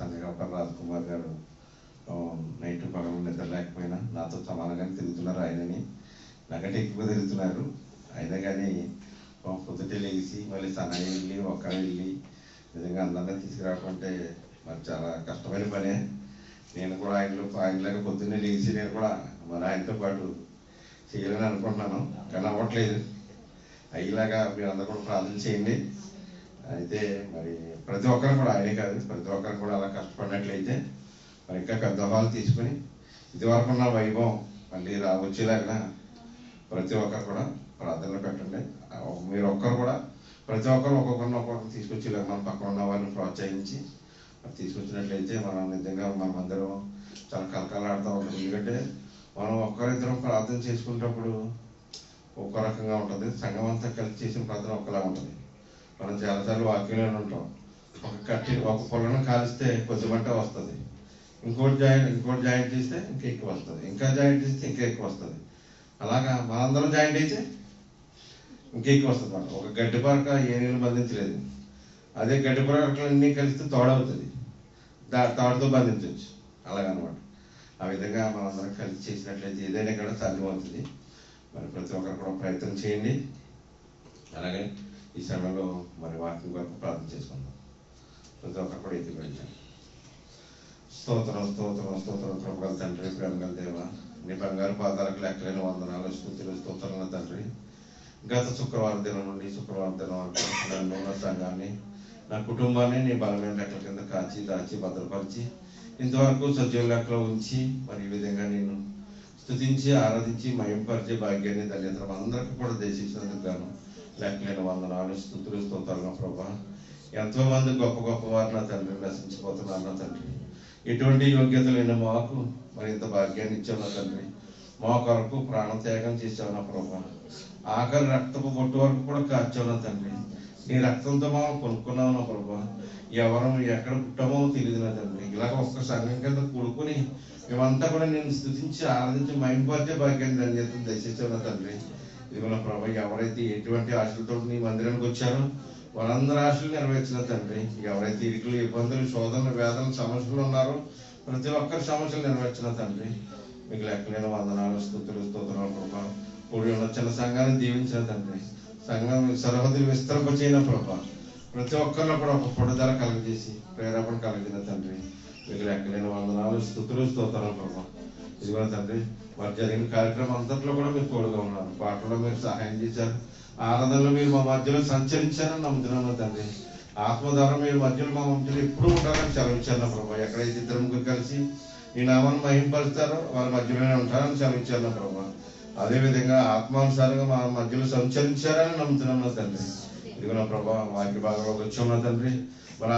సంగ రాజ్ కుమార్ గారు నైట్ పగలు నిద్ర లేకపోయినా నాతో సమానంగానే తిరుగుతున్నారు. ఆయనని నాకంటే ఎక్కువ తిరుగుతున్నారు. అయినా కానీ పొద్దుటే లేచి మళ్ళీ సన్నగా వెళ్ళి ఒక్కడే వెళ్ళి నిజంగా అందరినీ తీసుకురావడం అంటే మరి చాలా కష్టమైన పనే. నేను కూడా ఆయనలాగా పొద్దున్నే లేచి నేను కూడా మరి ఆయనతో పాటు చేయాలని అనుకుంటున్నాను, కానీ అవ్వట్లేదు. అయ్యేలాగా మీరు అందరూ కూడా ప్రార్థన చేయండి. అయితే మరి ప్రతి ఒక్కరు కూడా, ఆయనే కాదు ప్రతి ఒక్కరు కూడా అలా కష్టపడినట్లయితే మరి ఇంకా పెద్ద హాల్ తీసుకుని ఇదివరకు ఉన్న వైభవం మళ్ళీ వచ్చేలాగా ప్రతి ఒక్కరు కూడా ప్రార్థనలు పెట్టండి. మీరు ఒక్కరు కూడా ప్రతి ఒక్కరు ఒక్కొక్కరిని తీసుకొచ్చేలాగా మన పక్కన ఉన్న వాళ్ళని ప్రోత్సహించి తీసుకొచ్చినట్లయితే మనం నిజంగా మనమందరం చాలా కలకలాడుతూ ఉంటుంది. ఎందుకంటే మనం ఒక్కరిద్దరం ప్రార్థన చేసుకునేటప్పుడు ఒక్క రకంగా ఉంటుంది, సంఘం అంతా కలిసి చేసిన ప్రార్థన ఒకలా ఉంటుంది. మనం చాలాసార్లు వాక్యంలోనే ఉంటాం. ఒక పొలను కాలిస్తే కొద్ది మంట వస్తుంది, ఇంకోటి జాయింట్ చేస్తే ఇంకా ఎక్కువ వస్తుంది, ఇంకా జాయింట్ చేస్తే ఇంకా ఎక్కువ వస్తుంది. అలాగా మనందరం జాయింట్ అయితే ఇంకా ఎక్కువ వస్తుంది. మనం ఒక గడ్డి పరక ఏ నీళ్ళు బంధించలేదు, అదే గడ్డి పరకలన్నీ కలిస్తే తోడవుతుంది, తాడుతో బంధించవచ్చు. అలాగనమాట. ఆ విధంగా మనందరం కలిసి చేసినట్లయితే ఏదైనా కూడా సాధ్యమవుతుంది. మరి ప్రతి ఒక్కరు కూడా ప్రయత్నం చేయండి. అలాగే ఈ సమయంలో మరి వాక్యం వరకు ప్రార్థన చేసుకుందాం. ప్రతి ఒక్కరు కూడా ఎత్తి పెట్టండి. స్తోత్రం స్తోత్రం స్తోత్రం ప్రభుగల తండ్రి, ప్రేమగల దేవ, నీ బంగారు పాదాలకు లెక్కలేని వందనాలు, స్తుతులు స్తోత్రాల తండ్రి. గత శుక్రవారం దినం నుండి శుక్రవారం దినం వరకు నన్ను, నా సంఘాన్ని, నా కుటుంబాన్ని నీ బలమైన లెక్కల కింద కాచి దాచి భద్రపరిచి ఇంతవరకు సజీవ లెక్కలో ఉంచి మరి ఈ విధంగా నేను స్తుతించి ఆరాధించి మయంపరిచే భాగ్యాన్ని ధన్యతరం అందరికీ కూడా దయచేసినందుకు గాను లెక్కలేని వందనాలు, స్తుతులు స్తోత్రాలు ప్రభా. ఎంతో మంది గొప్ప గొప్ప వారు నా తండ్రి నశించిపోతున్నారు. నా తండ్రి ఎటువంటి యోగ్యత లేని మాకు మరి ఇంత భాగ్యాన్ని ఇచ్చావు నా తండ్రి. మా కొరకు ప్రాణత్యాగం చేసావు నా ప్రభా. ఆఖరి రక్తపు బొట్టు వరకు కూడా కాచావు నా తండ్రి. నీ రక్తంతో మనం కొనుక్కున్నావు నా ప్రభా. ఎవరం ఎక్కడ పుట్టామో తెలియదు నా తండ్రి. ఇలాగ ఒక్క సంఘం కింద కూడుకుని మేమంతా కూడా నేను స్తుతించి ఆరాధించి మహింపరిచే భాగ్యాన్ని ధన్యతను దయచేసావు నా తండ్రి. ఇదిగో నా ప్రభా, ఎవరైతే ఎటువంటి ఆశలతో నీ మందిరానికి వచ్చారో వారందరి ఆశలు నెరవేర్చిన తండ్రి. ఎవరైతే ఇరుకులు, ఇబ్బందులు, శోధనలు, వేదనలు, సమస్యలు ఉన్నారో ప్రతి ఒక్కరి సమస్యలు నెరవేర్చిన తండ్రి. మీకు లెక్కలేని వందనాలు, స్తుతులు స్తోత్రాలు ప్రభా. కూడి ఉన్న చిన్న సంఘాన్ని దీవించిన తండ్రి. సంఘం సరిహద్దులు విస్తరింపచేయన ప్రభా. ప్రతి ఒక్కరిలో కూడా ఒక పట్టుదల కలుగజేసి ప్రేరేపణ కలిగిన తండ్రి. మీకు లెక్కలేని వందనాలు, స్తుతులు స్తోత్రాలు ప్రభా. ఇదిగో తండ్రి, మరి జరిగిన కార్యక్రమం అంతట్లో కూడా మీరు తోడుగా ఉన్నారు. పాటలో మీరు సహాయం చేశారు, ఆరాధనలో మీరు మా మధ్యలో సంచరించారని నమ్ముతున్నాను తండ్రి. ఆత్మధార మీరు మధ్యలో మా మధ్యలో ఎప్పుడూ ఉంటారని సెలవిచ్చారు ప్రభా. ఎక్కడైతే ఇద్దరు ముగ్గురు కలిసి మీ నామాన్ని మహింపరుస్తారో వారి మధ్యలోనే ఉంటారని సెలవిచ్చారు ప్రభా. అదేవిధంగా ఆత్మానుసారంగా మా మధ్యలో సంచరించారని నమ్ముతున్నాను తండ్రి. ఇదిగో నా ప్రభా, వాక్య భాగంలోకి వచ్చాం తండ్రి. మన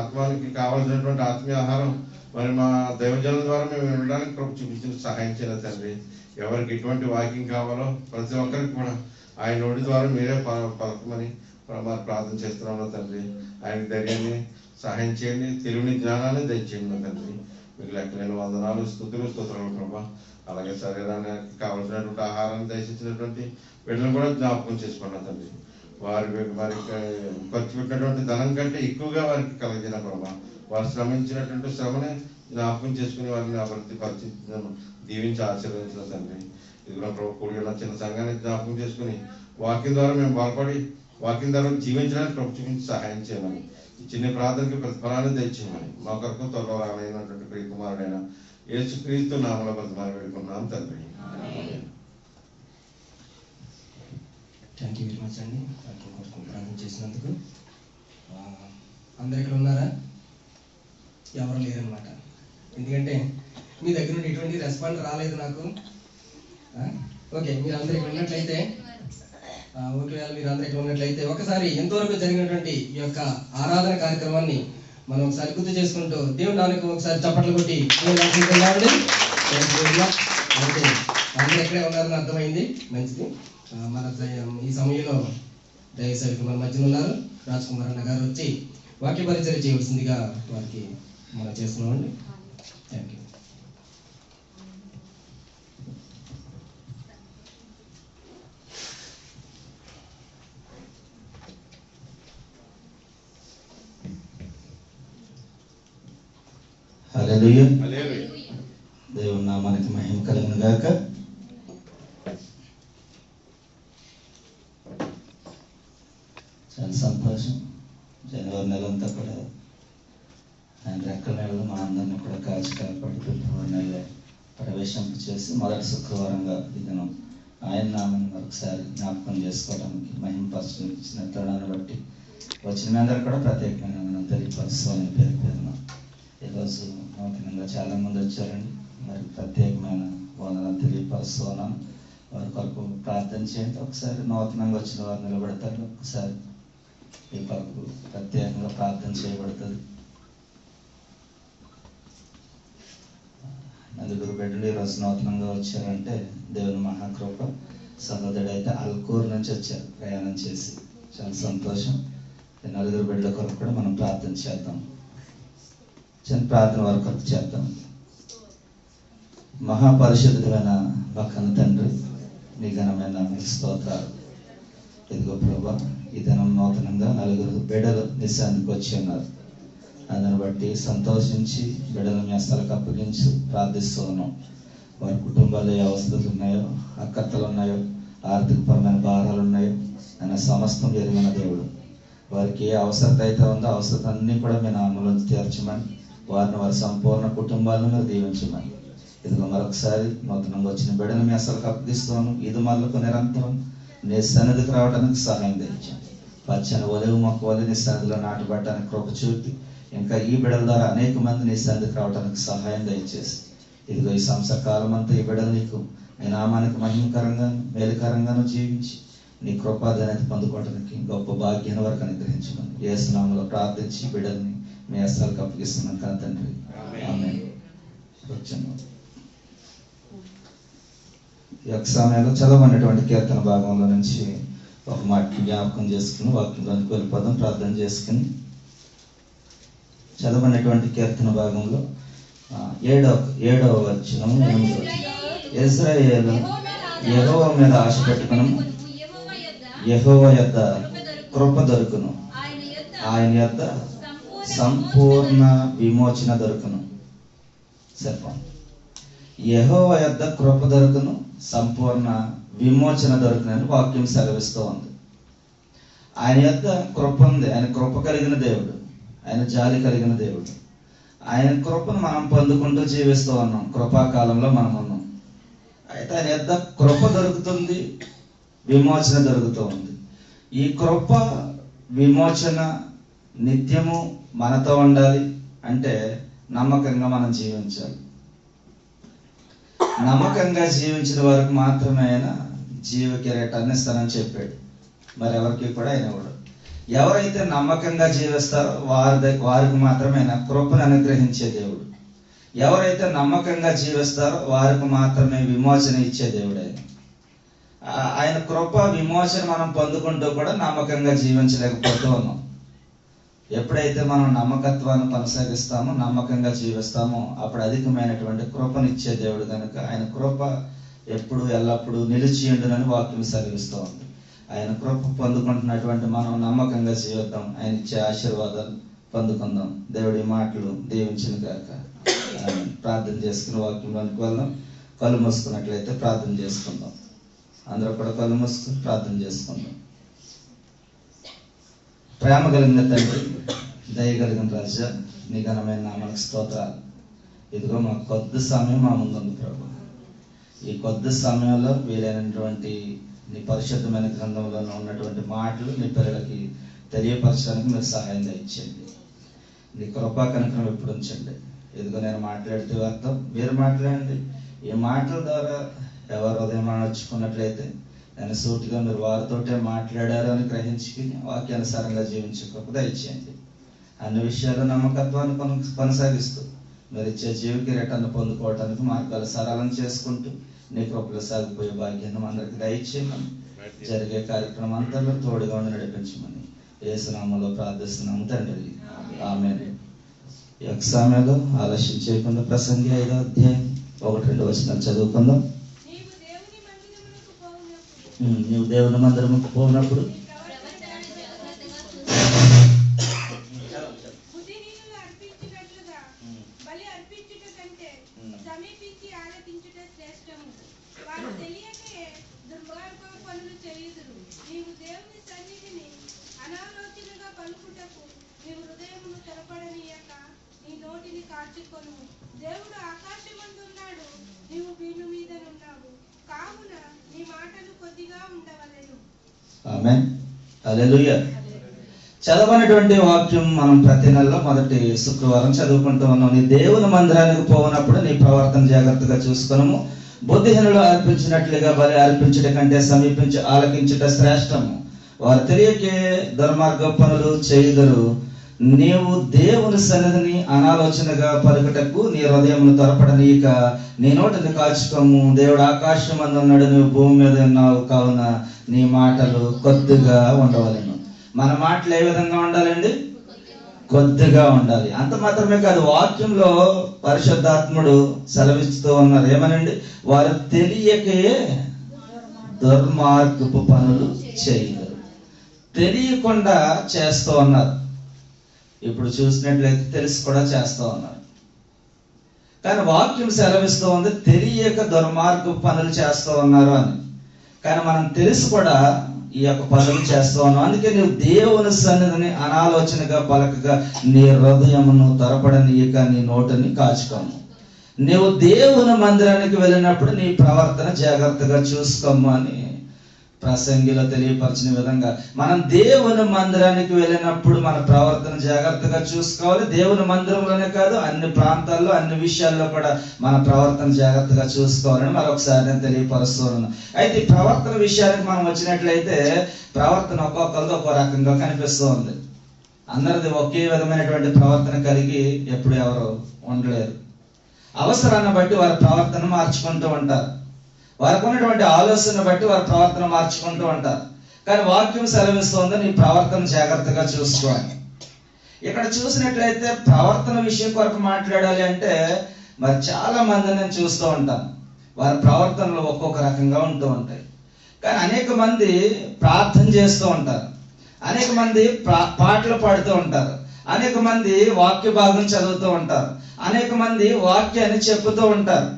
ఆత్మానికి కావాల్సినటువంటి ఆత్మీయ ఆహారం మరి మా దైవజనుల ద్వారా మేము వినడానికి ప్రభు చూపించిన సహాయం చేయాలి తండ్రి. ఎవరికి ఎటువంటి వాక్యం కావాలో ప్రతి ఒక్కరికి కూడా ఆయన నోటి ద్వారా మీరే పలకమని మరి ప్రార్థన చేస్తున్నాం తండ్రి. ఆయన ధైర్యాన్ని సహాయం చేయండి, తెలివిని జ్ఞానాన్ని దయచేయండి తండ్రి. మీకు లెక్కలేని వందనాలు, స్తుతులు స్తోత్రాలు ప్రభా. అలాగే శరీరానికి కావాల్సినటువంటి ఆహారాన్ని దయచేసినటువంటి వీళ్ళని కూడా జ్ఞాపకం చేసుకున్నాం తండ్రి. వారి మరి ఖర్చు పెట్టినటువంటి ధనం కంటే ఎక్కువగా వారికి కలిగిన ప్రభా. వారు శ్రమించినటువంటి శ్రమని జ్ఞాపకం చేసుకుని వారిని అభివృద్ధి పరిచి దీవించి ఆశీర్వదించిన తండ్రి. ఇది కూడా ప్రభు కూడి ఉన్న చిన్న సంఘాన్ని జ్ఞాపకం చేసుకుని వాక్యం ద్వారా మేము బలపడి వాక్యం ద్వారా జీవించడానికి ప్రభు చూపించి సహాయం చేయమని, ఈ చిన్న ప్రార్థనకి ప్రతిఫలాన్ని దయచేయమని మా కొరకు త్వరలో రానైనటువంటి ప్రియకుమారుడైన యేసుక్రీస్తు నామములో బ్రతిమాలి వేడుకున్నాం తండ్రి. థ్యాంక్ యూ వెరీ మచ్ అండి వాక్యం కొరకు ప్రార్థన చేసినందుకు. అందరు ఇక్కడ ఉన్నారా? ఎవరు లేరనమాట. ఎందుకంటే మీ దగ్గర నుండి ఎటువంటి రెస్పాండ్ రాలేదు నాకు. ఓకే, మీరు అందరు ఇక్కడ ఉన్నట్లయితే ఒకవేళ మీరు అందరు ఇక్కడ ఉన్నట్లయితే ఒకసారి ఎంతవరకు జరిగినటువంటి ఈ యొక్క ఆరాధన కార్యక్రమాన్ని మనం ఒకసారి గుర్తు చేసుకుంటూ దేవుని నామమునకు ఒకసారి చప్పట్లు కొట్టి అందరూ ఎక్కడే ఉన్నారని అర్థమైంది. మంచిది. మన ఈ సమయంలో దైవ సేవకులు మన మధ్యన ఉన్నారు. రాజ్ కుమార్ అన్న గారు వచ్చి వాక్య పరిచయం చేయవలసిందిగా వారికి మనం చేస్తున్నామండి. Thank you. హల్లెలూయా. హల్లెలూయా. దేవుని నామానికి మహిమ కలుగును గాక. చాలా సంతోషం. జనవరి నెలంతా కూడా ఆయన రెక్కల నెలలో మా అందరినీ కూడా కాచి కాపాడి ఫిబ్రవరి నెలలో ప్రవేశింప చేసి మొదటి శుక్రవారంగా ఈ దినం ఆయన నామాన్ని మరొకసారి జ్ఞాపకం చేసుకోవడానికి మహిమపరచడం ఇచ్చిన తరుణాన్ని బట్టి వచ్చిన మీ అందరూ కూడా ప్రత్యేకమైన మనం తెలియపరుస్తామని పేరున ఈరోజు నూతనంగా చాలామంది వచ్చారండి. మరి ప్రత్యేకమైన వందనాలు తెలియపరుస్తున్నాను. వారి కొరకు ప్రార్థన చేయండి. ఒకసారి నూతనంగా వచ్చిన వారు నిలబడతారు. ఒకసారి ఈ కొరకు ప్రత్యేకంగా ప్రార్థన చేయబడుతుంది. నలుగురు బిడ్డలు ఈరోజు నూతనంగా వచ్చారంటే దేవుని మహాకృప. సహోదరుడు అయితే అల్కూరు నుంచి వచ్చారు ప్రయాణం చేసి. చాలా సంతోషం. ఈ నలుగురు బిడ్డల కొరకు కూడా మనం ప్రార్థన చేద్దాం. చిన్న ప్రార్థన వారి కొరకు చేద్దాం. మహాపరిశుద్ధమైన మా కన్న తండ్రి, నీ ఘనమైన మీకు స్తోత్రాలు. ఇదిగో ప్రభా, ఈ దినం నూతనంగా నలుగురు బిడ్డలు నీ సన్నిధికి వచ్చి ఉన్నారు. అందుని బట్టి సంతోషించి బిడ్డలు మీ స్థలకు అప్పగించి ప్రార్థిస్తూ ఉన్నాం. వారి కుటుంబాల్లో ఏ అవసరాలు ఉన్నాయో, అక్కర్తలు ఉన్నాయో, ఆర్థికపరమైన భారాలు ఉన్నాయో అన్న సమస్తం ఎరిగిన దేవుడు. వారికి ఏ అవసరత అయితే ఉందో అవసరం అన్నీ కూడా మీ నామలో తీర్చమని, వారిని వారి సంపూర్ణ కుటుంబాలను మీరు దీవించమని. ఇదిగో మరొకసారి నూతనంగా వచ్చిన బిడ్డను మీ అసలుకు అప్పగిస్తున్నాను. ఇది మళ్ళకు నిరంతరం నీ సన్నిధికి రావడానికి సహాయం తెచ్చాను. పచ్చని ఒలివ మొక్క వల్ల నీ సన్నిధిలో నాటుబట్టడానికి కృప చూపి ఇంకా ఈ బిడ్డల ద్వారా అనేక మంది నీ సన్నిధికి రావడానికి సహాయం దయచేసి ఇదిగో ఈ సంవత్సర కాలం అంతా ఈ బిడ్డలు నీకు నీ నామానికి మహిమకరంగాను మేలుకరంగాను జీవించి నీ కృపాదనేది పొందుకోవడానికి గొప్ప భాగ్యాన్ని వరకు అనుగ్రహించమని యేసు నామములో ప్రార్థించి బిడ్డల్ని మీ హస్తాలకు అప్పగిస్తున్నాను కదా తండ్రి. ఆమేన్. ఈ యొక్క సమయంలో చదవనటువంటి కీర్తన భాగంలో నుంచి ఒక మాట జ్ఞాపకం చేసుకుని వాక్యంలోనికి వెళ్ళిపోదాం. ప్రార్థన చేసుకుని చదవనటువంటి కీర్తన భాగంలో 7వ వచనం, 8వ ఇశ్రాయేలు యెహోవా మీద ఆశ పెట్టుకును, యెహోవా యొద్ద కృప దొరుకును, ఆయన యొద్ద సంపూర్ణ విమోచన దొరుకును. చెప్పండి. యెహోవా యొద్ద కృప దొరుకును, సంపూర్ణ విమోచన దొరుకునని వాక్యం సెలవిస్తూ ఉంది. ఆయన యొద్ద కృప ఉంది. ఆయన కృప కలిగిన దేవుడు, ఆయన జాలి కలిగిన దేవుడు. ఆయన కృపను మనం పొందుకుంటూ జీవిస్తూ ఉన్నాం. కృపాకాలంలో మనం ఉన్నాం. అయితే ఆయన యొద్ద కృప దొరుకుతుంది, విమోచన దొరుకుతూ ఉంది. ఈ కృప విమోచన నిత్యము మనతో ఉండాలి అంటే నమ్మకంగా మనం జీవించాలి. నమ్మకంగా జీవించిన వారికి మాత్రమే ఆయన జీవ కిరీటాన్ని ఇస్తానని చెప్పాడు. మరి ఎవరికి కూడా ఆయన ఇవ్వడు. ఎవరైతే నమ్మకంగా జీవిస్తారో వారికి మాత్రమే ఆయన కృపను అనుగ్రహించే దేవుడు. ఎవరైతే నమ్మకంగా జీవిస్తారో వారికి మాత్రమే విమోచన ఇచ్చే దేవుడు ఆయన. ఆయన కృప విమోచన మనం పొందుకుంటూ కూడా నమ్మకంగా జీవించలేకపోతూ ఉన్నాం. ఎప్పుడైతే మనం నమ్మకత్వాన్ని కొనసాగిస్తామో, నమ్మకంగా జీవిస్తామో అప్పుడు అధికమైనటువంటి కృపను ఇచ్చే దేవుడు కనుక ఆయన కృప ఎప్పుడు ఎల్లప్పుడూ నిలిచి ఉండునని వాక్యం సెలవిస్తూ ఉంది. ఆయన కృప పొందుకుంటున్నటువంటి మనం నమ్మకంగా జీవిద్దాం. ఆయన ఇచ్చే ఆశీర్వాదాలు పొందుకుందాం. దేవుడి మాటలు దీవించును గాక. ప్రార్థన చేసుకుని వాక్యంలోనికి వెళ్దాం. కళ్ళు మూసుకున్నట్లయితే ప్రార్థన చేసుకుందాం. అందరూ కూడా కళ్ళు మూసుకుని ప్రార్థన చేసుకుందాం. ప్రేమ కలిగిన తండ్రి, దయ కలిగిన రాజా, నీ ఘనమైన నామానికి స్తోత్రాలు. ఇదిగో మా కొద్ది సమయం మా ముందుంది ప్రభు. ఈ కొద్ది సమయంలో వీలైనటువంటి నీ పరిశుద్ధమైన గ్రంథంలో ఉన్నటువంటి మాటలు నీ పిల్లలకి తెలియపరచడానికి మీరు సహాయం దయచేయండి. నీ కృపా కనికరం ఎప్పుడు ఉంచండి. ఇదిగో నేను మాట్లాడితే అర్థం మీరు మాట్లాడండి. ఈ మాటల ద్వారా ఎవరు హృదయం నడుచుకున్నట్లయితే నేను సూటిగా మీరు వారితోటే మాట్లాడారు అని గ్రహించుకుని వాక్యానుసారంగా జీవించే కృప దయచేయండి. అన్ని విషయాల్లో నమ్మకత్వాన్ని కొనసాగిస్తూ మీరు ఇచ్చే జీవ కిరీటాన్ని పొందుకోవటానికి మార్గాలు సరళం చేసుకుంటూ నీ కృపలో సాగిపోయే భాగ్యాన్ని అందరికి దయచేయమని, జరిగే కార్యక్రమం అంతలో తోడుగా ఉండి నడిపించమని యేసు నామములో ప్రార్థిస్తున్నాము తండ్రి. ఆమేన్. ఈ యొక్క సమయంలో ఆలస్యం చేయకుండా ప్రసంగి 5వ అధ్యాయం 1-2 వచనాలు చదువుకుందాం. నీవు దేవుని మందిరముకు పోయినప్పుడు బలి అర్పించినట్లుగా వారు తెలియకే దుర్మార్గ పనులు చేయుదురు. నీవు దేవుని సన్నిధిని అనాలోచనగా పలుకుటకు నీవు హృదయమును తెరపడనీయక నీ నోటిని కాచుకొను. దేవుడు ఆకాశమందున్నాడు, నీవు భూమి మీదనున్నావు. కావున నీ మాటలు కొద్దిగా ఉండవలెను. ఆమేన్. హల్లెలూయా. చదవనటువంటి వాక్యం మనం ప్రతి నెలలో మొదటి శుక్రవారం చదువుకుంటూ ఉన్నాం. నీ దేవుని మందిరానికి పోనప్పుడు నీ ప్రవర్తన జాగ్రత్తగా చూసుకునము. బుద్ధిహీనులు అర్పించినట్లుగా బలి అర్పించుట కంటే సమీపించి ఆలకించుట శ్రేష్టము. వారు తెలియకే దుర్మార్గ పనులు చేయుదురు. నీవు దేవుని సన్నిధిని అనాలోచనగా పలుకుటకు నీ హృదయమును త్వరపడనీయక నీ నోటిని కాచుకోము. దేవుడు ఆకాశం మందు ఉన్నాడు, నువ్వు భూమి మీద ఉన్నావు. కావున నీ మాటలు కొద్దిగా ఉండవలెను. మన మాటలు ఏ విధంగా ఉండాలండి? కొద్దిగా ఉండాలి. అంత మాత్రమే కాదు, వాక్యంలో పరిశుద్ధాత్ముడు సెలవిస్తూ ఉన్నారు. ఏమనండి? వారు తెలియకే దుర్మార్గపు పనులు చేయరు. తెలియకుండా చేస్తూ ఉన్నారు. ఇప్పుడు చూసినట్లయితే తెలిసి కూడా చేస్తూ ఉన్నారు. కానీ వాక్యం సెలవిస్తూ ఉంది తెలియక దుర్మార్గపు పనులు చేస్తూ ఉన్నారు అని. కానీ మనం తెలిసి కూడా ఈ యొక్క పనులు చేస్తూ ఉన్నాం. అందుకే నువ్వు దేవుని సన్నిధిని అనాలోచనగా పలకగా నీ హృదయమును త్వరపడనీయక నీ నోటిని కాచుకోము. నువ్వు దేవుని మందిరానికి వెళ్ళినప్పుడు నీ ప్రవర్తన జాగ్రత్తగా చూసుకోము అని ప్రసంగిలో తెలియపరిచిన విధంగా మనం దేవుని మందిరానికి వెళ్ళినప్పుడు మన ప్రవర్తన జాగ్రత్తగా చూసుకోవాలి. దేవుని మందిరంలోనే కాదు, అన్ని ప్రాంతాల్లో అన్ని విషయాల్లో కూడా మన ప్రవర్తన జాగ్రత్తగా చూసుకోవాలని మరొకసారి నేను తెలియపరుస్తున్నాను. అయితే ఈ ప్రవర్తన విషయానికి మనం వచ్చినట్లయితే ప్రవర్తన ఒక్కొక్కరిది ఒక్కో రకంగా కనిపిస్తూ ఉంది. అందరిది ఒకే విధమైనటువంటి ప్రవర్తన కలిగి ఎప్పుడు ఎవరు ఉండలేరు. అవసరాన్ని బట్టి వారి ప్రవర్తన మార్చుకుంటూ ఉంటారు. వారికి ఉన్నటువంటి ఆలోచన బట్టి వారి ప్రవర్తన మార్చుకుంటూ ఉంటారు. కానీ వాక్యం సెలవిస్తోంది నీ ప్రవర్తన జాగ్రత్తగా చూసుకోవాలి. ఇక్కడ చూసినట్లయితే ప్రవర్తన విషయం కొరకు మాట్లాడాలి అంటే మరి చాలా మందిని నేను చూస్తూ ఉంటాను. వారి ప్రవర్తనలు ఒక్కొక్క రకంగా ఉంటూ ఉంటాయి. కానీ అనేక మంది ప్రార్థన చేస్తూ ఉంటారు, అనేక మంది పాటలు పాడుతూ ఉంటారు, అనేక మంది వాక్య భాగం చదువుతూ ఉంటారు, అనేక మంది వాక్యాన్ని చెప్పుతూ ఉంటారు.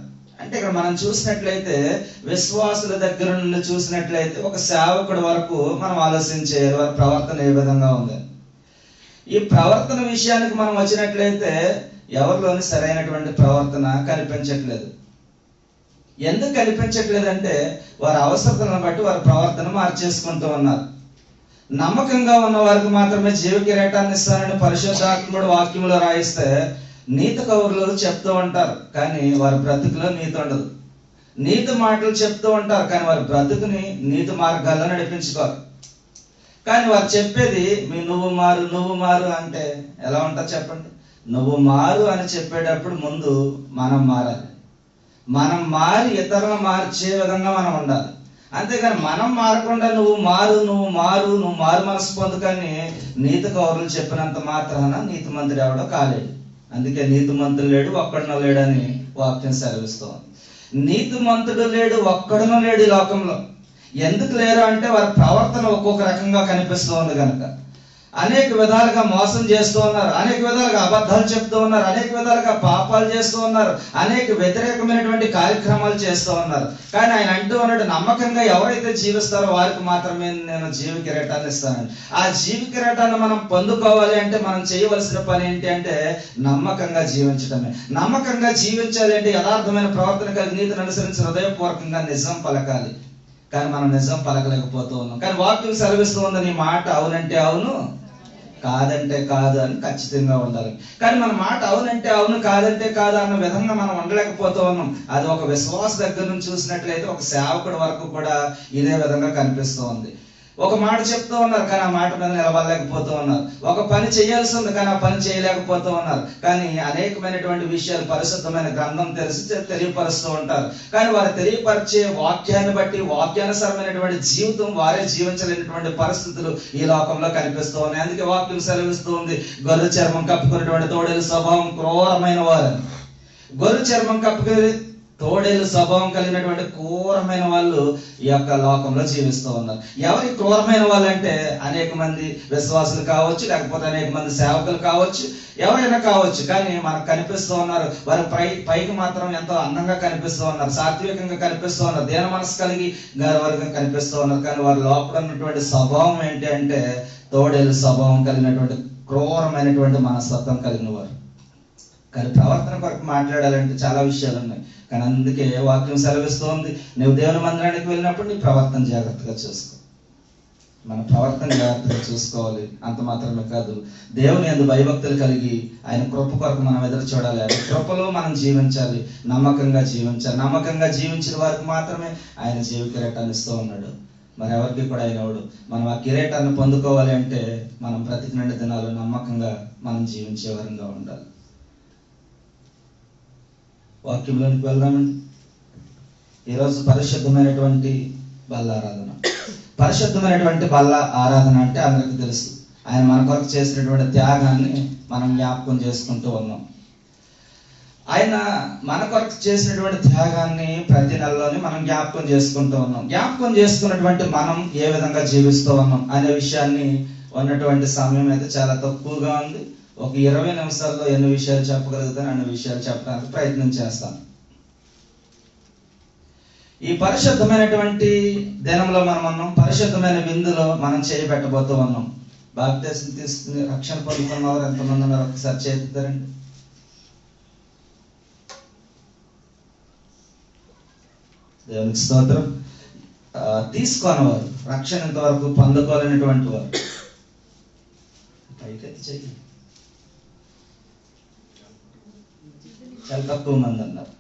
అంటే ఇక్కడ మనం చూసినట్లయితే విశ్వాసుల దగ్గర నుండి చూసినట్లయితే ఒక సేవకుడి వరకు మనం ఆలోచించేయాలి వారి ప్రవర్తన ఏ విధంగా ఉంది. ఈ ప్రవర్తన విషయానికి మనం వచ్చినట్లయితే ఎవరిలోని సరైనటువంటి ప్రవర్తన కనిపించట్లేదు. ఎందుకు కనిపించట్లేదంటే వారి అవసరతలను బట్టి వారి ప్రవర్తన మార్చేసుకుంటూ ఉన్నారు. నమ్మకంగా ఉన్న వారికి మాత్రమే జీవ కిరీటాన్ని ఇస్తానని పరిశుద్ధాత్ముడు వాక్యంలో రాయిస్తే నీతి కౌరులు చెప్తూ ఉంటారు, కానీ వారి బ్రతుకులో నీతి ఉండదు. నీతి మాటలు చెప్తూ ఉంటారు, కానీ వారి బ్రతుకుని నీతి మార్గాల్లో నడిపించుకోరు. కానీ వారు చెప్పేది నువ్వు మారు అంటే ఎలా ఉంటుంది చెప్పండి? నువ్వు మారు అని చెప్పేటప్పుడు ముందు మనం మారాలి. మనం మారి ఇతరులను మార్చే విధంగా మనం ఉండాలి. అంతేగాని మనం మారకుండా నువ్వు మారు మనసు పొందుకని నీతి కౌరులు చెప్పినంత మాత్రాన నీతి మంత్రుడు ఎవడో కాలేడు. అందుకే నీతి మంత్రుడు లేడు, ఒక్కడనో లేడని వాక్యం సెలవిస్తోంది. నీతి మంత్రుడు లేడు, ఒక్కడనో లేడు ఈ లోకంలో. ఎందుకు లేరు అంటే వారి ప్రవర్తన ఒక్కొక్క రకంగా కనిపిస్తోంది కనుక. అనేక విధాలుగా మోసం చేస్తూ ఉన్నారు, అనేక విధాలుగా అబద్ధాలు చెప్తూ ఉన్నారు, అనేక విధాలుగా పాపాలు చేస్తూ ఉన్నారు, అనేక వ్యతిరేకమైనటువంటి కార్యక్రమాలు చేస్తూ ఉన్నారు. కానీ ఆయన అంటూ ఉన్నాడు, నమ్మకంగా ఎవరైతే జీవిస్తారో వారికి మాత్రమే నేను జీవ కిరీటాన్ని ఇస్తానని. ఆ జీవ కిరీటాన్ని మనం పొందుకోవాలి అంటే మనం చేయవలసిన పని ఏంటి అంటే నమ్మకంగా జీవించడమే. నమ్మకంగా జీవించాలి అంటే యథార్థమైన ప్రవర్తన కలిగి నీతిని అనుసరించి హృదయపూర్వకంగా నిజం పలకాలి. కానీ మనం నిజం పలకలేకపోతూ ఉన్నాం. కానీ వాక్యం సెలవిస్తూ ఉంది నీ మాట అవునంటే అవును, కాదంటే కాదు అని ఖచ్చితంగా ఉండాలి. కానీ మన మాట అవునంటే అవును, కాదంటే కాదు అన్న విధంగా మనం ఉండలేకపోతూ ఉన్నాం. అది ఒక విశ్వాస దగ్గర నుంచి చూసినట్లయితే ఒక సేవకుడి వరకు కూడా ఇదే విధంగా కనిపిస్తూ ఉంది. ఒక మాట చెప్తూ ఉన్నారు, కానీ ఆ మాట మీద నిలబడలేకపోతూ ఉన్నారు. ఒక పని చేయాల్సి ఉంది, కానీ ఆ పని చేయలేకపోతూ ఉన్నారు. కానీ అనేకమైనటువంటి విషయాలు పరిశుద్ధమైన గ్రంథం తెలియపరుస్తూ ఉంటారు. కానీ వారు తెలియపరిచే వాక్యాన్ని బట్టి వాక్యానుసారమైనటువంటి జీవితం వారే జీవించలేనటువంటి పరిస్థితులు ఈ లోకంలో కనిపిస్తూ ఉన్నాయి. అందుకే వాక్యం సెలవిస్తూ ఉంది, గొర్రె చర్మం కప్పుకున్నటువంటి తోడేలు స్వభావం క్రూరమైన వారని. గొర్రె చర్మం కప్పుకుని తోడేలు స్వభావం కలిగినటువంటి క్రూరమైన వాళ్ళు ఈ యొక్క లోకంలో జీవిస్తూ ఉన్నారు. ఎవరి క్రూరమైన వాళ్ళు అంటే అనేక మంది విశ్వాసులు కావచ్చు, లేకపోతే అనేక మంది సేవకులు కావచ్చు, ఎవరైనా కావచ్చు. కానీ మనకు కనిపిస్తూ ఉన్నారు, వారి పైకి మాత్రం ఎంతో అందంగా కనిపిస్తూ ఉన్నారు, సాత్వికంగా కనిపిస్తూ ఉన్నారు, దీన మనసు కలిగి వారిగా కనిపిస్తూ ఉన్నారు. కానీ వారి లోపల ఉన్నటువంటి స్వభావం ఏంటి అంటే తోడేలు స్వభావం కలిగినటువంటి క్రూరమైనటువంటి మనస్తత్వం కలిగిన వారు. కానీ ప్రవర్తన కొరకు మాట్లాడాలంటే చాలా విషయాలు ఉన్నాయి. కానీ అందుకే వాక్యం సెలవిస్తోంది, నువ్వు దేవుని మందిరానికి వెళ్ళినప్పుడు నీ ప్రవర్తన జాగ్రత్తగా చూసుకో. మన ప్రవర్తన జాగ్రత్తగా చూసుకోవాలి. అంత మాత్రమే కాదు, దేవుని యందు భయభక్తులు కలిగి ఆయన కృప కొరకు మనం ఎదురు చూడాలి. ఆయన కృపలో మనం జీవించాలి, నమ్మకంగా జీవించాలి. నమ్మకంగా జీవించిన వారికి మాత్రమే ఆయన జీవ కిరీటాన్ని ఇస్తూ ఉన్నాడు. మరి ఎవరికి కూడా అయినవాడు. మనం ఆ కిరీటాన్ని పొందుకోవాలి అంటే మనం ప్రతి 2 దినాలు నమ్మకంగా మనం జీవించే వారంగా ఉండాలి. వాక్యంలోనికి వెళ్దామండి. ఈరోజు పరిశుద్ధమైనటువంటి బల్ల ఆరాధన. పరిశుద్ధమైనటువంటి బల్ల ఆరాధన అంటే అందరికీ తెలుసు, ఆయన మన కొరకు చేసినటువంటి త్యాగాన్ని మనం జ్ఞాపకం చేసుకుంటూ ఉన్నాం. ఆయన మన కొరకు చేసినటువంటి త్యాగాన్ని ప్రతి నెలలోని మనం జ్ఞాపకం చేసుకుంటూ ఉన్నాం. జ్ఞాపకం చేసుకున్నటువంటి మనం ఏ విధంగా జీవిస్తూ ఉన్నాం అనే విషయాన్ని ఉన్నటువంటి సమయం అయితే చాలా తక్కువగా ఉంది. ఒక 20 నిమిషాల్లో ఎన్ని విషయాలు చెప్పగలుగుతాను అన్ని విషయాలు చెప్పడానికి ప్రయత్నం చేస్తాను. ఈ పరిశుద్ధమైనటువంటి దినంలో మనం ఉన్నాం. పరిశుద్ధమైన విందులో మనం చేయబెట్టబోతూ ఉన్నాం. బాప్తిసం తీసుకుని రక్షణ పొందుకున్న వారు ఎంతమంది ఉన్నారు ఒకసారి చేస్తారండి. దేవునికి స్తోత్రం. తీసుకొని వారు, రక్షణ ఇంతవరకు పొందుకోలేనటువంటి వారు పైకెత్తి చెయ్యి. చాలా తక్కువ మంది అన్నారు.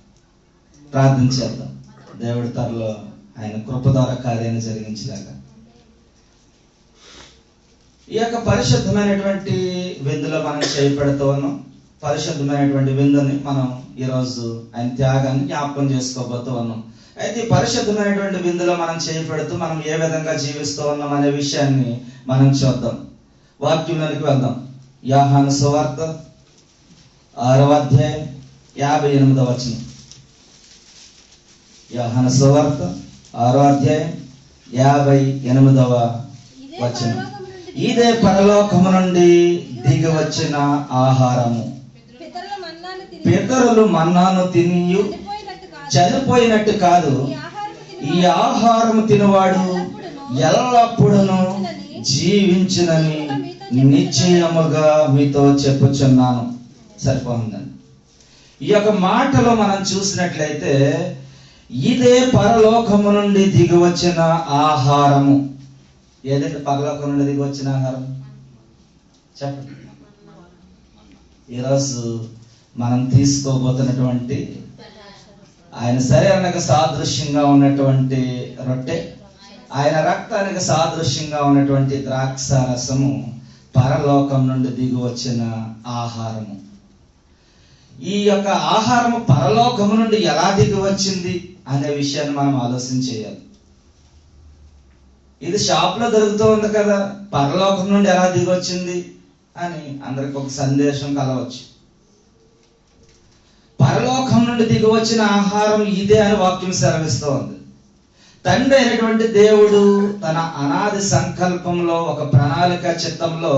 ప్రార్థన చేద్దాం. దేవుడి త్వరలో ఆయన కృప ద్వారా కార్యాన్ని జరిగించలేక ఈ యొక్క పరిశుద్ధమైనటువంటి విందులో మనం చేయబెడుతూ ఉన్నాం. పరిశుద్ధమైనటువంటి విందుని మనం ఈరోజు ఆయన త్యాగాన్ని జ్ఞాపకం చేసుకోబోతూ ఉన్నాం. అయితే ఈ పరిశుద్ధమైనటువంటి విందులో మనం చేయబెడుతూ మనం ఏ విధంగా జీవిస్తూ ఉన్నాం అనే విషయాన్ని మనం చూద్దాం. వాక్యంలోనికి వెళ్దాం. యోహాను సువార్త 6వ అధ్యాయం 58వ వచనం. యోహాను సువార్త 6వ అధ్యాయం 58వ వచనం. ఇదే పరలోకము నుండి దిగి వచ్చిన ఆహారము. పితరులు మన్నాను తిని చనిపోయినట్టు కాదు, ఈ ఆహారము తినవాడు ఎల్లప్పుడూ జీవించునని నిశ్చయముగా మీతో చెప్పుచున్నాను. సరిపోతుందండి. ఈ యొక్క మాటలో మనం చూసినట్లయితే ఇదే పరలోకము నుండి దిగి వచ్చిన ఆహారము. ఏదంటే పరలోకం నుండి దిగి వచ్చిన ఆహారం చెప్పండి. ఈరోజు మనం తీసుకోబోతున్నటువంటి ఆయన శరీరానికి సాదృశ్యంగా ఉన్నటువంటి రొట్టె, ఆయన రక్తానికి సాదృశ్యంగా ఉన్నటువంటి ద్రాక్ష రసము పరలోకం నుండి దిగి వచ్చిన ఆహారము. ఈ యొక్క ఆహారము పరలోకము నుండి ఎలా దిగి వచ్చింది అనే విషయాన్ని మనం ఆలోచన చేయాలి. ఇది షాప్ లో దొరుకుతూ ఉంది కదా, పరలోకం నుండి ఎలా దిగి వచ్చింది అని అందరికి ఒక సందేశం కలవచ్చు. పరలోకం నుండి దిగి వచ్చిన ఆహారం ఇదే అని వాక్యం సెలవిస్తూ ఉంది. తండ్రి అయినటువంటి దేవుడు తన అనాది సంకల్పంలో ఒక ప్రణాళిక చిత్తంలో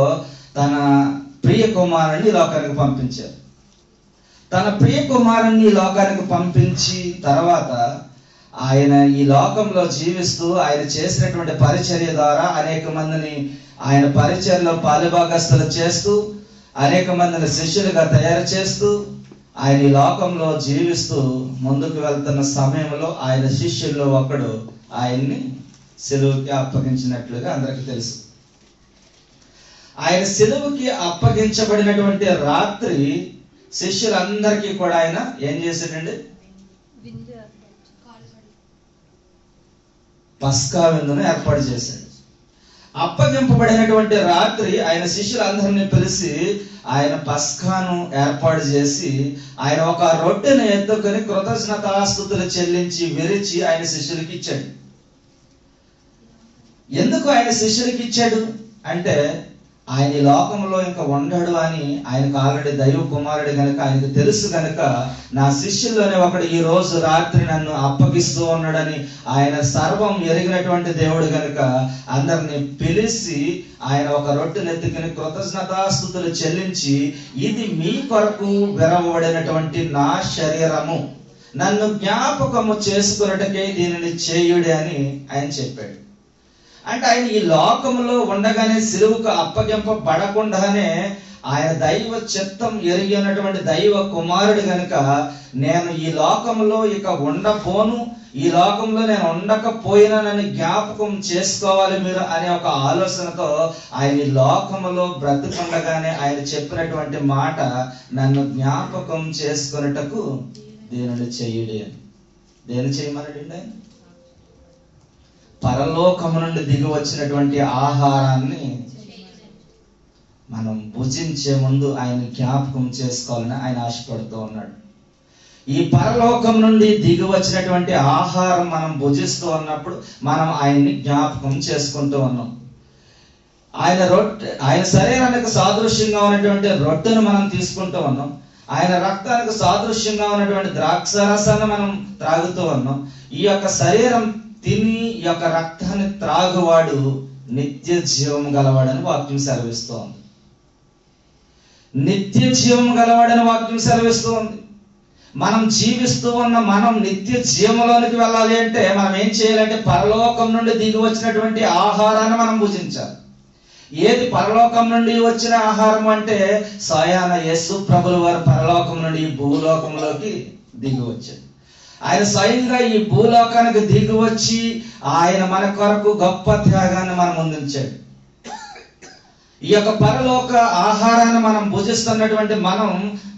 తన ప్రియ కుమారుని లోకానికి పంపించారు. తన ప్రియ కుమారుని లోకానికి పంపించి తర్వాత ఆయన ఈ లోకంలో జీవిస్తూ ఆయన చేసినటువంటి పరిచర్య ద్వారా అనేక మందిని ఆయన పరిచర్యలో పాలుభాగస్తులు చేస్తూ అనేక మందిని శిష్యులుగా తయారు చేస్తూ ఆయన ఈ లోకంలో జీవిస్తూ ముందుకు వెళ్తున్న సమయంలో ఆయన శిష్యుల్లో ఒకడు ఆయన్ని సిలువకి అప్పగించినట్లుగా అందరికీ తెలుసు. ఆయన సిలువకి అప్పగించబడినటువంటి రాత్రి శిష్యులందరికీ కూడా ఆయన ఏం చేశాడండి? పస్కా విందును ఏర్పాటు చేశాడు. అప్పగింపబడినటువంటి రాత్రి ఆయన శిష్యులందరినీ పిలిచి ఆయన పస్కాను ఏర్పాటు చేసి ఆయన ఒక రొట్టెను ఎత్తుకొని కృతజ్ఞతాస్తుతులు చెల్లించి విరిచి ఆయన శిష్యులకి ఇచ్చాడు. ఎందుకు ఆయన శిష్యులకి ఇచ్చాడు అంటే ఆయన ఈ లోకంలో ఇంకా ఉండడు అని ఆయనకు ఆల్రెడీ దైవ కుమారుడు కనుక ఆయనకు తెలుసు కనుక నా శిష్యుల్లోనే ఒకడు ఈ రోజు రాత్రి నన్ను అప్పగిస్తూ ఉన్నాడని ఆయన సర్వం ఎరిగినటువంటి దేవుడు కనుక అందరిని పిలిచి ఆయన ఒక రొట్టెనెత్తుకుని కృతజ్ఞతాస్తుతులు చెల్లించి, ఇది మీ కొరకు విరవబడినటువంటి నా శరీరము, నన్ను జ్ఞాపకము చేసుకున్నట్టుకే దీనిని చేయుడి అని ఆయన చెప్పాడు. అంటే ఆయన ఈ లోకంలో ఉండగానే సిలువకు అప్పగింపబడకుండానే ఆయన దైవ చిత్తం ఎరిగినటువంటి దైవ కుమారుడు కనుక నేను ఈ లోకంలో ఇక ఉండబోను, ఈ లోకంలో నేను ఉండకపోయినానని జ్ఞాపకం చేసుకోవాలి మీరు అనే ఒక ఆలోచనతో ఆయన ఈ లోకంలో బ్రతుకుండగానే ఆయన చెప్పినటువంటి మాట, నన్ను జ్ఞాపకం చేసుకున్నటకు దీనిని చెయ్యుడి అని. దేని చేయమన్నాడండి ఆయన? పరలోకము నుండి దిగి వచ్చినటువంటి ఆహారాన్ని మనం భుజించే ముందు ఆయన జ్ఞాపకం చేసుకోవాలని ఆయన ఆశపడుతూ ఉన్నాడు. ఈ పరలోకం నుండి దిగి వచ్చినటువంటి ఆహారం మనం భుజిస్తూ ఉన్నప్పుడు మనం ఆయన్ని జ్ఞాపకం చేసుకుంటూ ఉన్నాం. ఆయన శరీరానికి సాదృశ్యంగా ఉన్నటువంటి రొట్టెను మనం తీసుకుంటూ ఉన్నాం. ఆయన రక్తానికి సాదృశ్యంగా ఉన్నటువంటి ద్రాక్షారసాన్ని మనం త్రాగుతూ ఉన్నాం. ఈ యొక్క శరీరం తిని ఈ యొక్క రక్తాన్ని త్రాగువాడు నిత్య జీవం గలవాడని వాక్యం సెలవిస్తోంది. నిత్య జీవం గలవాడని వాక్యం సెలవిస్తోంది. మనం జీవిస్తూ ఉన్న మనం నిత్య జీవంలోనికి వెళ్ళాలి అంటే మనం ఏం చేయాలంటే పరలోకం నుండి దిగి వచ్చినటువంటి ఆహారాన్ని మనం భుజించాలి. ఏది పరలోకం నుండి వచ్చిన ఆహారం అంటే స్వయాన యేసు ప్రభుల వారు పరలోకం నుండి ఈ భూలోకంలోకి దిగి వచ్చాడు. ఆయన స్వయంగా ఈ భూలోకానికి దిగి వచ్చి ఆయన మన కొరకు గొప్ప త్యాగాన్ని మనం ముందుంచాడు. ఈ యొక్క పరలోక ఆహారాన్ని మనం భుజిస్తున్నటువంటి మనం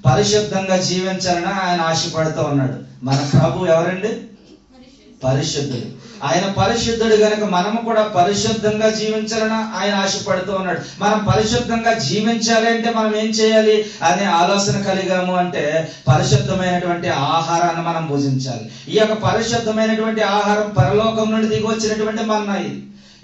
పరిశుద్ధంగా జీవించాలని ఆయన ఆశపడుతూ ఉన్నాడు. మన ప్రభు ఎవరండి? పరిశుద్ధుడు. ఆయన పరిశుద్ధుడు కనుక మనము కూడా పరిశుద్ధంగా జీవించాలని ఆయన ఆశపడుతూ ఉన్నాడు. మనం పరిశుద్ధంగా జీవించాలి అంటే మనం ఏం చేయాలి అనే ఆలోచన కలిగాము అంటే పరిశుద్ధమైనటువంటి ఆహారాన్ని మనం భుజించాలి. ఈ యొక్క పరిశుద్ధమైనటువంటి ఆహారం పరలోకం నుండి దిగి వచ్చినటువంటి మన్నా.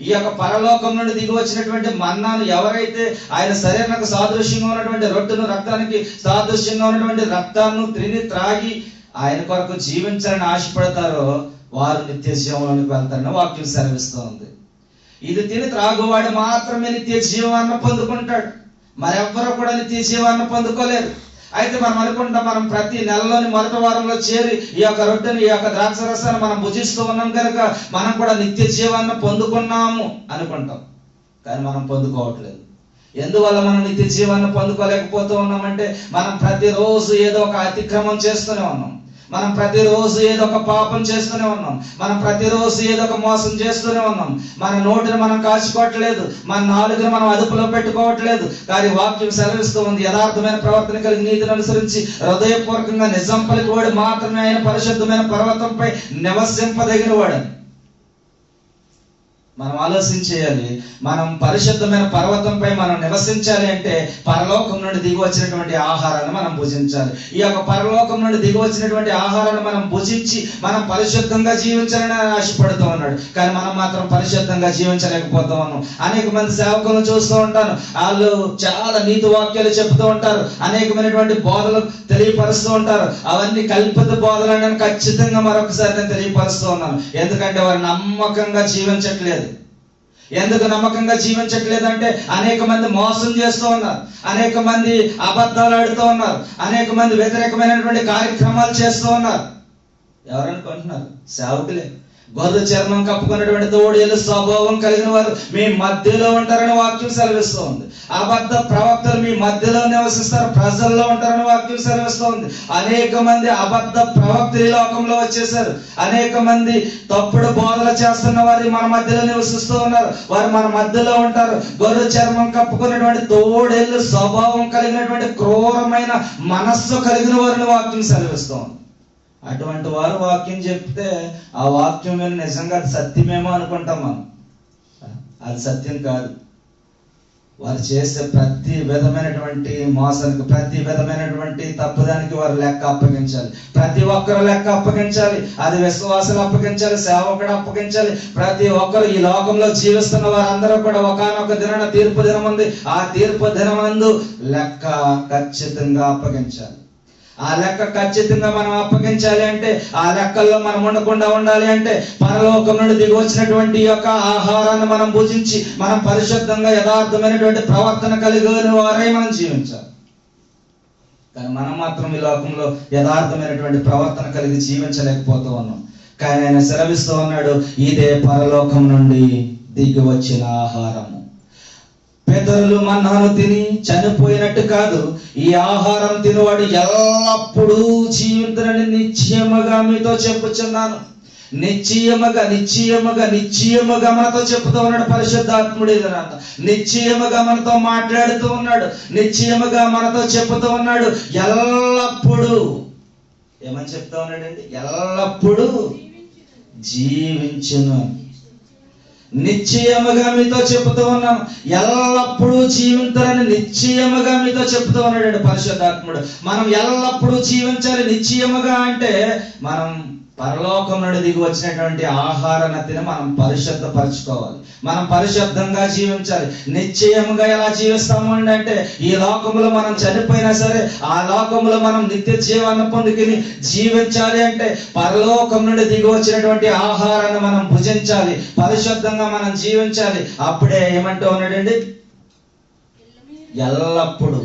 ఈ యొక్క పరలోకం నుండి దిగి వచ్చినటువంటి మన్నాను ఎవరైతే ఆయన శరీరానికి సాదృశ్యంగా ఉన్నటువంటి రొట్టెను, రక్తానికి సాదృశ్యంగా ఉన్నటువంటి రక్తాన్ని తిని త్రాగి ఆయన కొరకు జీవించాలని ఆశపడతారో వారు నిత్య జీవంలోనికి వెళ్తారని వాక్యం సెలవిస్తోంది. ఇది తిని త్రాగువాడు మాత్రమే నిత్య జీవాన్ని పొందుకుంటాడు. మరెవ్వరూ కూడా నిత్య జీవాన్ని పొందుకోలేరు. అయితే మనం అనుకుంటాం, మనం ప్రతి నెలలోని మొదటి వారంలో చేరి ఈ యొక్క రొట్టెని, ఈ యొక్క ద్రాక్ష రసాన్ని మనం భుజిస్తూ ఉన్నాం కనుక మనం కూడా నిత్య జీవాన్ని పొందుకున్నాము అనుకుంటాం. కానీ మనం పొందుకోవట్లేదు. ఎందువల్ల మనం నిత్య జీవాన్ని పొందుకోలేకపోతూ ఉన్నామంటే మనం ప్రతిరోజు ఏదో ఒక అతిక్రమం చేస్తూనే ఉన్నాం. మనం ప్రతిరోజు ఏదో ఒక పాపం చేస్తూనే ఉన్నాం. మనం ప్రతిరోజు ఏదో ఒక మోసం చేస్తూనే ఉన్నాం. మన నోటిని మనం కాచుకోవట్లేదు, మన నాలుగుని మనం అదుపులో పెట్టుకోవట్లేదు. కానీ వాక్యం సెలవిస్తూ ఉంది, యథార్థమైన ప్రవర్తన కలిగి నీతిని అనుసరించి హృదయపూర్వకంగా నిజం పలికివాడు మాత్రమే ఆయన పరిశుద్ధమైన పర్వతంపై నివసింపదగిన వాడని. మనం ఆలోచించేయాలి. మనం పరిశుద్ధమైన పర్వతంపై మనం నివసించాలి అంటే పరలోకం నుండి దిగి వచ్చినటువంటి ఆహారాన్ని మనం భుజించాలి. ఈ యొక్క పరలోకం నుండి దిగి వచ్చినటువంటి ఆహారాన్ని మనం భుజించి మనం పరిశుద్ధంగా జీవించాలని ఆశపడుతూ ఉన్నాడు. కానీ మనం మాత్రం పరిశుద్ధంగా జీవించలేకపోతూ ఉన్నాం. అనేక మంది సేవకులను చూస్తూ ఉంటాను, వాళ్ళు చాలా నీతి వాక్యాలు చెప్తూ ఉంటారు, అనేకమైనటువంటి బోధలు తెలియపరుస్తూ ఉంటారు. అవన్నీ కల్పిత బోధలు అని ఖచ్చితంగా మరొకసారి నేను తెలియపరుస్తూ ఉన్నాను. ఎందుకంటే వారు నమ్మకంగా జీవించట్లేదు. ఎందుకు నమ్మకంగా జీవించట్లేదంటే అనేక మంది మోసం చేస్తూ ఉన్నారు, అనేక మంది అబద్ధాలు ఆడుతూ ఉన్నారు, అనేక మంది వ్యతిరేకమైనటువంటి కార్యక్రమాలు చేస్తూ ఉన్నారు. ఎవరనుకుంటున్నారు? సేవకులే. గొర్రె చర్మం కప్పుకున్నటువంటి తోడేలు స్వభావం కలిగిన వారు మీ మధ్యలో ఉంటారని వాక్యం సెలవిస్తూ ఉంది. అబద్ధ ప్రవక్తలు మీ మధ్యలో నివసిస్తారు, ప్రజల్లో ఉంటారని వాక్యం సెలవిస్తూ ఉంది. అనేక మంది అబద్ధ ప్రవక్తలు ఈ లోకంలో వచ్చేసారు. అనేక మంది తప్పుడు బోధలు చేస్తున్న వారు మన మధ్యలో నివసిస్తూ ఉన్నారు. వారు మన మధ్యలో ఉంటారు. గొర్రె చర్మం కప్పుకున్నటువంటి తోడేళ్ళు స్వభావం కలిగినటువంటి క్రూరమైన మనస్సు కలిగిన వారిని వాక్యం సెలవిస్తూ ఉంది. అటువంటి వారు వాక్యం చెప్తే ఆ వాక్యం మీద నిజంగా అది సత్యమేమో అనుకుంటాం మనం. అది సత్యం కాదు. వారు చేసే ప్రతి విధమైనటువంటి మోసానికి, ప్రతి విధమైనటువంటి తప్పుదానికి వారు లెక్క అప్పగించాలి. ప్రతి ఒక్కరు లెక్క అప్పగించాలి. అది విశ్వాసులు అప్పగించాలి, సేవకుడు అప్పగించాలి. ప్రతి ఒక్కరు ఈ లోకంలో జీవిస్తున్న వారందరూ కూడా ఒకానొక దినాన తీర్పు దినం ఉంది. ఆ తీర్పు దినమందు లెక్క ఖచ్చితంగా అప్పగించాలి. ఆ లెక్క ఖచ్చితంగా మనం అప్పగించాలి అంటే, ఆ లెక్కల్లో మనం ఉండకుండా ఉండాలి అంటే, పరలోకం నుండి దిగి వచ్చినటువంటి యొక్క ఆహారాన్ని మనం భుజించి మనం పరిశుద్ధంగా యథార్థమైనటువంటి ప్రవర్తన కలిగి వారై మనం జీవించాలి. కానీ మనం మాత్రం ఈ లోకంలో యథార్థమైనటువంటి ప్రవర్తన కలిగి జీవించలేకపోతూ ఉన్నాం. కానీ ఆయన సెలవిస్తూ ఉన్నాడు, ఇదే పరలోకం నుండి దిగి వచ్చిన ఆహారము. పితరులు మన్నాను తిని చనిపోయినట్టు కాదు, ఈ ఆహారం తినవాడు ఎల్లప్పుడూ జీవించనని నిశ్చయముగా మీతో చెప్పుచున్నాను. నిశ్చయముగా నిశ్చయముగా నిశ్చయముగా మనతో చెప్తూ ఉన్నాడు పరిశుద్ధాత్ముడు. నిశ్చయముగా మనతో మాట్లాడుతూ ఉన్నాడు, నిశ్చయముగా మనతో చెప్తూ ఉన్నాడు. ఎల్లప్పుడూ ఏమని చెప్తా ఉన్నాడండి? ఎల్లప్పుడూ జీవించును. నిశ్చయముగా మీతో చెబుతూ ఉన్నాను, ఎల్లప్పుడూ జీవించాలని నిశ్చయముగా మీతో చెబుతూ ఉన్నాడు పరిశుద్ధాత్ముడు. మనం ఎల్లప్పుడూ జీవించాలి. నిశ్చయముగా అంటే మనం పరలోకం నుండి దిగి వచ్చినటువంటి ఆహారాన్ని తిని మనం పరిశుద్ధపరచుకోవాలి. మనం పరిశుద్ధంగా జీవించాలి. నిశ్చయముగా ఎలా జీవిస్తాము అంటే, ఈ లోకంలో మనం చనిపోయినా సరే ఆ లోకంలో మనం నిత్య జీవాన్ని పొందుకుని జీవించాలి అంటే పరలోకం నుండి దిగి వచ్చినటువంటి ఆహారాన్ని మనం భుజించాలి, పరిశుద్ధంగా మనం జీవించాలి. అప్పుడే ఏమంటూ ఉన్నాడండి? ఎల్లప్పుడూ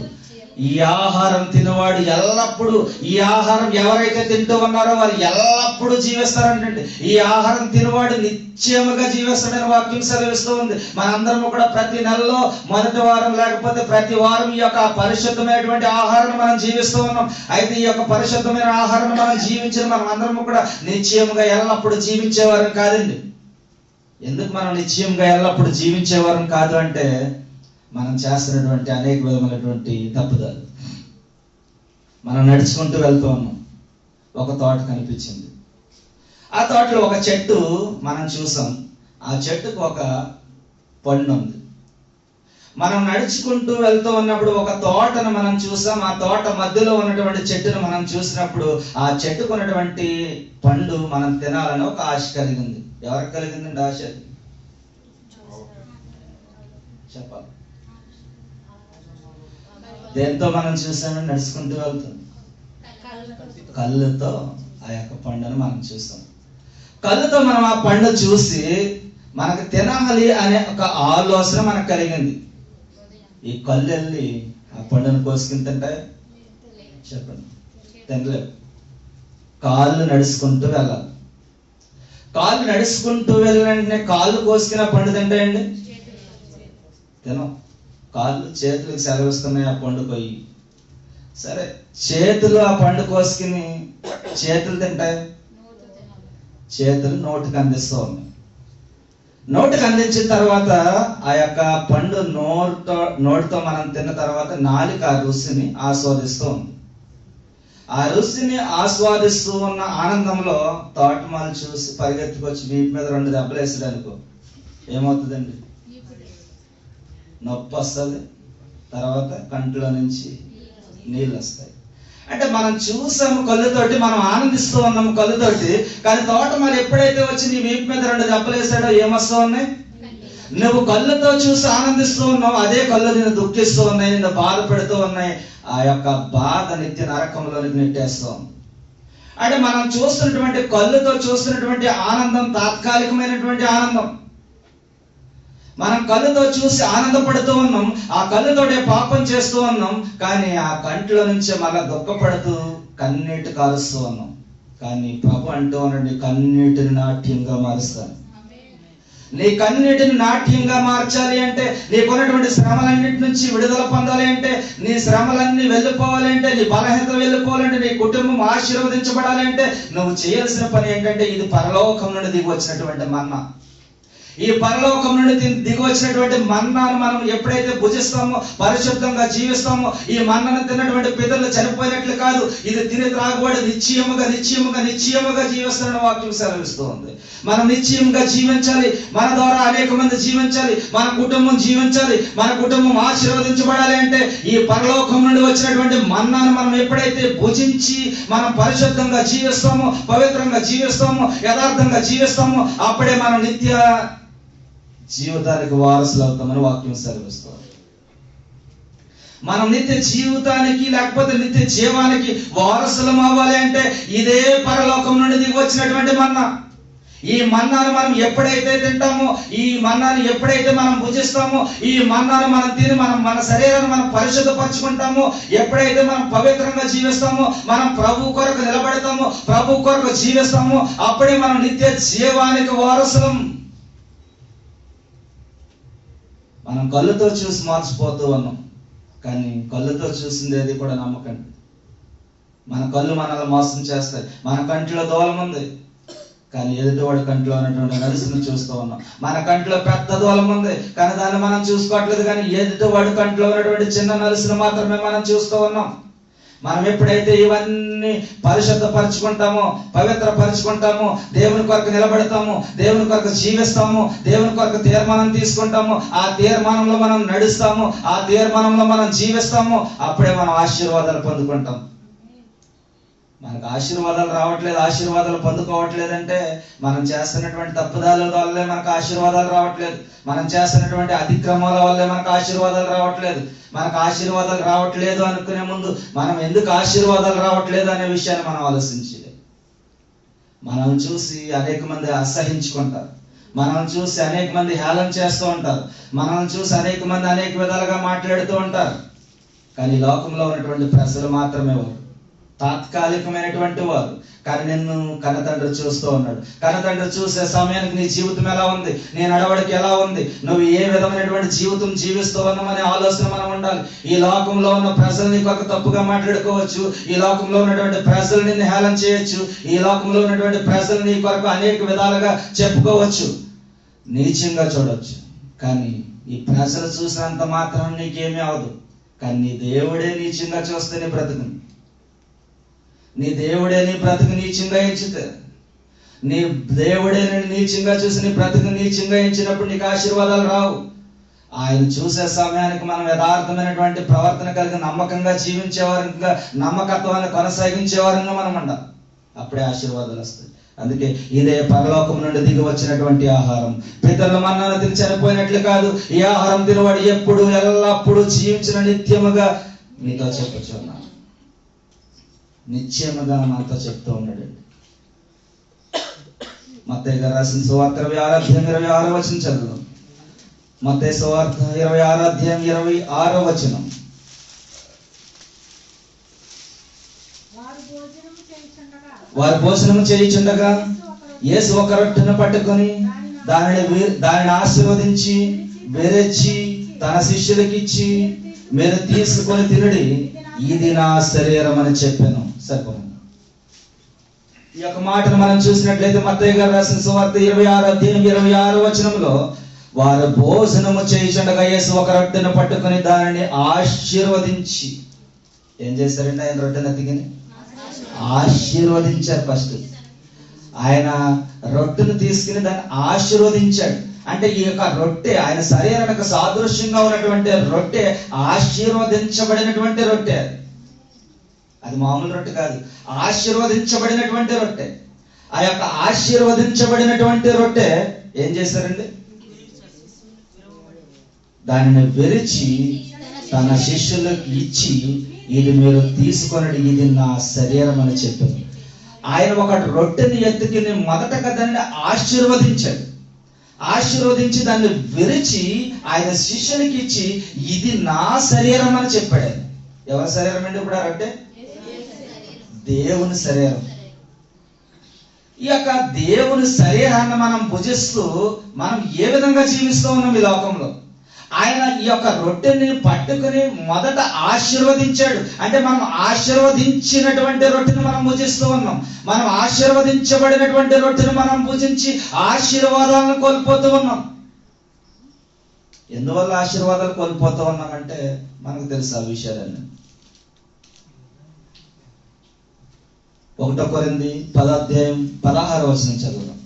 ఈ ఆహారం తినవాడు ఎల్లప్పుడూ, ఈ ఆహారం ఎవరైతే తింటూ ఉన్నారో వారు ఎల్లప్పుడూ జీవిస్తారంటే, ఈ ఆహారం తినవాడు నిశ్చయముగా జీవిస్తాడని వాక్యం సెలవిస్తూ ఉంది. మనందరం కూడా ప్రతి నెలలో మొదటి వారం లేకపోతే ప్రతి వారం ఈ యొక్క పరిశుద్ధమైనటువంటి ఆహారాన్ని మనం జీవిస్తూ ఉన్నాం. అయితే ఈ యొక్క పరిశుద్ధమైన ఆహారాన్ని మనం జీవించిన మనం అందరం కూడా నిశ్చయముగా ఎల్లప్పుడూ జీవించేవారం కాదండి. ఎందుకు మనం నిశ్చయంగా ఎల్లప్పుడూ జీవించేవారం కాదు అంటే, మనం చేస్తున్నటువంటి అనేక విధమైనటువంటి తప్పుదాలు. మనం నడుచుకుంటూ వెళ్తూ ఉన్నాం, ఒక తోట కనిపించింది. ఆ తోటలో ఒక చెట్టు మనం చూసాం. ఆ చెట్టుకు ఒక పండు ఉంది. మనం నడుచుకుంటూ వెళ్తూ ఉన్నప్పుడు ఒక తోటను మనం చూసాం. ఆ తోట మధ్యలో ఉన్నటువంటి చెట్టును మనం చూసినప్పుడు ఆ చెట్టుకు ఉన్నటువంటి పండు మనం తినాలని ఒక ఆశ కలిగింది. ఎవరికి కలిగిందండి ఆశ? చెప్పాలి. దేంతో మనం చూసామని నడుచుకుంటూ వెళ్తాం? కళ్ళుతో ఆ యొక్క పండును మనం చూస్తాం. కళ్ళుతో మనం ఆ పండు చూసి మనకు తినాలి అనే ఒక ఆలోచన మనకు కలిగింది. ఈ కళ్ళు వెళ్ళి ఆ పండును కోసుకుని తింటాయి? చెప్పండి, తినలేవు. కాళ్ళు నడుచుకుంటూ వెళ్ళాలి. కాళ్ళు నడుచుకుంటూ వెళ్ళిన కాళ్ళు కోసుకుని ఆ పండు తింటాయండి? తినం. కాళ్ళు చేతులకు సెలవిస్తున్నాయి ఆ పండు కొయ్యి. సరే, చేతులు ఆ పండు కోసుకుని చేతులు తింటాయి? చేతులు నోటికి అందిస్తూ ఉన్నాయి. నోటికి అందించిన తర్వాత ఆ యొక్క పండు నోటితో మనం తిన్న తర్వాత నాలుక ఆ రుచిని ఆస్వాదిస్తూ ఉంది. ఆ రుచిని ఆస్వాదిస్తూ ఉన్న ఆనందంలో తోటమాలు చూసి పరిగెత్తుకొచ్చి వీపు మీద 2 దెబ్బలు వేసాడు అనుకో, ఏమవుతుందండి? నొప్పి వస్తుంది, తర్వాత కంట్లో నుంచి నీళ్ళు వస్తాయి. అంటే మనం చూసాము కళ్ళుతోటి, మనం ఆనందిస్తూ ఉన్నాము కళ్ళుతోటి. కానీ తోటమాలు ఎప్పుడైతే వచ్చి నీ వీపు మీద 2 దెబ్బలు వేసాడో ఏమొస్తూ ఉన్నాయి? నువ్వు కళ్ళుతో చూసి ఆనందిస్తూ ఉన్నావు, అదే కళ్ళు నిన్ను దుఃఖిస్తూ ఉన్నాయి, నిన్ను బాధ పెడుతూ ఉన్నాయి. ఆ యొక్క బాధ నిత్య నరకంలోనికి నెట్టేస్తూ ఉంది. అంటే మనం చూస్తున్నటువంటి కళ్ళుతో చూస్తున్నటువంటి ఆనందం తాత్కాలికమైనటువంటి ఆనందం. మనం కళ్ళుతో చూసి ఆనందపడుతూ ఉన్నాం, ఆ కళ్ళుతోటే పాపం చేస్తూ ఉన్నాం. కానీ ఆ కంట్లో నుంచి మళ్ళా దుఃఖపడుతూ కన్నీటి కారుస్తూ ఉన్నాం. కానీ ప్రభు అంటూ ఉన్నాడు, నీ కన్నీటిని నాట్యంగా మారుస్తాను. నీ కన్నీటిని నాట్యంగా మార్చాలి అంటే, నీకున్నటువంటి శ్రమలన్నిటి నుంచి విడుదల పొందాలి అంటే, నీ శ్రమలన్నీ వెళ్ళిపోవాలి అంటే, నీ బలహీనత వెళ్ళిపోవాలంటే, నీ కుటుంబం ఆశీర్వదించబడాలి అంటే నువ్వు చేయాల్సిన పని ఏంటంటే, ఇది పరలోకం నుండి దిగి వచ్చినటువంటి మన్నా. ఈ పరలోకం నుండి దిగి వచ్చినటువంటి మన్నాను మనం ఎప్పుడైతే భుజిస్తామో, పరిశుద్ధంగా జీవిస్తామో, ఈ మన్నను తిన్నటువంటి పితరులు చనిపోయినట్లు కాదు, ఇది తిని త్రాగుబడి నిశ్చయముగా జీవిస్తారని వాక్యం సెలవిస్తూ ఉంది. మనం నిశ్చయంగా జీవించాలి, మన ద్వారా అనేక మంది జీవించాలి, మన కుటుంబం జీవించాలి, మన కుటుంబం ఆశీర్వదించబడాలి అంటే ఈ పరలోకం నుండి వచ్చినటువంటి మన్నాను మనం ఎప్పుడైతే భుజించి మనం పరిశుద్ధంగా జీవిస్తామో, పవిత్రంగా జీవిస్తామో, యథార్థంగా జీవిస్తామో, అప్పుడే మనం నిత్య జీవితానికి వారసులు అవుతామని వాక్యం సెలవిస్తుంది. మనం నిత్య జీవితానికి లేకపోతే నిత్య జీవానికి వారసులం అవ్వాలి అంటే ఇదే పరలోకం నుండి దిగి వచ్చినటువంటి మన్నా. ఈ మన్నాను మనం ఎప్పుడైతే తింటామో, ఈ మన్నాను ఎప్పుడైతే మనం భుజిస్తామో, ఈ మన్నాను మనం తిని మన శరీరాన్ని మనం పరిశుద్ధపరచుకుంటామో, ఎప్పుడైతే మనం పవిత్రంగా జీవిస్తామో, మనం ప్రభు కొరకు నిలబడతామో, ప్రభు కొరకు జీవిస్తామో, అప్పుడే మనం నిత్య జీవానికి వారసులం. మనం కళ్ళుతో చూసి మార్చిపోతూ ఉన్నాం, కానీ కళ్ళుతో చూసింది ఏది కూడా నమ్మకండి. మన కళ్ళు మనల్ని మోసం చేస్తాయి. మన కంటిలో దూలం ఉంది, కానీ ఎదుటివాడి కంటిలో ఉన్నటువంటి నలుసును చూస్తూ ఉన్నాం. మన కంటిలో పెద్ద దూలం ఉంది, కానీ దాన్ని మనం చూసుకోవట్లేదు. కానీ ఎదుటివాడి కంటిలో ఉన్నటువంటి చిన్న నలుసును మాత్రమే మనం చూస్తూ ఉన్నాం. మనం ఎప్పుడైతే ఇవన్నీ పరిశుద్ధపరచుకుంటామో, పవిత్రపరచుకుంటామో, దేవుని కొరకు నిలబడతామో, దేవుని కొరకు జీవిస్తామో, దేవుని కొరకు తీర్మానం తీసుకుంటామో, ఆ తీర్మానంలో మనం నడుస్తామో, ఆ తీర్మానంలో మనం జీవిస్తామో, అప్పుడే మనం ఆశీర్వాదాలు పొందుకుంటాం. మనకు ఆశీర్వాదాలు రావట్లేదు, ఆశీర్వాదాలు పొందుకోవట్లేదంటే మనం చేస్తున్నటువంటి తప్పుదాల వల్లే మనకు ఆశీర్వాదాలు రావట్లేదు, మనం చేస్తున్నటువంటి అతిక్రమాల వల్లే మనకు ఆశీర్వాదాలు రావట్లేదు. మనకు ఆశీర్వాదాలు రావట్లేదు అనుకునే ముందు మనం ఎందుకు ఆశీర్వాదాలు రావట్లేదు అనే విషయాన్ని మనం ఆలోచించాలి. మనం చూసి అనేక మంది అసహించుకుంటారు, మనం చూసి అనేక మంది హేళన చేస్తూ ఉంటారు, మనం చూసి అనేక మంది అనేక విధాలుగా మాట్లాడుతూ ఉంటారు. కానీ లోకంలో ఉన్నటువంటి ప్రజలు మాత్రమే వారు, తాత్కాలికమైనటువంటి వారు. కానీ నిన్ను కన్నతండ్రి చూస్తూ ఉన్నాడు. కన్నతండ్రి చూసే సమయానికి నీ జీవితం ఎలా ఉంది, నీ నడవడికి ఎలా ఉంది, నువ్వు ఏ విధమైనటువంటి జీవితం జీవిస్తూ ఉన్నామనే ఆలోచన మనం ఉండాలి. ఈ లోకంలో ఉన్న ప్రజలు నీకు ఒక తప్పుగా మాట్లాడుకోవచ్చు, ఈ లోకంలో ఉన్నటువంటి ప్రజలు నిన్ను హేళన చేయొచ్చు, ఈ లోకంలో ఉన్నటువంటి ప్రజలు నీ కొరకు అనేక విధాలుగా చెప్పుకోవచ్చు, నీచంగా చూడవచ్చు. కానీ ఈ ప్రజలు చూసినంత మాత్రం నీకేమీ అవదు. కానీ నీ దేవుడే నీచంగా చూస్తే నీ బ్రతుకు, నీ దేవుడే నీ బ్రతుకు నీచంగా ఎంచితే, నీ దేవుడే నేను నీచంగా చూసి నీ బ్రతుకు నీచంగా ఎంచినప్పుడు నీకు ఆశీర్వాదాలు రావు. ఆయన చూసే సమయానికి మనం యథార్థమైనటువంటి ప్రవర్తన కలిగి నమ్మకంగా జీవించేవారంగా, నమ్మకత్వాన్ని కొనసాగించేవారంగా మనం ఉండాలి. అప్పుడే ఆశీర్వాదాలు వస్తాయి. అందుకే ఇదే పరలోకం నుండి దిగి వచ్చినటువంటి ఆహారం. పితరుల మన్నాను తిని చనిపోయినట్లు కాదు, ఈ ఆహారం తినవాడు ఎప్పుడు ఎల్లప్పుడూ జీవించిన నిత్యముగా మీతో చెప్పుచున్నాను. నిశ్చయముగా నాతో చెప్తూ ఉన్నాడండి. మత్తయి గారు రాసిన సువార్త 26 చదువు. మత్తయి సువార్త 26 వారు భోజనము చేయుచుండగా యేసు ఒక రొట్టెను పట్టుకొని దానిని ఆశీర్వదించి విరిచి తన శిష్యులకు ఇచ్చి, మీరు తీసుకొని తినుడి, ఇది నా శరీరం అని చెప్పాను. సరిపోయింది. ఈ యొక్క మాటను మనం చూసినట్లయితే మత్తయి గారు రాసిన సువార్త 26 వారు భోజనము చేయుచుండగా యేసు ఒక రొట్టెను పట్టుకొని దానిని ఆశీర్వదించి, ఏం చేశారంటే ఆయన రొట్టెను ఎత్తుకుని ఆశీర్వదించారు. ఫస్ట్ ఆయన రొట్టెను తీసుకుని దాన్ని ఆశీర్వదించాడు. అంటే ఈ యొక్క రొట్టె ఆయన శరీరానికి సాదృశ్యంగా ఉన్నటువంటి రొట్టె ఆశీర్వదించబడినటువంటి రొట్టె. అది మామూలు రొట్టె కాదు, ఆశీర్వదించబడినటువంటి రొట్టె. ఆ యొక్క ఆశీర్వదించబడినటువంటి రొట్టె ఏం చేశారండి? దానిని విరిచి తన శిష్యులకు ఇచ్చి, ఇది మీరు తీసుకొనడి, ఇది నా శరీరం అని చెప్పారు. ఆయన ఒక రొట్టెని ఎత్తుకుని మొదటగా దాన్ని ఆశీర్వదించాడు. ఆశీర్వదించి దాన్ని విరిచి ఆయన శిష్యునికి ఇచ్చి, ఇది నా శరీరం అని చెప్పాడు. ఎవరి శరీరం అండి ఇప్పుడు ఆ రొట్టె? దేవుని శరీరం. ఈ యొక్క దేవుని శరీరాన్ని మనం భుజిస్తూ మనం ఏ విధంగా జీవిస్తూ ఉన్నాం ఈ లోకంలో? ఆయన ఈ యొక్క రొట్టెని పట్టుకుని మొదట ఆశీర్వదించాడు. అంటే మనం ఆశీర్వదించినటువంటి రొట్టెని మనం భుజిస్తూ ఉన్నాం. మనం ఆశీర్వదించబడినటువంటి రొట్టెని మనం భుజించి ఆశీర్వాదాలను కోల్పోతూ ఉన్నాం. ఎందువల్ల ఆశీర్వాదాలు కోల్పోతూ ఉన్నామంటే మనకు తెలుసు ఆ విషయాలన్నీ. 1 కొరింథీ 10:16 చదువుదాం.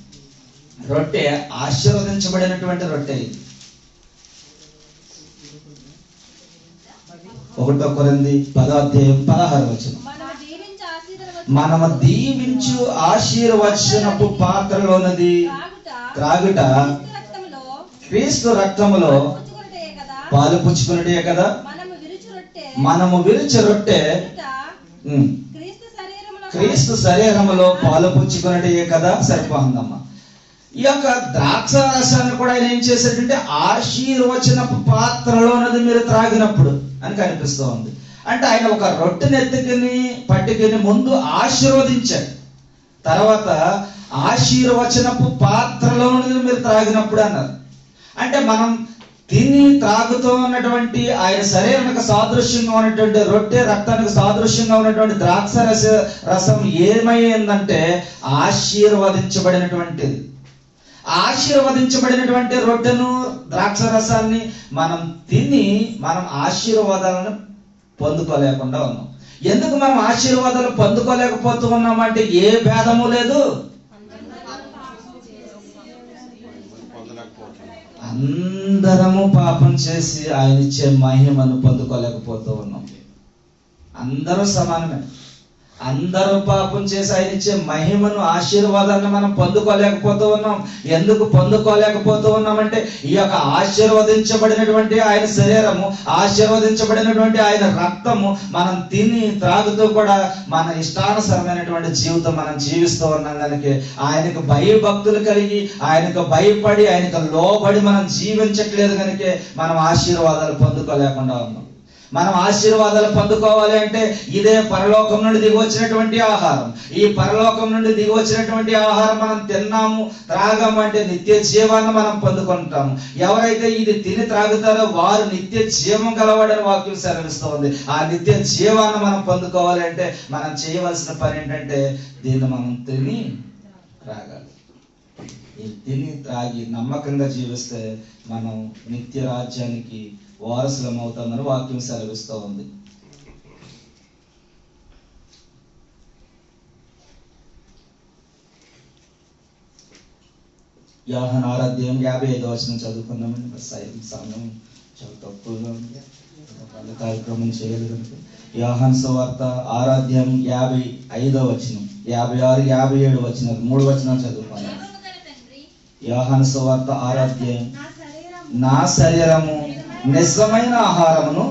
రొట్టె ఆశీర్వదించబడినటువంటి రొట్టె ఇది. 1 కొరింథీ 10:16 మనము దీవించు ఆశీర్వచనపు పాత్రలోనది త్రాగుట క్రీస్తు రక్తములో పాలు పుచ్చుకున్నటే కదా. మనము విరుచు రొట్టె క్రీస్తు శరీరములో పాలు పుచ్చుకున్నటే కదా. సరిపోతుందమ్మా. ఈ యొక్క ద్రాక్ష రసాన్ని కూడా ఆయన ఏం చేశాడంటే ఆశీర్వచనపు పాత్రలోనది మీరు త్రాగినప్పుడు అని కనిపిస్తూ ఉంది. అంటే ఆయన ఒక రొట్టెని ఎత్తుకుని పట్టుకుని ముందు ఆశీర్వదించాడు, తర్వాత ఆశీర్వచనపు పాత్రలోనది మీరు త్రాగినప్పుడు అన్నారు. అంటే మనం తిని త్రాగుతూ ఉన్నటువంటి ఆయన శరీరానికి సాదృశ్యంగా ఉన్నటువంటి రొట్టె, రక్తానికి సాదృశ్యంగా ఉన్నటువంటి ద్రాక్ష రసం ఏమైందంటే ఆశీర్వదించబడినటువంటిది. ఆశీర్వదించబడినటువంటి రొట్టెను ద్రాక్ష రసాన్ని మనం తిని మనం ఆశీర్వాదాలను పొందుకోలేకుండా ఉన్నాం. ఎందుకు మనం ఆశీర్వాదాలు పొందుకోలేకపోతూ ఉన్నామంటే ఏ భేదము లేదు, అందరము పాపం చేసి ఆయన ఇచ్చే మహిమను పొందుకోలేకపోతూ ఉన్నాం. అందరూ సమానమే. అందరూ పాపం చేసి ఆయన ఇచ్చే మహిమను, ఆశీర్వాదాన్ని మనం పొందుకోలేకపోతూ ఉన్నాం. ఎందుకు పొందుకోలేకపోతూ ఉన్నామంటే ఈ యొక్క ఆశీర్వదించబడినటువంటి ఆయన శరీరము, ఆశీర్వదించబడినటువంటి ఆయన రక్తము మనం తిని త్రాగుతూ కూడా మన ఇష్టానుసరమైనటువంటి జీవితం మనం జీవిస్తూ ఉన్నాం. దానికి ఆయనకు భయభక్తులు కలిగి, ఆయనకు భయపడి, ఆయనకు లోబడి మనం జీవించట్లేదు కనుక మనం ఆశీర్వాదాలు పొందుకోలేకుండా ఉన్నాం. మనం ఆశీర్వాదాలు పొందుకోవాలి అంటే ఇదే పరలోకం నుండి దిగి వచ్చినటువంటి ఆహారం. ఈ పరలోకం నుండి దిగి వచ్చినటువంటి ఆహారం మనం తిన్నాము, త్రాగము అంటే నిత్య జీవాన్ని మనం పొందుకుంటాము. ఎవరైతే ఇది తిని త్రాగుతారో వారు నిత్య జీవం గలవాడని వాక్యం సెలవిస్తుంది. ఆ నిత్య జీవాన్ని మనం పొందుకోవాలి అంటే మనం చేయవలసిన పని ఏంటంటే దీన్ని మనం తిని త్రాగాలి. ఈ తిని త్రాగి నమ్మకంగా జీవిస్తే మనం నిత్య రాజ్యానికి వారసులం అవుతామని వాక్యం సెలవిస్తూ ఉంది. యోహాను 6:55 చదువుకున్నామండి. సమయం చాలా తక్కువగా ఉంది, కార్యక్రమం చేయలేదు కనుక. యోహాను సువార్త 6:55, 56, 57 3 వచనాలు చదువుకున్నాం. యోహాను సువార్త 6 నా శరీరము నిజమైన ఆహారమును,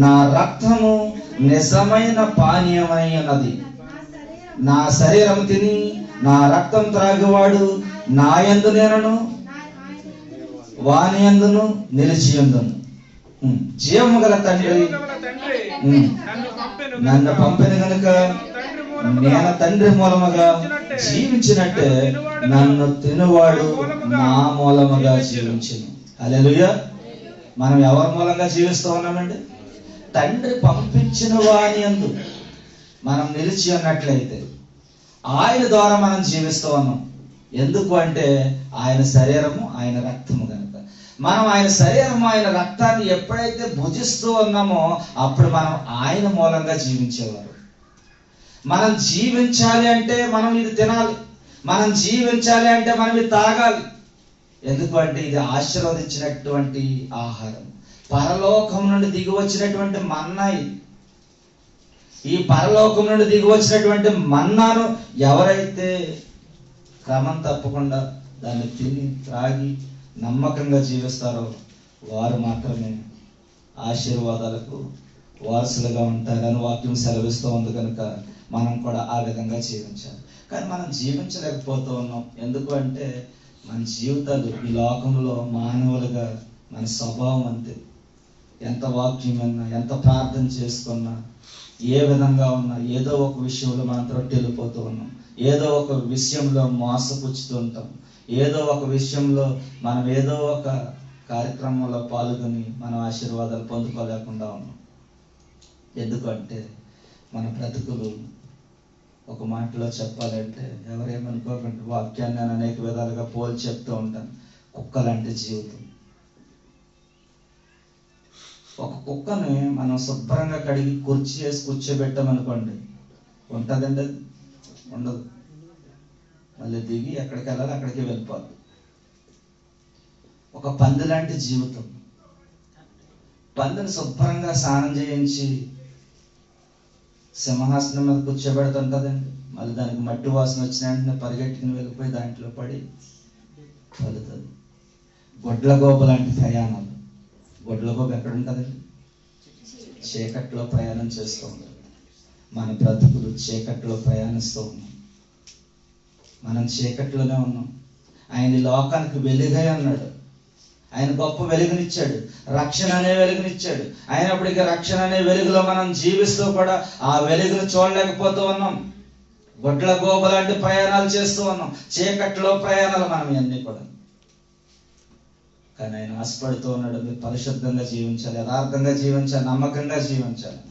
నా రక్తము నిజమైన పానీయమై ఉన్నది. నా శరీరం తిని నా రక్తం త్రాగివాడు నా యందు నేనును, వాని యందును నిలిచి ఉందును. జీవము గల తండ్రి నన్ను పంపిన గనుక నేను తండ్రి మూలముగా జీవించినట్టే నన్ను తినువాడు నా మూలముగా జీవించును. హల్లెలూయా. మనం ఎవరి మూలంగా జీవిస్తూ ఉన్నామండి? తండ్రి పంపించిన వాని యందు మనం నిలిచి ఉన్నట్లయితే ఆయన ద్వారా మనం జీవిస్తూ ఉన్నాం. ఎందుకు అంటే ఆయన శరీరము, ఆయన రక్తము కనుక. మనం ఆయన శరీరము, ఆయన రక్తాన్ని ఎప్పుడైతే భుజిస్తూ ఉన్నామో అప్పుడు మనం ఆయన మూలంగా జీవించేవారు. మనం జీవించాలి అంటే మనం ఇది తినాలి, మనం జీవించాలి అంటే మనం ఇది తాగాలి. ఎందుకు అంటే ఇది ఆశీర్వదించినటువంటి ఆహారం, పరలోకం నుండి దిగి వచ్చినటువంటి మన్నా. ఈ పరలోకం నుండి దిగి వచ్చినటువంటి మన్నాను ఎవరైతే క్రమం తప్పకుండా దాన్ని తిని త్రాగి నమ్మకంగా జీవిస్తారో వారు మాత్రమే ఆశీర్వాదాలకు వారసులుగా ఉంటారని వాక్యం సెలవిస్తూ ఉంది. కనుక మనం కూడా ఆ విధంగా జీవించాలి. కానీ మనం జీవించలేకపోతూ ఉన్నాం. ఎందుకు అంటే మన జీవితాలు ఈ లోకంలో మానవులుగా మన స్వభావం అంతే. ఎంత వాక్యం విన్నా, ఎంత ప్రార్థన చేసుకున్నా, ఏ విధంగా ఉన్నా ఏదో ఒక విషయంలో మనం త్రొట్టెళ్ళిపోతూ ఉన్నాం. ఏదో ఒక విషయంలో మోసపుచ్చుతూ ఉంటాం. ఏదో ఒక విషయంలో మనం ఏదో ఒక కార్యక్రమంలో పాల్గొని మనం ఆశీర్వాదాలు పొందుకోలేకుండా ఉన్నాం. ఎందుకంటే మన బ్రతుకులు ఒక మాటలో చెప్పాలంటే, ఎవరేమనుకోకండి, వాక్యాన్ని నేను అనేక విధాలుగా పోల్చి చెప్తూ ఉంటాను. కుక్కలాంటి జీవితం. ఒక కుక్కని మనం శుభ్రంగా కడిగి కుర్చీ వేసి కూర్చోబెట్టామనుకోండి, ఉంటుందండి? ఉండదు. మళ్ళీ దిగి ఎక్కడికి వెళ్ళాలి అక్కడికి వెళ్ళిపోద్ది. ఒక పంది లాంటి జీవితం. పందిని శుభ్రంగా స్నానం చేయించి సింహాసనం మీద కూర్చోబెడుతుంటుందండి. మళ్ళీ దానికి మట్టి వాసన వచ్చిన వెంటనే పరిగెట్టుకుని వెళ్ళిపోయి దాంట్లో పడి పలుతుంది. గొడ్లగోప లాంటి ప్రయాణాలు. గొడ్లగోప ఎక్కడ ఉంటుందండి? చీకట్లో ప్రయాణం చేస్తూ ఉంటుంది. మన బ్రతుకులు చీకట్లో ప్రయాణిస్తూ ఉన్నాం. మనం చీకట్లోనే ఉన్నాం. ఆయన లోకానికి వెలుగై అన్నాడు. ఆయన గొప్ప వెలుగునిచ్చాడు, రక్షణ అనే వెలుగునిచ్చాడు. అయినప్పటికీ రక్షణ అనే వెలుగులో మనం జీవిస్తూ కూడా ఆ వెలుగును చూడలేకపోతూ ఉన్నాం. గొడ్ల గోప లాంటి ప్రయాణాలు చేస్తూ ఉన్నాం. చీకట్లో ప్రయాణాలు మనం ఇవన్నీ కూడా. కానీ ఆయన ఆశపడుతూ ఉన్నాడు, మీరు పరిశుద్ధంగా జీవించాలి, యథార్థంగా జీవించాలి, నమ్మకంగా జీవించాలి.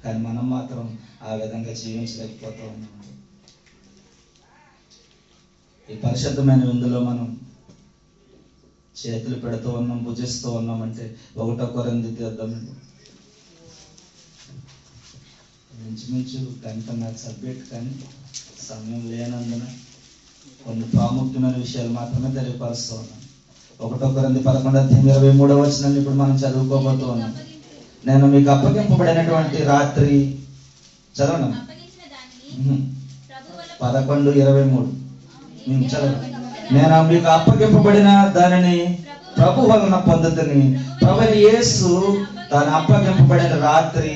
కానీ మనం మాత్రం ఆ విధంగా జీవించలేకపోతూ ఉన్నాం. ఈ పరిశుద్ధమైన విందులో మనం చేతులు పెడుతూ ఉన్నాం, భుజిస్తూ ఉన్నామంటే 1 కొరింథీ తీద్దామండి. ఇంచుమించు గంట నాకు సబ్జెక్ట్, కానీ సమయం లేనందున కొన్ని ప్రాముఖ్యమైన విషయాలు మాత్రమే తెలియపరుస్తూ ఉన్నాను. 1 కొరింథీ 11:23 ఇప్పుడు మనం చదువుకోబోతూ ఉన్నాం. నేను మీకు అప్పగింపబడినటువంటి రాత్రి, చదవండి. 11:23 చదవండి. నేను మీకు అప్పగింపబడిన దానిని ప్రభు వలన పొందుతుని, ప్రభువైన యేసు తాను అప్పగింపబడిన రాత్రి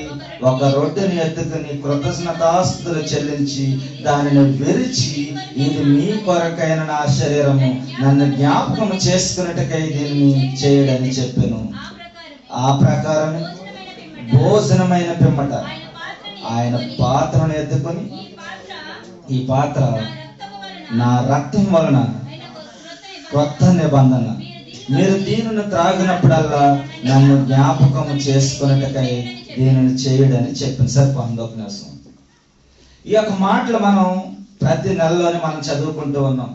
ఒక రొట్టెని ఎత్తుకుని కృతజ్ఞతాస్తుతులు చెల్లించి దానిని విరిచి, ఇది మీ కొరకైన నా శరీరము, నన్ను జ్ఞాపకం చేసుకున్నట్టుకై దీన్ని చేయడని చెప్పాను. ఆ ప్రకారం భోజనమైన పిమ్మట ఆయన పాత్రను ఎత్తుకొని, ఈ పాత్ర నా రక్తం వలన కొత్త నిబంధన, మీరు దీనిని త్రాగినప్పుడల్లా నన్ను జ్ఞాపకం చేసుకున్నట్టుకై దీనిని చేయడని చెప్పింది. సార్ 19. ఈ యొక్క మాటలు మనం ప్రతి నెలలోనే మనం చదువుకుంటూ ఉన్నాం.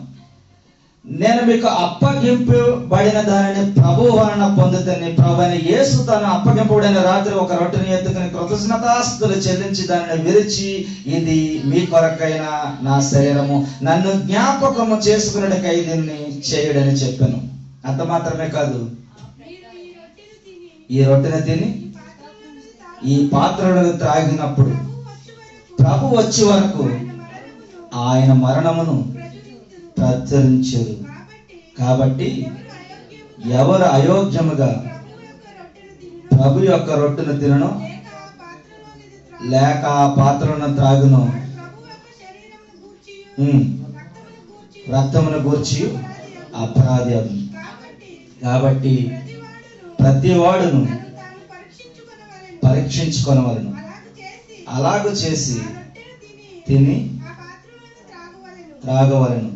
నేను మీకు అప్పగింపబడిన దానిని ప్రభు వలన పొందుతాను. ప్రభువైన యేసు తాను అప్పగింపబడిన రాత్రి ఒక రొట్టెని ఎత్తుకుని కృతజ్ఞతాస్తుతులు చెల్లించి దానిని విరిచి, ఇది మీ కొరకైన నా శరీరము, నన్ను జ్ఞాపకము చేసుకున్నట్టుకై దీన్ని చేయడని చెప్పాను. అంత మాత్రమే కాదు, ఈ రొట్టెని తిని ఈ పాత్రలను త్రాగినప్పుడు ప్రభు వచ్చే వరకు ఆయన మరణమును ప్రచురించరు. కాబట్టి ఎవరు అయోగ్యముగా ప్రభు యొక్క రొట్టెను తినను లేక ఆ పాత్రను త్రాగును రక్తమును గూర్చి అపరాధి అను. కాబట్టి ప్రతి వాడును పరీక్షించుకొనవలెను. అలాగ చేసి తిని త్రాగవలెను.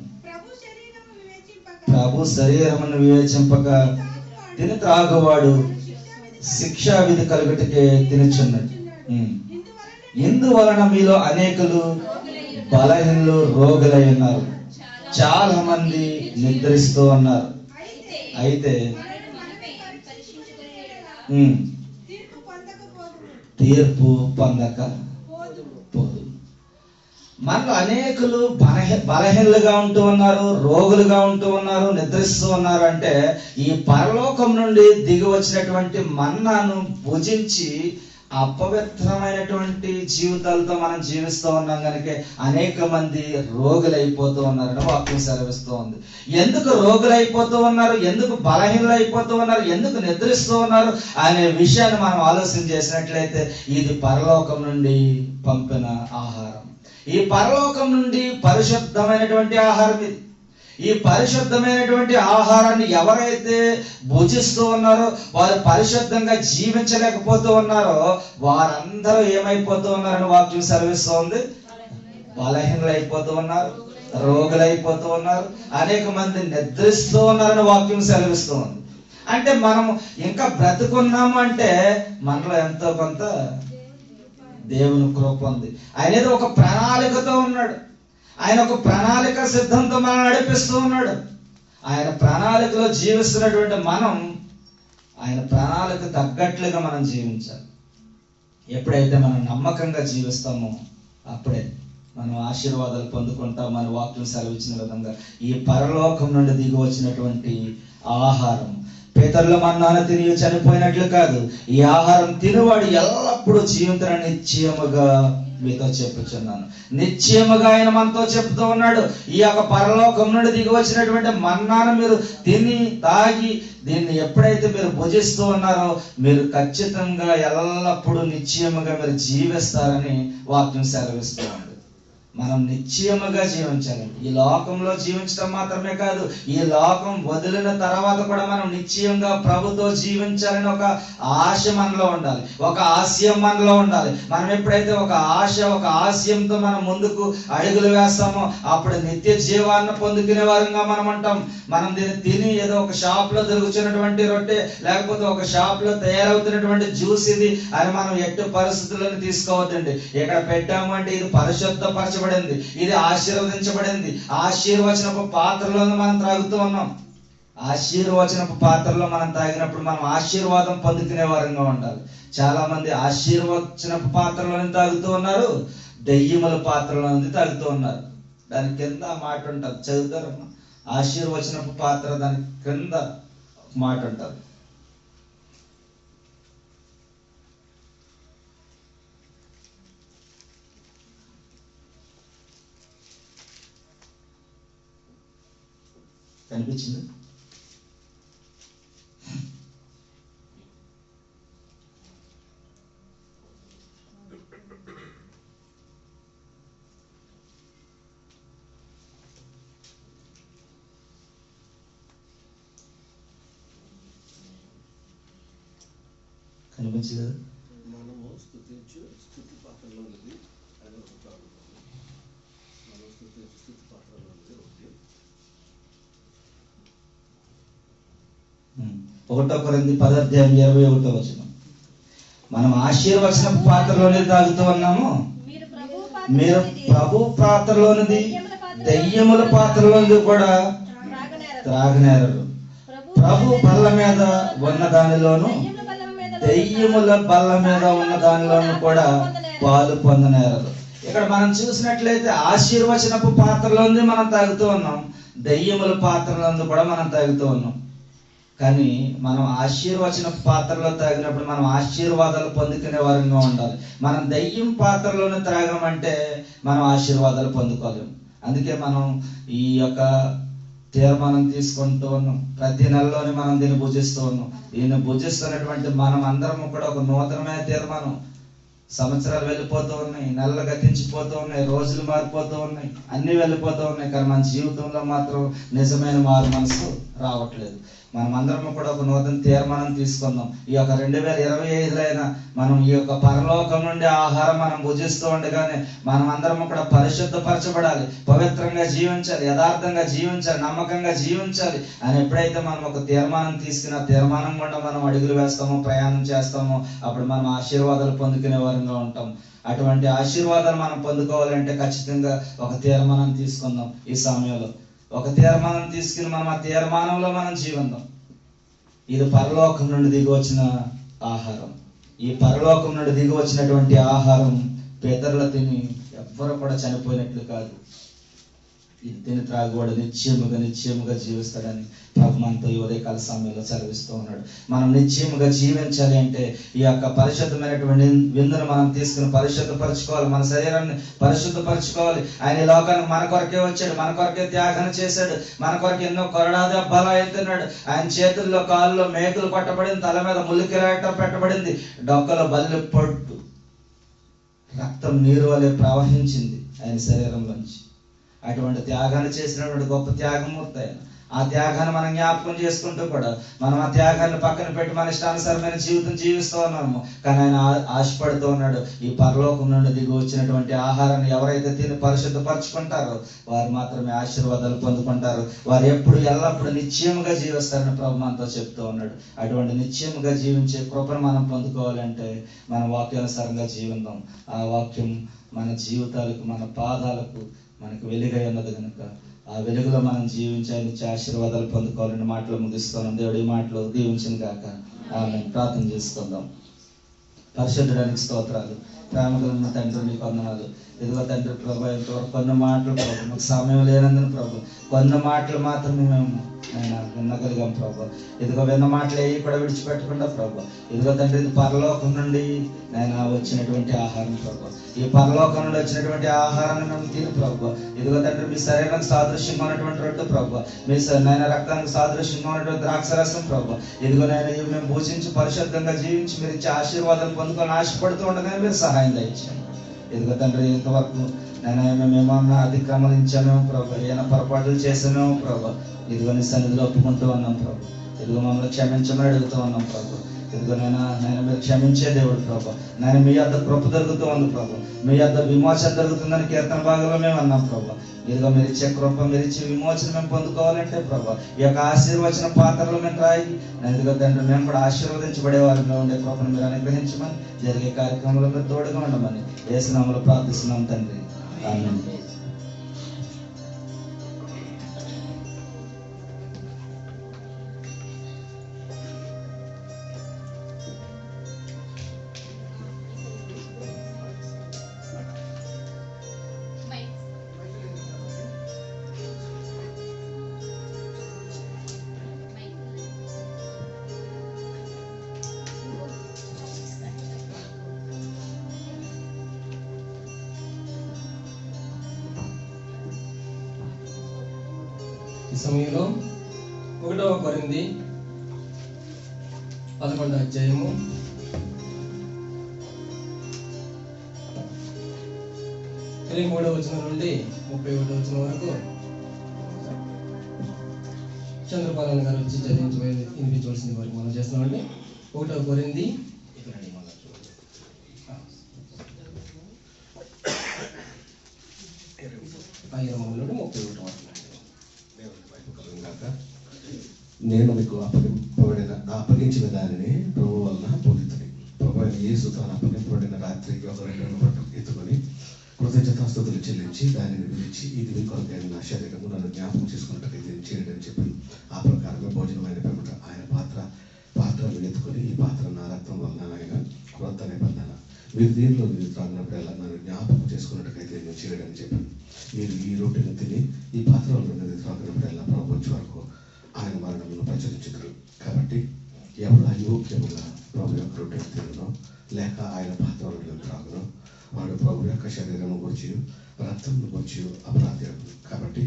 ప్రభు శరీరమును వివేచింపక తిని త్రాగువాడు శిక్షా విధి కలుగుటకే తినుచున్నాడు. ఇందువలన మీలో అనేకులు బలహీనులు, రోగులై ఉన్నారు. చాలా మంది నిద్రిస్తూ ఉన్నారు. అయితే తీర్పు పొందక పోదు. మనలో అనేకులు బలహీనులుగా ఉంటూ ఉన్నారు, రోగులుగా ఉంటూ ఉన్నారు, నిద్రిస్తూ ఉన్నారు. అంటే ఈ పరలోకం నుండి దిగి వచ్చినటువంటి మన్నాను భుజించి అపవిత్రమైనటువంటి జీవితాలతో మనం జీవిస్తూ ఉన్నాం కనుక అనేక మంది రోగులైపోతూ ఉన్నారని వాక్యం సెలవిస్తూ ఉంది. ఎందుకు రోగులైపోతూ ఉన్నారు, ఎందుకు బలహీనులైపోతూ ఉన్నారు, ఎందుకు నిద్రిస్తూ ఉన్నారు అనే విషయాన్ని మనం ఆలోచన చేసినట్లయితే, ఇది పరలోకం నుండి పంపిన ఆహారం. ఈ పరలోకం నుండి పరిశుద్ధమైనటువంటి ఆహారం ఇది. ఈ పరిశుద్ధమైనటువంటి ఆహారాన్ని ఎవరైతే భుజిస్తూ ఉన్నారో వారు పరిశుద్ధంగా జీవించలేకపోతూ ఉన్నారో వారందరూ ఏమైపోతూ ఉన్నారని వాక్యం సెలవిస్తూ ఉంది. బలహీనులు అయిపోతూ ఉన్నారు, రోగులైపోతూ ఉన్నారు, అనేక మంది నిద్రిస్తూ ఉన్నారని వాక్యం సెలవిస్తూ ఉంది. అంటే మనం ఇంకా బ్రతుకున్నాము అంటే మనలో ఎంతో కొంత దేవుని కృప ఉంది. ఆయన ఏదో ఒక ప్రణాళికతో ఉన్నాడు. ఆయన ఒక ప్రణాళిక సిద్ధంతో మనం నడిపిస్తూ ఉన్నాడు. ఆయన ప్రణాళికలో జీవిస్తున్నటువంటి మనం ఆయన ప్రణాళిక తగ్గట్లుగా మనం జీవించాలి. ఎప్పుడైతే మనం నమ్మకంగా జీవిస్తామో అప్పుడే మనం ఆశీర్వాదాలు పొందుకుంటాం. మన వాక్యం సెలవిచ్చిన విధంగా ఈ పరలోకం నుండి దిగి వచ్చినటువంటి ఆహారం పేతరుల మన్నాను తిని చనిపోయినట్లు కాదు, ఈ ఆహారం తినువాడు ఎల్లప్పుడూ జీవితాన్ని నిశ్చయముగా మీతో చెప్పుచున్నాను. నిశ్చయముగా ఆయన మనతో చెప్తూ ఉన్నాడు, ఈ యొక్క పరలోకం నుండి దిగి వచ్చినటువంటి మన్నాను మీరు తిని తాగి దీన్ని ఎప్పుడైతే మీరు భుజిస్తూ ఉన్నారో మీరు ఖచ్చితంగా ఎల్లప్పుడూ నిశ్చయముగా మీరు జీవిస్తారని వాక్యం సెలవిస్తూ ఉంది. మనం నిశ్చయముగా జీవించాలండి. ఈ లోకంలో జీవించడం మాత్రమే కాదు, ఈ లోకం వదిలిన తర్వాత కూడా మనం నిశ్చయంగా ప్రభుతో జీవించాలని ఒక ఆశ మనలో ఉండాలి, ఒక ఆశయం మనలో ఉండాలి. మనం ఎప్పుడైతే ఒక ఆశ ఒక ఆశయంతో మనం ముందుకు అడుగులు వేస్తామో అప్పుడు నిత్య జీవాన్ని పొందుకునే వారంగా మనం ఉంటాం. మనం దీన్ని తిని ఏదో ఒక షాప్ లో దొరుకుతున్నటువంటి రొట్టె లేకపోతే ఒక షాప్ లో తయారవుతున్నటువంటి జ్యూస్ ఇది అని మనం ఎట్టి పరిస్థితులను తీసుకోవద్దండి. ఇక్కడ పెట్టాము అంటే ఇది పరిశుద్ధపరచబడింది, ఇది ఆశీర్వదించబడింది. ఆశీర్వచనపు పాత్రలో మనం త్రాగుతూ ఉన్నాం. ఆశీర్వచనపు పాత్రలో మనం తాగినప్పుడు మనం ఆశీర్వాదం పొందుకునే వారంగా ఉండాలి. చాలా మంది ఆశీర్వచనపు పాత్రలోనే తాగుతూ ఉన్నారు, దెయ్యముల పాత్రలోనే తాగుతూ ఉన్నారు. దాని కింద మాట ఉంటుంది, చదువుతారమ్మా. ఆశీర్వచనపు పాత్ర దాని క్రింద మాట ఉంటుంది. కనిపించింది? కనిపించదు కదా? మనము స్తుతించు స్తుతి పాత్రలోనిది అని ఒక ప్రాబ్లం. మనం స్తుతించు స్తుతి పాత్రలోనిది ఒకటి. 1 కొరింథీ 10:21 మనం ఆశీర్వచన పాత్రలోనే తాగుతూ ఉన్నాము, మీరు ప్రభు పాత్రలోనిది దెయ్యముల పాత్రలోనిది కూడా త్రాగనేరరు. ప్రభు బల్ల మీద ఉన్న దానిలోను దెయ్యముల బల్ల మీద ఉన్న దానిలోను కూడా పాలు పొందనేరరు. ఇక్కడ మనం చూసినట్లయితే ఆశీర్వచనపు పాత్రలోంది మనం తాగుతూ ఉన్నాం, దెయ్యముల పాత్రలోంది కూడా మనం తాగుతూ ఉన్నాం. కానీ మనం ఆశీర్వచన పాత్రలో తాగినప్పుడు మనం ఆశీర్వాదాలు పొందుకునే వారంగా ఉండాలి. మనం దెయ్యం పాత్రలోనే త్రాగమంటే మనం ఆశీర్వాదాలు పొందుకోలేము. అందుకే మనం ఈ యొక్క తీర్మానం తీసుకుంటూ ఉన్నాం. ప్రతి నెలలోనే మనం దీన్ని భుజిస్తూ ఉన్నాం. దీన్ని భుజిస్తున్నటువంటి మనం అందరము కూడా ఒక నూతనమైన తీర్మానం. సంవత్సరాలు వెళ్ళిపోతూ ఉన్నాయి, నెలలు గతించిపోతూ ఉన్నాయి, రోజులు మారిపోతూ ఉన్నాయి, అన్ని వెళ్ళిపోతూ ఉన్నాయి. కానీ మన జీవితంలో మాత్రం నిజమైన మారు మనసు రావట్లేదు. మనం అందరం కూడా ఒక నూతన తీర్మానం తీసుకుందాం. ఈ యొక్క 2025లో అయినా మనం ఈ యొక్క పరలోకం నుండి ఆహారం మనం భుజిస్తూ ఉండగానే మనం అందరం కూడా పరిశుద్ధపరచబడాలి, పవిత్రంగా జీవించాలి, యథార్థంగా జీవించాలి, నమ్మకంగా జీవించాలి అని ఎప్పుడైతే మనం ఒక తీర్మానం తీసుకున్న తీర్మానం కూడా మనం అడుగులు వేస్తామో, ప్రయాణం చేస్తామో, అప్పుడు మనం ఆశీర్వాదాలు పొందుకునే వారంగా ఉంటాం. అటువంటి ఆశీర్వాదాలు మనం పొందుకోవాలంటే ఖచ్చితంగా ఒక తీర్మానం తీసుకుందాం. ఈ సమయంలో ఒక తీర్మానం తీసుకుని మనం ఆ తీర్మానంలో మనం జీవిద్దాం. ఇది పరలోకం నుండి దిగి వచ్చిన ఆహారం. ఈ పరలోకం నుండి దిగి వచ్చినటువంటి ఆహారం పేదరుల తిని ఎవ్వరు కూడా చనిపోయినట్లు కాదు. ఇది తిని త్రాగువాడు నిశ్చయముగా జీవిస్తాడని ప్రభు మనతో ఈ ఉదయకాల సమయంలో సెలవిస్తూ ఉన్నాడు. మనం నిశ్చయముగా జీవించాలి అంటే ఈ యొక్క పరిశుద్ధమైనటువంటి విందును మనం తీసుకుని పరిశుద్ధపరచుకోవాలి, మన శరీరాన్ని పరిశుద్ధపరచుకోవాలి. ఆయన ఈ లోకానికి మన కొరకే వచ్చాడు, మన కొరకే త్యాగం చేశాడు, మన కొరకు ఎన్నో కొరడాది అబ్బాలు ఎత్తున్నాడు. ఆయన చేతుల్లో కాళ్ళలో మేకులు పట్టబడింది, తల మీద ముల్లికిరాటం పెట్టబడింది, డొక్కలో బల్లి పొట్టు రక్తం నీరు వలె ప్రవహించింది ఆయన శరీరంలోంచి. అటువంటి త్యాగాన్ని చేసినటువంటి గొప్ప త్యాగమూర్తి ఆయన. ఆ త్యాగాన్ని మనం జ్ఞాపకం చేసుకుంటూ కూడా మనం ఆ త్యాగాన్ని పక్కన పెట్టి మన ఇష్టానుసారమైన జీవితం జీవిస్తూ ఉన్నాము. కానీ ఆయన ఆశపడుతూ ఉన్నాడు, ఈ పరలోకం నుండి దిగి వచ్చినటువంటి ఆహారాన్ని ఎవరైతే తిని పరిశుద్ధపరచుకుంటారో వారు మాత్రమే ఆశీర్వాదాలు పొందుకుంటారు. వారు ఎప్పుడు ఎల్లప్పుడూ నిశ్చయముగా జీవిస్తారని ప్రభు మనతో చెప్తూ ఉన్నాడు. అటువంటి నిశ్చయముగా జీవించే కృపను మనం పొందుకోవాలంటే మన వాక్యానుసారంగా జీవిద్దాం. ఆ వాక్యం మన జీవితాలకు, మన పాదాలకు మనకు వెలుగై ఉన్నది కనుక ఆ వెలుగులో మనం జీవించాలి, ఆశీర్వాదాలు పొందుకోవాలని మాటలు ముగిస్తున్నాం. దేవుడి మాటలు దీవించను గాక. ఆమె ప్రార్థన చేసుకుందాం. పరిశుద్ధుడానికి స్తోత్రాలు. ప్రేమగల తండ్రి నీకు వందనాలు. ఇదిగో తండ్రి ప్రభు, ఇంతవరకు కొన్ని మాటలు ప్రభు మాకు సమయం లేనందున ప్రభు కొన్ని మాటలు మాత్రమే మేము వినగలిగాం ప్రభు. ఇదిగో విన్న మాటలు ఏవి కూడా విడిచిపెట్టకుండా ప్రభు, ఇదిగో తండ్రి ఇది పరలోకం నుండి నేను వచ్చినటువంటి ఆహారం ప్రభు. ఈ పరలోకం నుండి వచ్చినటువంటి ఆహారాన్ని మేము తిని ప్రభు, ఇదిగో తండ్రి మీ శరీరానికి సాదృశ్యంగా ఉన్నటువంటి రొట్టె ప్రభు, మీ నేను రక్తానికి సాదృశ్యంగా ఉన్నటువంటి ద్రాక్షరసం ప్రభు, ఇదిగో నేను మేము భూజించి పరిశుద్ధంగా జీవించి మీరు ఇచ్చే ఆశీర్వాదాలు పొందుకొని ఆశపడుతూ ఉండగానే మీరు సహాయం దయచేయండి. ఇదిగో తండ్రి ఇంతవరకు నేను మేమేమన్నా అతిక్రమణించామేమో ప్రభు, ఏమైనా పొరపాట్లు చేసామేమో ప్రభు, ఇదిగో నీ సన్నిధిలో ఒప్పుకుంటూ ఉన్నాం ప్రభు. ఇదిగో మమ్మల్ని క్షమించమని అడుగుతూ ఉన్నాం ప్రభు. ఇదిగో నేను మీరు క్షమించే దేవుడు ప్రభు. నేను మీ యొద్ద కృప దొరుకుతూ ఉంది ప్రభు, మీ యొద్ద విమోచన దొరుకుతుందని కీర్తన భాగంలో మేము అన్నాం ప్రభు. ఇదిగో మీరు ఇచ్చే కృప, మీరు ఇచ్చే విమోచన మేము పొందుకోవాలంటే ప్రభు ఈ యొక్క ఆశీర్వచన పాత్రలో మేము రాయి ఇదిగో తండ్రి మేము కూడా ఆశీర్వదించబడే వారిలో ఉండే కృపను మీరు అనుగ్రహించమని, జరిగే కార్యక్రమంలో మీరు తోడుగా ఉండమని యేసు నామములో ప్రార్థిస్తున్నాం తండ్రి. ఆమేన్. ఈ సమయంలో 1వ కొరింథీ 11వ అధ్యాయము 23వ వచనం నుండి 31వ వచనం వరకు చంద్రపాలన్ గారు వచ్చి వినిపించవలసింది వరకు మనం చేస్తున్నామండి. 1వ కొరింథీ 23 నుండి 31 వరకు. నేను మీకు అప్పగించిన దానిని ప్రభు వలన పొందుతుంది. ప్రభు యేసు తాను అప్పగింపబడిన రాత్రి ఒక 2 పట్టు ఎత్తుకొని కృతజ్ఞతాస్తుతులు చెల్లించి దానిని విరిచి, ఇది మీ కొరకైన నా శరీరము, నన్ను జ్ఞాపకం చేసుకున్నట్టుగా ఇది చేయండి అని చెప్పి ఆ ప్రకారమే భోజనమైన పిమ్మట ఆయన పాత్రను ఎత్తుకొని, ఈ పాత్ర నా రక్తం వలన ఆయన క్రొత్త నిబంధన, మీరు దీనిలో మీరు త్రాగినప్పుడల్లా నన్ను జ్ఞాపకం చేసుకున్నట్టుగా నేను చేయడం అని చెప్పి, మీరు ఈ రొట్టెను తిని ఈ పాత్రలో మీరు త్రాగినప్పుడల్లా ప్రభు వచ్చే వరకు ఆయన మరణమును ప్రచురించుతారు. కాబట్టి ఎవరు అయోగ్యముగా ప్రభు యొక్క రొట్టెను తినను లేక ఆయన పాత్రలో త్రాగును వాడు ప్రభు యొక్క శరీరము గురించి రక్తమును గురించి అపరాధి. కాబట్టి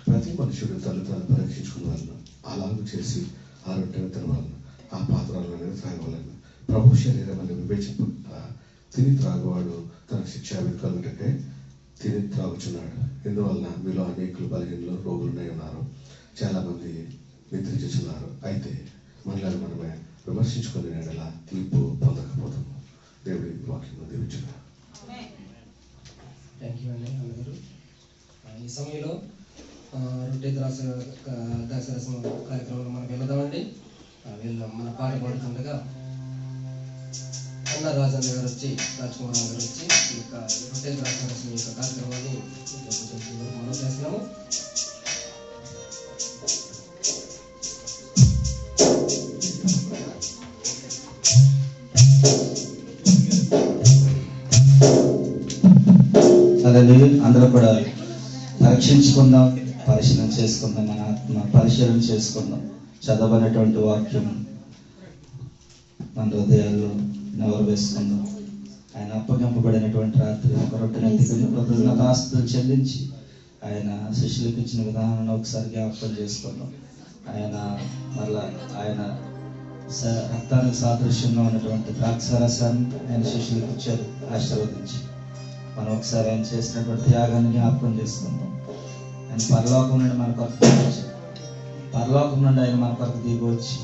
ప్రతి మనుషుడు తను పరీక్షించుకున్న వలన అలాగూ చేసి ఆ రొట్టెను తినవలన ఆ పాత్రలను త్రాగవలన. ప్రభు శరీరం అని వివేచింప తిని త్రాగువాడు తన శిక్షా కలుగుటకే తిని త్రాగుచున్నాడు. ఇందువలన మీలో అనేకులు బలహీనలు రోగులునే ఉన్నారు, చాలా మంది నిద్రించుచున్నారు. అయితే మనల్ని మనమే విమర్శించుకునే నెడలా తీర్పు పొందకపోతాము. దేవుడి వాక్యం దీవించుగా. థ్యాంక్ యూ అండి అందరూ. ఈ సమయంలో రొట్టె ద్రాక్షరసం కార్యక్రమంలో మనం వెళ్దామండి. మన పాట పాడుతుండగా అన్న రాజన్న గారు వచ్చి, రాజ్కుమార్ గారు వచ్చి ఈ యొక్క రొట్టె ద్రాక్షరసం యొక్క కార్యక్రమాన్ని మనం చేస్తున్నాము. అందరూ కూడా పరీక్షించుకుందాం, పరిశీలన చేసుకుందాం, మన ఆత్మ పరిశీలన చేసుకుందాం. చదవనటువంటి వాక్యం మన హృదయాల్లో నెవరు వేసుకుందాం. ఆయన అప్పగింపబడినటువంటి రాత్రి ఒక రొట్టెను ఎత్తుకుని కృతజ్ఞతాస్తుతులు చెల్లించి ఆయన శిష్యులకు ఇచ్చిన విధానాన్ని ఒకసారి జ్ఞాపకం చేసుకుందాం. ఆయన రక్తానికి సాదృశ్యంగా ఉన్నటువంటి ద్రాక్షరసాన్ని ఆయన శిష్యులకు ఇచ్చారు, ఆశీర్వదించి. మనం ఒకసారి ఆయన చేసినటువంటి త్యాగాన్ని జ్ఞాపకం చేసుకుందాం. ఆయన పరలోకం నుండి మనకు అర్పించారు. పరలోకం నుండి ఆయన మన కొరకు దిగి వచ్చి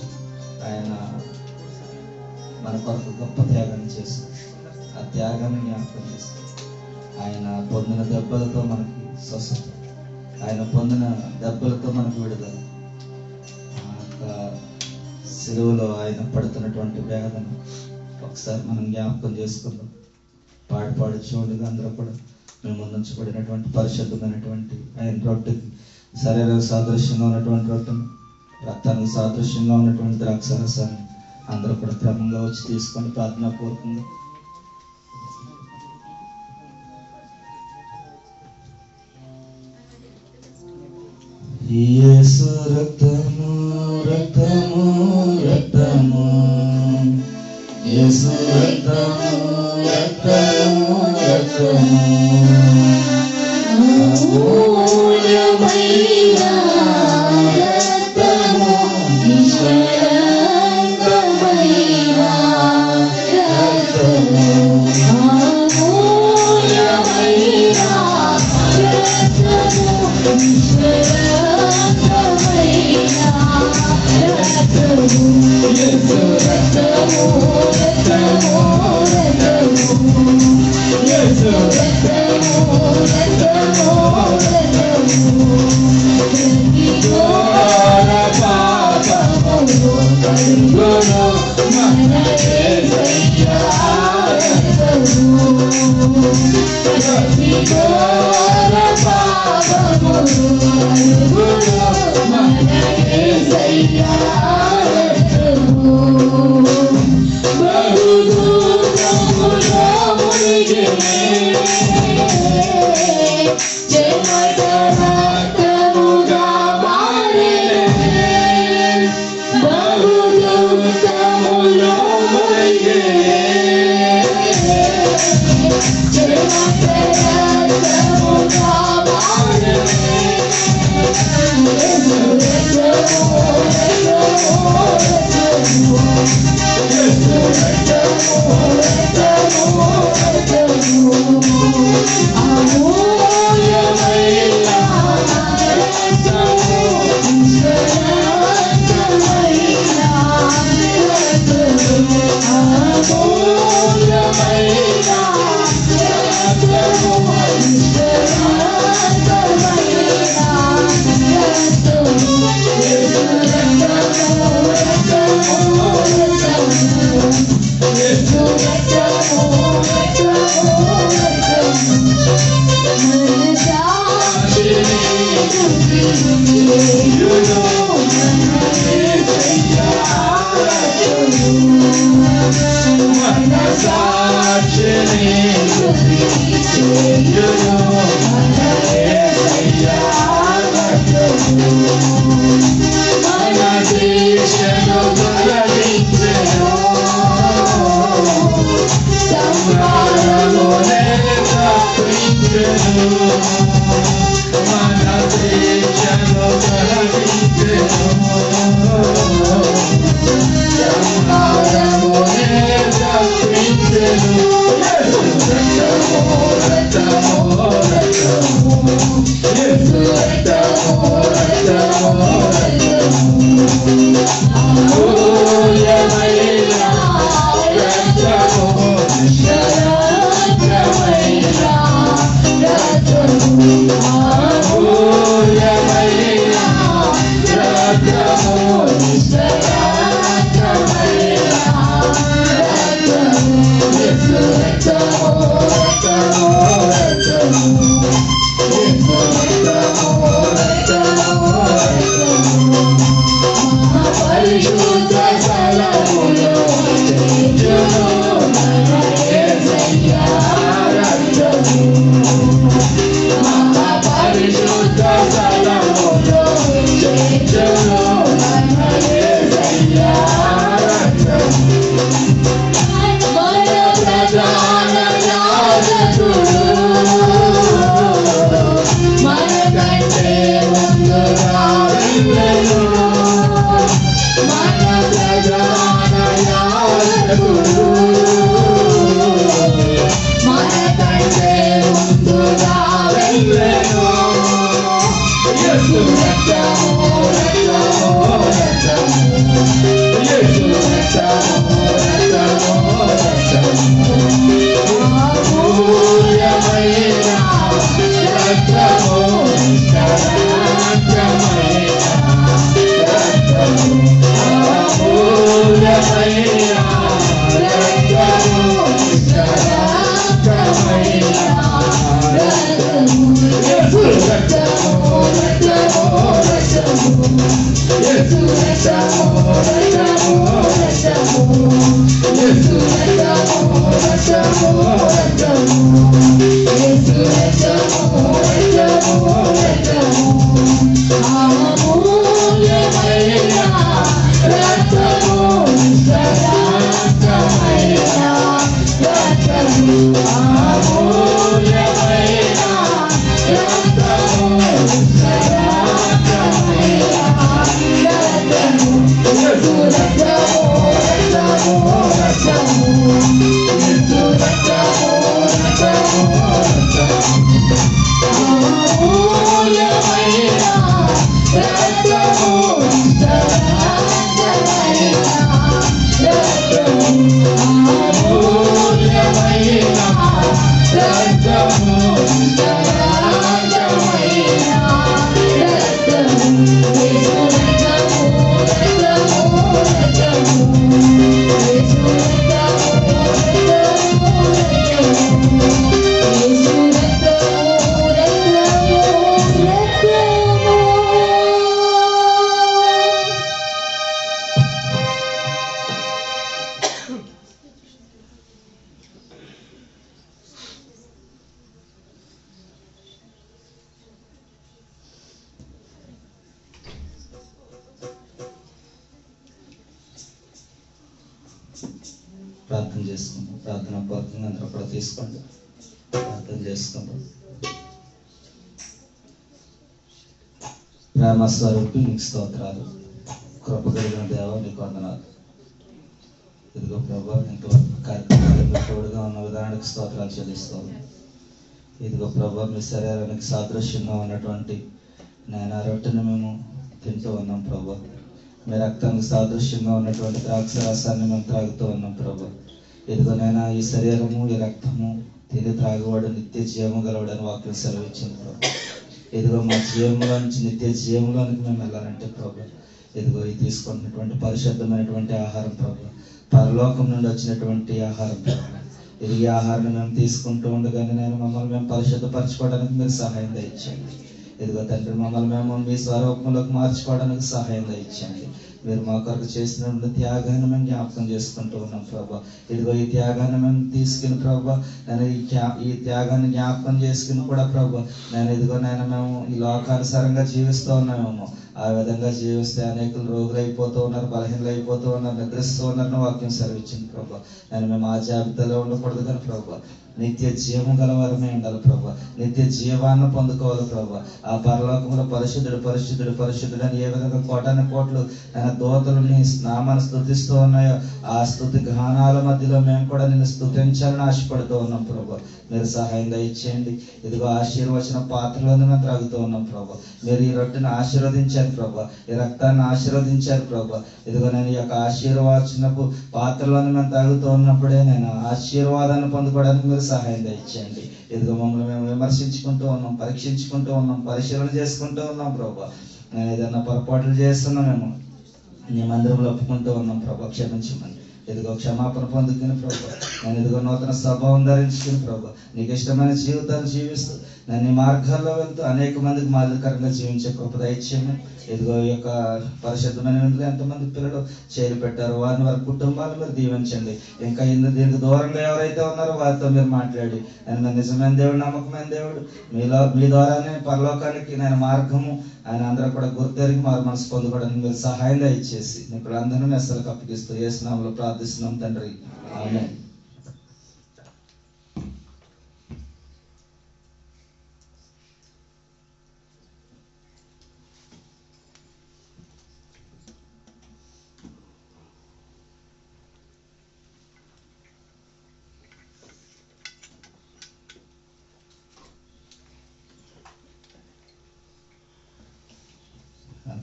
ఆయన మన కొరకు గొప్ప త్యాగం చేశారు. ఆ త్యాగాన్ని జ్ఞాపకం చేస్తారు. ఆయన పొందిన దెబ్బలతో మనకి స్వస్థత, ఆయన పొందిన దెబ్బలతో మనకు విడుదల. ఆ యొక్క సిలువలో ఆయన పడుతున్నటువంటి వేదన ఒకసారి మనం జ్ఞాపకం చేసుకుందాం. పాడి చూడగా అందరూ కూడా మేము ముందుంచబడినటువంటి పరిశుద్ధమైనటువంటి ఆయన రొట్టెకి, శరీరానికి సాదృశ్యంగా ఉన్నటువంటి రొట్టెను, రక్తానికి సాదృశ్యంగా ఉన్నటువంటి ద్రాక్షరసాన్ని అందరూ కూడా క్రమంగా వచ్చి తీసుకొని ప్రార్థనాపూర్వకంగా యేసు రక్తము రక్తము రక్తము, యేసు రక్తము రక్తము రక్తము, అమూల్యమైన రక్తము, నిష్కళంకమైన రక్తము, అమూల్యమైన రక్తము, నిష్కళంకమైన రక్తము, యేసు రక్తము రక్తము రక్తము, యేసు రక్తము రక్తము రక్తము, ప్రతి ఘోర పాపమును కడుగును మన యేసయ్యా రక్తము, ప్రతి ఘోర పాపమును కడుగును మన యేసయ్యా రక్తము, బహుదూరములో మునిగినే చెమట రక్తముగా మారెనే, బహుదూరములో మునిగినే చెమట రక్తముగా మారెనే, యేసు రక్తము రక్తము రక్తము, యేసు రక్తము రక్తము రక్తము, అమూల్యమైన రక్తము, నిష్కళంకమైన రక్తము, అమూల్యమైన రక్తము, నిష్కళంకమైన రక్తము, యేసు రక్తము రక్తము రక్తము, యేసు రక్తము రక్తము రక్తము, మనసాక్షిని స్తుతించును మన యేసయ్యా రక్తము, మనసాక్షిని స్తుతించును మన యేసయ్యా రక్తము, మన శిక్షను తొలగించెను, సంహారమునే తప్పించెను, మన శిక్షను తొలగించెను, సంహారమునే తప్పించెను, యేసు రక్తము రక్తము రక్తము, యేసు రక్తము రక్తము రక్తము, అమూల్యమైన రక్తము, నిష్కళంకమైన రక్తము, అమూల్యమైన రక్తము, నిష్కళంకమైన రక్తము, యేసు రక్తము రక్తము రక్తము, యేసు రక్తము రక్తము రక్తము, మహాపరిశుద్ధ స్థలములో చేర్చును మన యేసయ్యా రక్తము, మహాపరిశుద్ధ స్థలములో చేర్చును మన యేసయ్యా రక్తము, మన ప్రధాన యాజకుడు మనకంటే ముందుగా వెళ్ళెను, మన ప్రధాన యాజకుడు మనకంటే ముందుగా వెళ్ళెను, యేసు రక్తము రక్తము ప్రార్థన చేసుకుంటాం. ప్రార్థన పూర్వకంగా అందరూ కూడా తీసుకోండి. ప్రార్థన చేసుకుంటాం. ప్రేమ స్వరూపి నీకు స్తోత్రాలు. కృప కలిగిన దేవ నీకు వందనాలు. ఇదిగో ప్రభా ఇంతవరకు కార్యక్రమాలు తోడుగా ఉన్న విధానానికి స్తోత్రాలు చెల్లిస్తాం. ఇదిగో ప్రభా మీ శరీరానికి సాదృశ్యంగా ఉన్నటువంటి నాయన రొట్టెను మేము తింటూ ఉన్నాం ప్రభా. మీ రక్తానికి సాదృశ్యంగా ఉన్నటువంటి ద్రాక్ష రసాన్ని మేము త్రాగుతూ ఉన్నాం ప్రభా. ఇదిగో నైనా ఈ శరీరము ఈ రక్తము తిని త్రాగువాడు నిత్య జీవము గలవాడని వాక్యం సెలవిచ్చింది ప్రభా. ఇదిగో మా జీవంలోంచి నిత్య జీవంలోనికి మేము వెళ్ళాలంటే ప్రభా ఇదిగో ఇది తీసుకున్నటువంటి పరిశుద్ధమైనటువంటి ఆహారం ప్రభా, పరలోకం నుండి వచ్చినటువంటి ఆహారం ప్రభా. ఇది ఈ ఆహారాన్ని మేము తీసుకుంటూ ఉండగానే నేను మమ్మల్ని మేము పరిశుద్ధపరచుకోవడానికి మీరు సహాయం దయచేయండి. ఇదిగో తండ్రి మమ్మల్ని మేము మీ స్వరూపంలోకి మార్చుకోవడానికి సహాయం దయచేయండి. మీరు మా కొరకు చేసిన త్యాగాన్ని మేము జ్ఞాపకం చేసుకుంటూ ఉన్నాం ప్రభా. ఇదిగో ఈ త్యాగాన్ని మేము తీసుకుని ప్రభా నేను ఈ త్యాగాన్ని జ్ఞాపకం చేసుకుని కూడా ప్రభా నేను ఇదిగో నేను మేము ఈ లోకానుసారంగా జీవిస్తూ ఉన్నామేమో ఆ విధంగా జీవిస్తే అనేకులు రోగులు అయిపోతూ ఉన్నారు, బలహీనలు అయిపోతూ ఉన్నారు, నిద్రిస్తూ ఉన్నారని వాక్యం సెలవిచ్చింది ప్రభా. నేను మేము ఆ జాబితాలో ఉండకూడదు కానీ ప్రభా నిత్య జీవం గలవారమే ఉండాలి ప్రభా. నిత్య జీవాన్ని పొందుకోవాలి ప్రభా. ఆ పరలోకంలో పరిశుద్ధుడు పరిశుద్ధుడు పరిశుద్ధుడు అని ఏ విధంగా కోటాను కోట్లు ఆయన దోతలు నీ నామాన్ని స్తుతిస్తూ ఉన్నాయో ఆ స్తుతి గానాల మధ్యలో మేము కూడా నిన్ను స్తుతించాలని ఆశపడుతూ ఉన్నాం ప్రభా. మీరు సహాయం దయచేయండి. ఇదిగో ఆశీర్వచన పాత్రలను మేము త్రాగుతూ ఉన్నాం ప్రభా. మీరు ఈ రొట్టెను ఆశీర్వదించారు ప్రభా, ఈ రక్తాన్ని ఆశీర్వదించారు ప్రభా. ఇదిగో నేను ఈ యొక్క ఆశీర్వచనపు పాత్రలను మేము తాగుతూ ఉన్నప్పుడే నేను ఆశీర్వాదాన్ని పొందుకోవడానికి మీరు సహాయం దయచేయండి. ఇదిగో మమ్మల్ని మేము విమర్శించుకుంటూ ఉన్నాం, పరీక్షించుకుంటూ ఉన్నాం, పరిశీలన చేసుకుంటూ ఉన్నాం ప్రభా. నేను ఏదైనా పొరపాట్లు చేస్తున్నామేమో నీ మందిరంలో ఒప్పుకుంటూ ఉన్నాం ప్రభా, క్షమించమని. ఇదిగో క్షమాపణ పొందుకుని ప్రభా నేను ఇదిగో నూతన స్వభావం ధరించుకుని ప్రభా నీకు ఇష్టమైన జీవితాన్ని జీవిస్తూ నేను ఈ మార్గాల్లో వెళ్తూ అనేక మందికి మాదిరికరంగా జీవించే కృప దయచేయమని. ఇదిగో ఈ యొక్క పరిశుద్ధమైన విందులో ఎంతమంది పిల్లలు చేరి పెట్టారు వారిని వారి కుటుంబాలు మీరు దీవించండి. ఇంకా దీనికి దూరంగా ఎవరైతే ఉన్నారో వారితో మీరు మాట్లాడి నేను నిజమైన దేవుడు, నమ్మకమైన దేవుడు, మీ ద్వారానే పరలోకానికి నేను మార్గము ఆయన అందరూ కూడా గుర్తెరిగి మారు మనసు పొందుకోవడానికి మీరు సహాయం దయచేసి ఇప్పుడు అందరినీ అసలు అప్పగిస్తూ యేసు నామములో ప్రార్థిస్తున్నాం తండ్రి, ఆమేన్.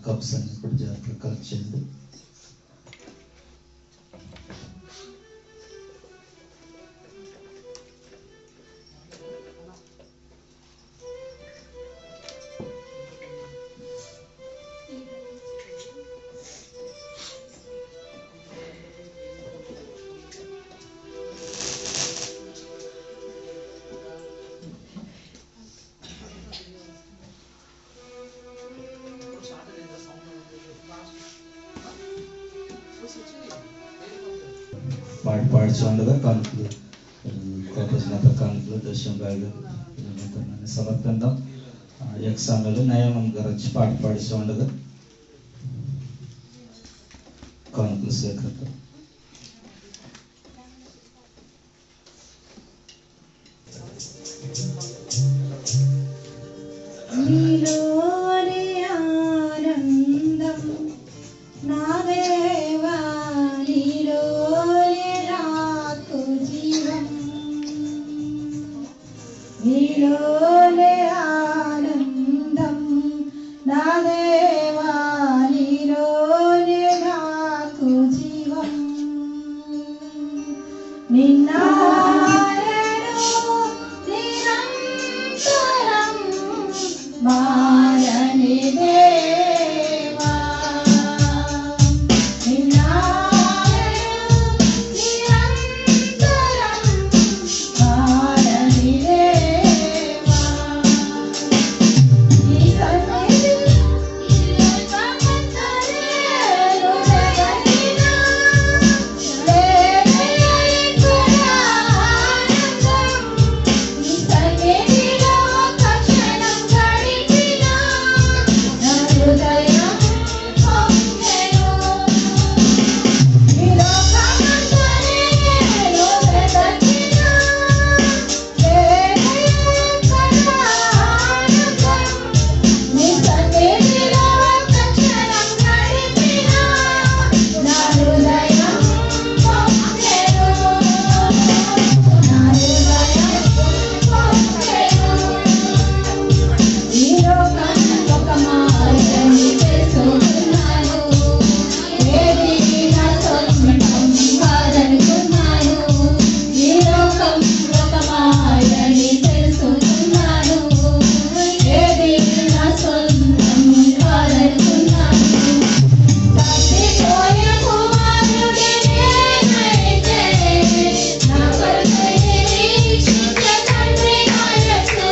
కప్స్ అన్ని కూడా జాగ్రత్తగా కలెక్ట్ చేయండి. పాడుచుండగా కానుకలు కృతజ్ఞత కానుకలు దర్శనం గారు సమర్పిందాం. యక్షానులు నయమం గారు వచ్చి పాడుచుండగా కానుకలు స్వీకరిద్దాం. నీలోని ఆనందం నా దేవా, నీలోని నాకు జీవం, నీలోని ఆనందం నా దేవా, నీలోని నాకు జీవం. నిన్నా మారని దేవా, నిరంతరం మారని దేవా, నీ సన్నిధి నిలవబడలేను జగతినా, లేదయకు ఆనందం, నీ సన్నిధిలో ఒక క్షణం గడిపినా నా హృదయం పొంగెను. ఈ లోకమంతా నేను వెతకినా, లేదయకు ఆనందం, నీ సన్నిధిలో ఒక క్షణం గడిపినా నా హృదయం పొంగెను, నా హృదయం పొంగెను. ఈ లోకం ఒక మాయని తెలుసుకున్నాను, ఏది నా సొంతం కాదనుకున్నాను. ఈ లోకం ఒక మాయని తెలుసుకున్నాను, ఏది నా సొంతం కాదనుకున్నాను. తప్పిపోయిన కుమారుడి నేనైతే, నా కొరకై నిరీక్షించే తండ్రి నా యేసు.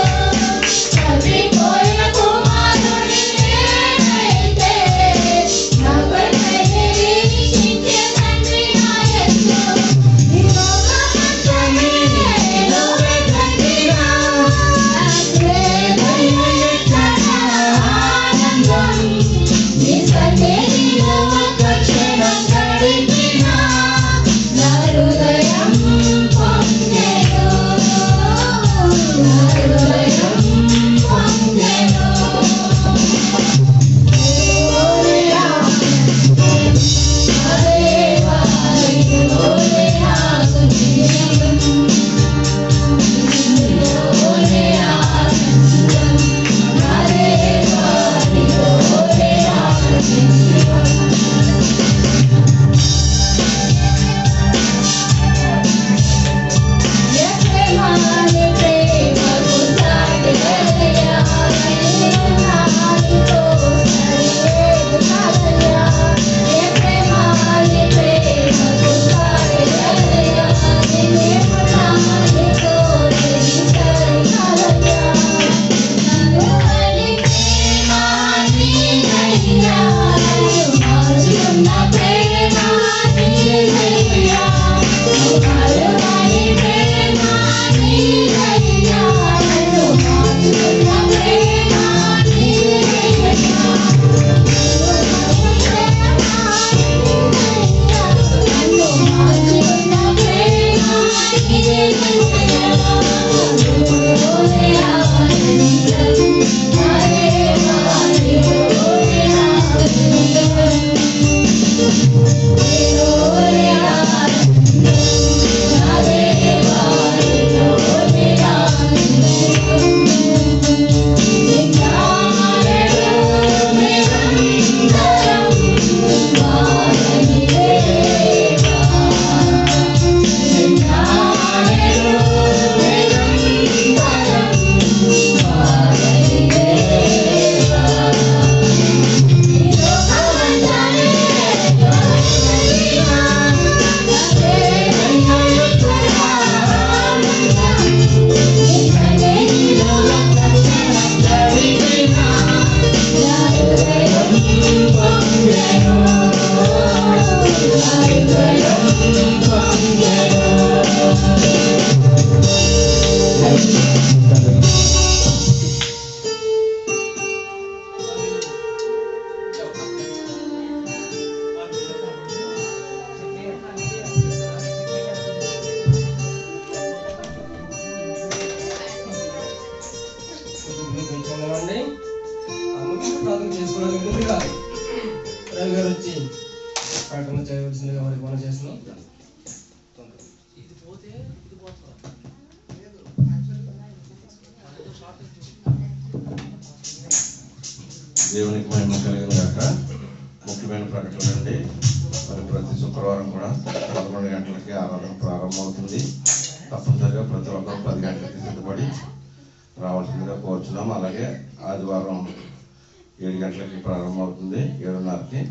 తప్పిపోయిన కుమారుడి నేనైతే, నా కొరకై నిరీక్షించే తండ్రి నా యేసు. ఈ లోకమంతా నేను వెతకినా, లేదయకు ఆనందం, నీ సన్నిధిలో ఒక క్షణం గడిపినా నా హృదయం పొంగెను, నా హృదయం పొంగెను. హల్లెలూయా, నా దేవా, నీలోనే నాకు జీవం, నీలోనే ఆనందం, నా దేవా, నీలోనే నాకు జీవం. ఏ ప్రేమాని ప్రేమకు సాటిలేదయ్యా, నాతో సరిలేదు కాదయ్యా. ఏ ప్రేమాని ప్రేమకు సాటిలేదయ్యా, నాతో సరి కాదయ్యా. నన్ను వలి ప్రేమ నీదయ్యా, నన్ను మార్చుకున్న ప్రేమ నీదయ్యా, కరుణని ప్రేమ నీదయ్యా, నన్ను మార్చుకున్న ప్రేమ నీదయ్యా, నన్ను మార్చుకున్న ప్రేమ నీదయ్యా. నీలోనే ఆనందం, నా దేవా, నీలోనే నాకు జీవం, నీలోనే ఆనందం, నా దేవా, నీలోనే నాకు జీవం. నిన్నాడెడు నిరంతరం మారని దేవా, నిన్నాడెడు నిరంతరం మారని దేవా. ఈ లోకమంతా నేను వెతకినా, లేదయకు ఆనందం, నీ సన్నిధిలో ఒక క్షణం గడిపినా నా హృదయం పొంగెను, నా హృదయం పొంగెను. ఉందండి. ముందు ప్రార్థన చేసుకోవడానికి ముందుగా రవి గారు వచ్చి ప్రకటన చేయవలసిందిగా వారికి మనం చేస్తున్నాం. దేవునికి మహిమ కలిగిన గాక. ముఖ్యమైన ప్రకటన అండి. మరి ప్రతి శుక్రవారం కూడా 11 గంటలకి ఆరాధన ప్రారంభమవుతుంది. తప్పనిసరిగా ప్రతి ఒక్కరు 10 గంటలకి సిద్ధపడి రావాల్సిందిగా కోరుచున్నాం. అలాగే ఆదివారం 7 గంటలకి ప్రారంభమవుతుంది. 7:30కి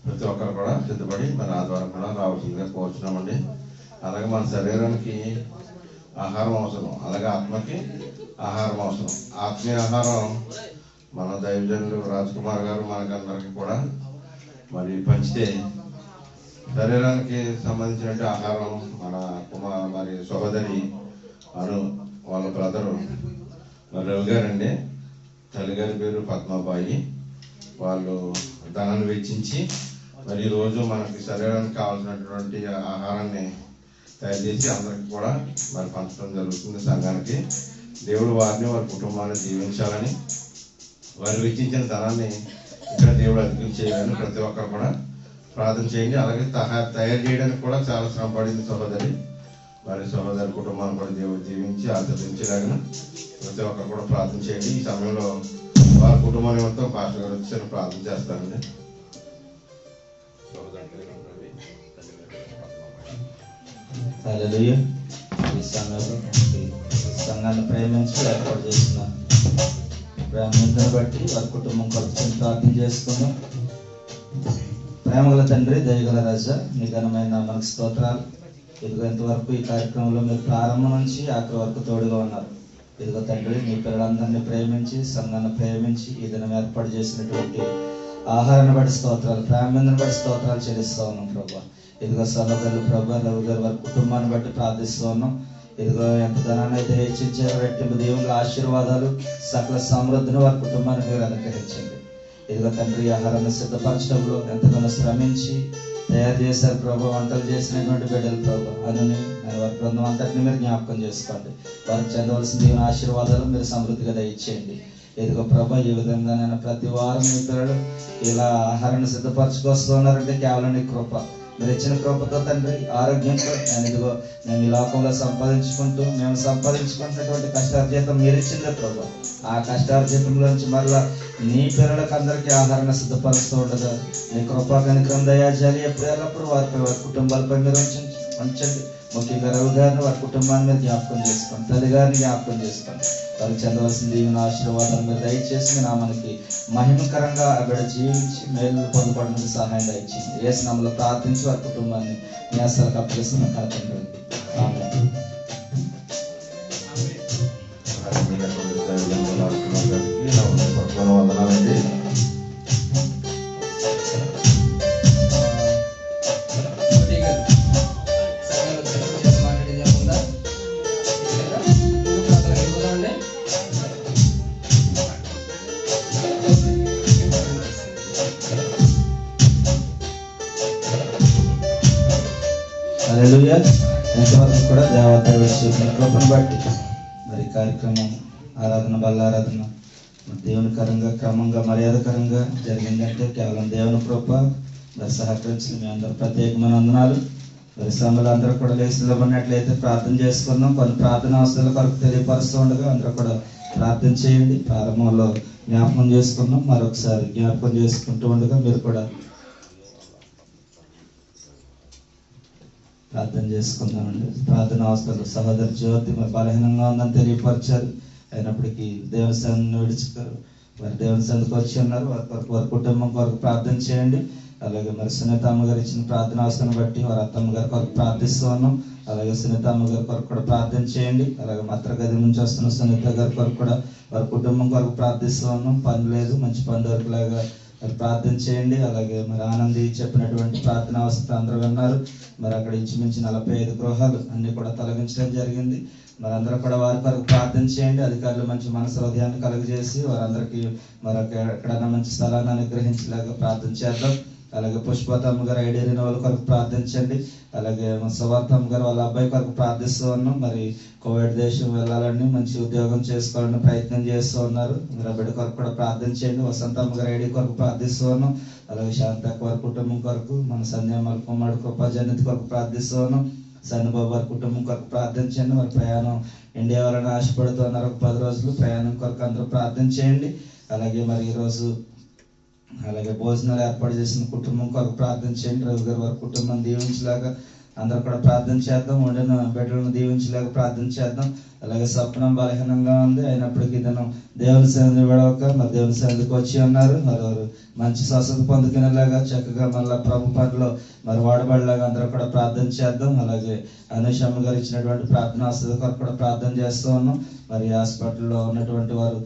ప్రతి ఒక్కరు కూడా సిద్ధపడి మరి ఆదివారం కూడా రావాల్సిందిగా కోరుచున్నామండి. అలాగే మన శరీరానికి ఆహారం అవసరం, అలాగే ఆత్మకి ఆహారం అవసరం. ఆత్మీయ ఆహారం మన దైవజనులు రాజ్ కుమార్ గారు మనకందరికీ కూడా మరి పంచితే, శరీరానికి సంబంధించిన ఆహారం మన మరి సహోదరి వాళ్ళ బ్రదరు మరి రవి గారండి. తల్లిగారి పేరు పద్మాబాయి. వాళ్ళు ధనాన్ని వెచ్చించి మరి ఈరోజు మనకి శరీరానికి కావాల్సినటువంటి ఆహారాన్ని తయారు చేసి అందరికి కూడా మరి పంచడం జరుగుతుంది సంఘానికి. దేవుడు వారిని వారి కుటుంబాన్ని దీవించాలని, వారు వెచ్చించిన ధనాన్ని ఇక్కడ దేవుడు అధికం చేయాలని ప్రతి ఒక్కరు కూడా ప్రార్థన చేయండి. అలాగే తయారు చేయడానికి కూడా చాలా శ్రమ పడింది సహోదరి. మరి సహోదరి కుటుంబాన్ని కూడా దేవుడు దీవించి ఆశీర్వదించేలాగా ప్రతి ఒక్కరు కూడా ప్రార్థన చేయండి. ఈ సమయంలో వారి కుటుంబం నిమిత్తం పాస్టర్ గారు వచ్చి ప్రార్థన చేస్తారండి. హల్లెలూయా. ఈ సమయంలో సంఘాన్ని ప్రేమించి ఏర్పాటు చేసిన ప్రేమను బట్టి వారి కుటుంబం కొరకు ప్రార్థన చేసుకున్నాం. ప్రేమగల తండ్రి, దయగల రాజా, మీ ఘనమైన మనకు స్తోత్రాలు. ఇదిగో ఇంతవరకు ఈ కార్యక్రమంలో మీరు ప్రారంభం నుంచి ఆఖరి వరకు తోడుగా ఉన్నారు. ఇదిగో తండ్రి, మీ పిల్లలందరినీ ప్రేమించి సంఘాన్ని ప్రేమించి ఈ దినం ఏర్పాటు చేసినటువంటి ఆహారాన్ని బట్టి స్తోత్రాలు, ప్రేమను బట్టి స్తోత్రాలు చెల్లిస్తూ ఉన్నాం ప్రభా. ఇదిగో సహోదరులు ప్రభా రవి గారు వారి కుటుంబాన్ని బట్టి ప్రార్థిస్తూ ఉన్నాం. ఇదిగో ఎంత ధనాన్ని అయితే హెచ్చించారో రెట్టింపు దేవుళ్ళ ఆశీర్వాదాలు, సకల సమృద్ధిని వారి కుటుంబానికి మీరు అనుగ్రహించండి. ఇదిగో తండ్రి, ఆహారాన్ని సిద్ధపరచడంలో ఎంతగానో శ్రమించి తయారు చేశారు ప్రభా. వంటలు చేసినటువంటి బిడ్డలు ప్రభా అని వారి బృందం అంతటిని మీరు జ్ఞాపకం చేసుకోండి. వారికి చెందవలసిన దేవుని ఆశీర్వాదాలు మీరు సమృద్ధిగా దయచేయండి. ఇదిగో ప్రభా, ఈ విధంగా నేను ప్రతి వారం మీ పిల్లలు ఇలా ఆహారాన్ని సిద్ధపరచుకొస్తున్నారంటే కేవలం నీ కృప, మీరు ఇచ్చిన కృపతో తండ్రి, ఆరోగ్యంతో మేము ఈ లోకంలో మేము సంపాదించుకున్నటువంటి కష్టార్జితం మీరు ఇచ్చిందే ప్రభా. ఆ కష్టార్జితంలోంచి మరలా నీ పిల్లలకు అందరికీ ఆహారాన్ని సిద్ధపరుస్తూ ఉండగా నీ కృపా కనికరం దయాజాలి ఎప్పుడెల్లప్పుడు వారి కుటుంబాలపై మీరు ఉంచండి. ముఖ్యంగా రవి గారిని వారి కుటుంబాన్ని మీరు జ్ఞాపకం చేసుకోండి, తల్లి గారిని జ్ఞాపకం చేసుకోండి. వారికి చెందవలసిన దీవెన ఆశీర్వాదాలు మీరు దయచేసి మీ నామానికి మహిమకరంగా అక్కడ జీవించి మేలు పొందుకోవడానికి సహాయం దయచేయండి. యేసు నామములో ప్రార్థించి వారి కుటుంబాన్ని మీ అసలు అప్పగిస్తున్న కథండి. వందనాలండి. హల్లెలూయా. ఎంతవరకు కూడా దేవదేవుడు చూసిన కృపను బట్టి మరి కార్యక్రమం ఆరాధన, బల్లారాధన దేవునికరంగా క్రమంగా మర్యాదకరంగా జరిగిందంటే కేవలం దేవుని కృప. మరి సహకరించిన మీ అందరూ ప్రత్యేకమైన వందనాలు. మరి సంఘాలు అందరూ కూడా లేచి నిలబడినట్లయితే ప్రార్థన చేసుకుందాం. కొన్ని ప్రార్థన అవసరాల కొరకు తెలియపరుస్తూ ఉండగా అందరూ కూడా ప్రార్థన చేయండి. ప్రారంభంలో జ్ఞాపకం చేసుకున్నాం, మరొకసారి జ్ఞాపకం చేసుకుంటూ ఉండగా మీరు కూడా ప్రార్థన చేసుకుందామండి. ప్రార్థన అవసరాలు సహోదరి జ్యోతి మరి బలహీనంగా ఉందని తెలియపరిచారు. అయినప్పటికీ దేవుని సన్నిధిని విడిచిపోయారు. మరి దేవుని సన్నిధికి వచ్చి ఉన్నారు. వారి కుటుంబం కొరకు ప్రార్థన చేయండి. అలాగే మరి సునీత అమ్మగారు ఇచ్చిన ప్రార్థన అవసరం బట్టి వారి అత్తమ్మ గారి కొరకు ప్రార్థిస్తూ ఉన్నాం. అలాగే సునీత అమ్మగారి కొరకు కూడా ప్రార్థన చేయండి. అలాగే మత్ర గది నుంచి వస్తున్న సునీత గారి కొరకు కూడా వారి కుటుంబం కొరకు ప్రార్థిస్తూ ఉన్నాం. పని లేదు, మంచి పని దొరికేలాగా మరి ప్రార్థన చేయండి. అలాగే మరి ఆనంది చెప్పినటువంటి ప్రార్థన అవసరం అందరూ విన్నారు. మరి అక్కడ ఇంచుమించి 45 గృహాలు అన్ని కూడా తొలగించడం జరిగింది. మరి అందరూ కూడా వారి కొరకు ప్రార్థన చేయండి. అధికారులు మంచి మనసు హృదయాన్ని కలుగజేసి వారందరికీ మరి ఎక్కడైనా మంచి స్థలాన్ని అనుగ్రహించేలాగా ప్రార్థన చేద్దాం. అలాగే పుష్పతమ్మ గారు ఐడి రెన్యువల్ కొరకు ప్రార్థించండి. అలాగే మన సువార్తమ్మ గారు వాళ్ళ అబ్బాయి కొరకు ప్రార్థిస్తూ ఉన్నాం. మరి కోవిడ్ దేశం వెళ్ళాలని మంచి ఉద్యోగం చేసుకోవాలని ప్రయత్నం చేస్తూ ఉన్నారు. మరి ఆ బిడ్డ కొరకు కూడా ప్రార్థన చేయండి. వసంతమ్మ గారు ఐడి కొరకు ప్రార్థిస్తూ ఉన్నాం. అలాగే శాంతక్క వారి కుటుంబం కొరకు, మన సంధ్యామల కుమారుడు కృపాజన్యత కొరకు ప్రార్థిస్తూ ఉన్నాం. సన్నుబాబు వారి కుటుంబం కొరకు ప్రార్థన చేయండి. మరి ప్రయాణం ఇండియా వాళ్ళని ఆశపడుతూ ఉన్నారు. ఒక 10 రోజులు ప్రయాణం కొరకు అందరూ ప్రార్థన చేయండి. అలాగే మరి ఈరోజు అలాగే భోజనాలు ఏర్పాటు చేసిన కుటుంబం కొరకు ప్రార్థన చేయండి. రవి గారు వారి కుటుంబం దీవించలాగా అందరూ కూడా ప్రార్థన చేద్దాం. వండిన బిడ్డలను దీవించలాగా ప్రార్థన చేద్దాం. అలాగే స్వప్నం బలహీనంగా ఉంది, అయినప్పటికీ ఇతను దేవుని సన్నిధి విడవక మరి దేవుని సన్నిధికి వచ్చి ఉన్నారు. మరి వారు మంచి స్వస్థత పొందుకునేలాగా చక్కగా మళ్ళీ ప్రభు పనిలో మరి వాడబడేలాగా అందరూ కూడా ప్రార్థన చేద్దాం. అలాగే అనుషమ్మ గారు ఇచ్చినటువంటి ప్రార్థన వసతి కొరకు కూడా ప్రార్థన చేస్తూ ఉన్నాం. మరి హాస్పిటల్లో ఉన్నటువంటి వారు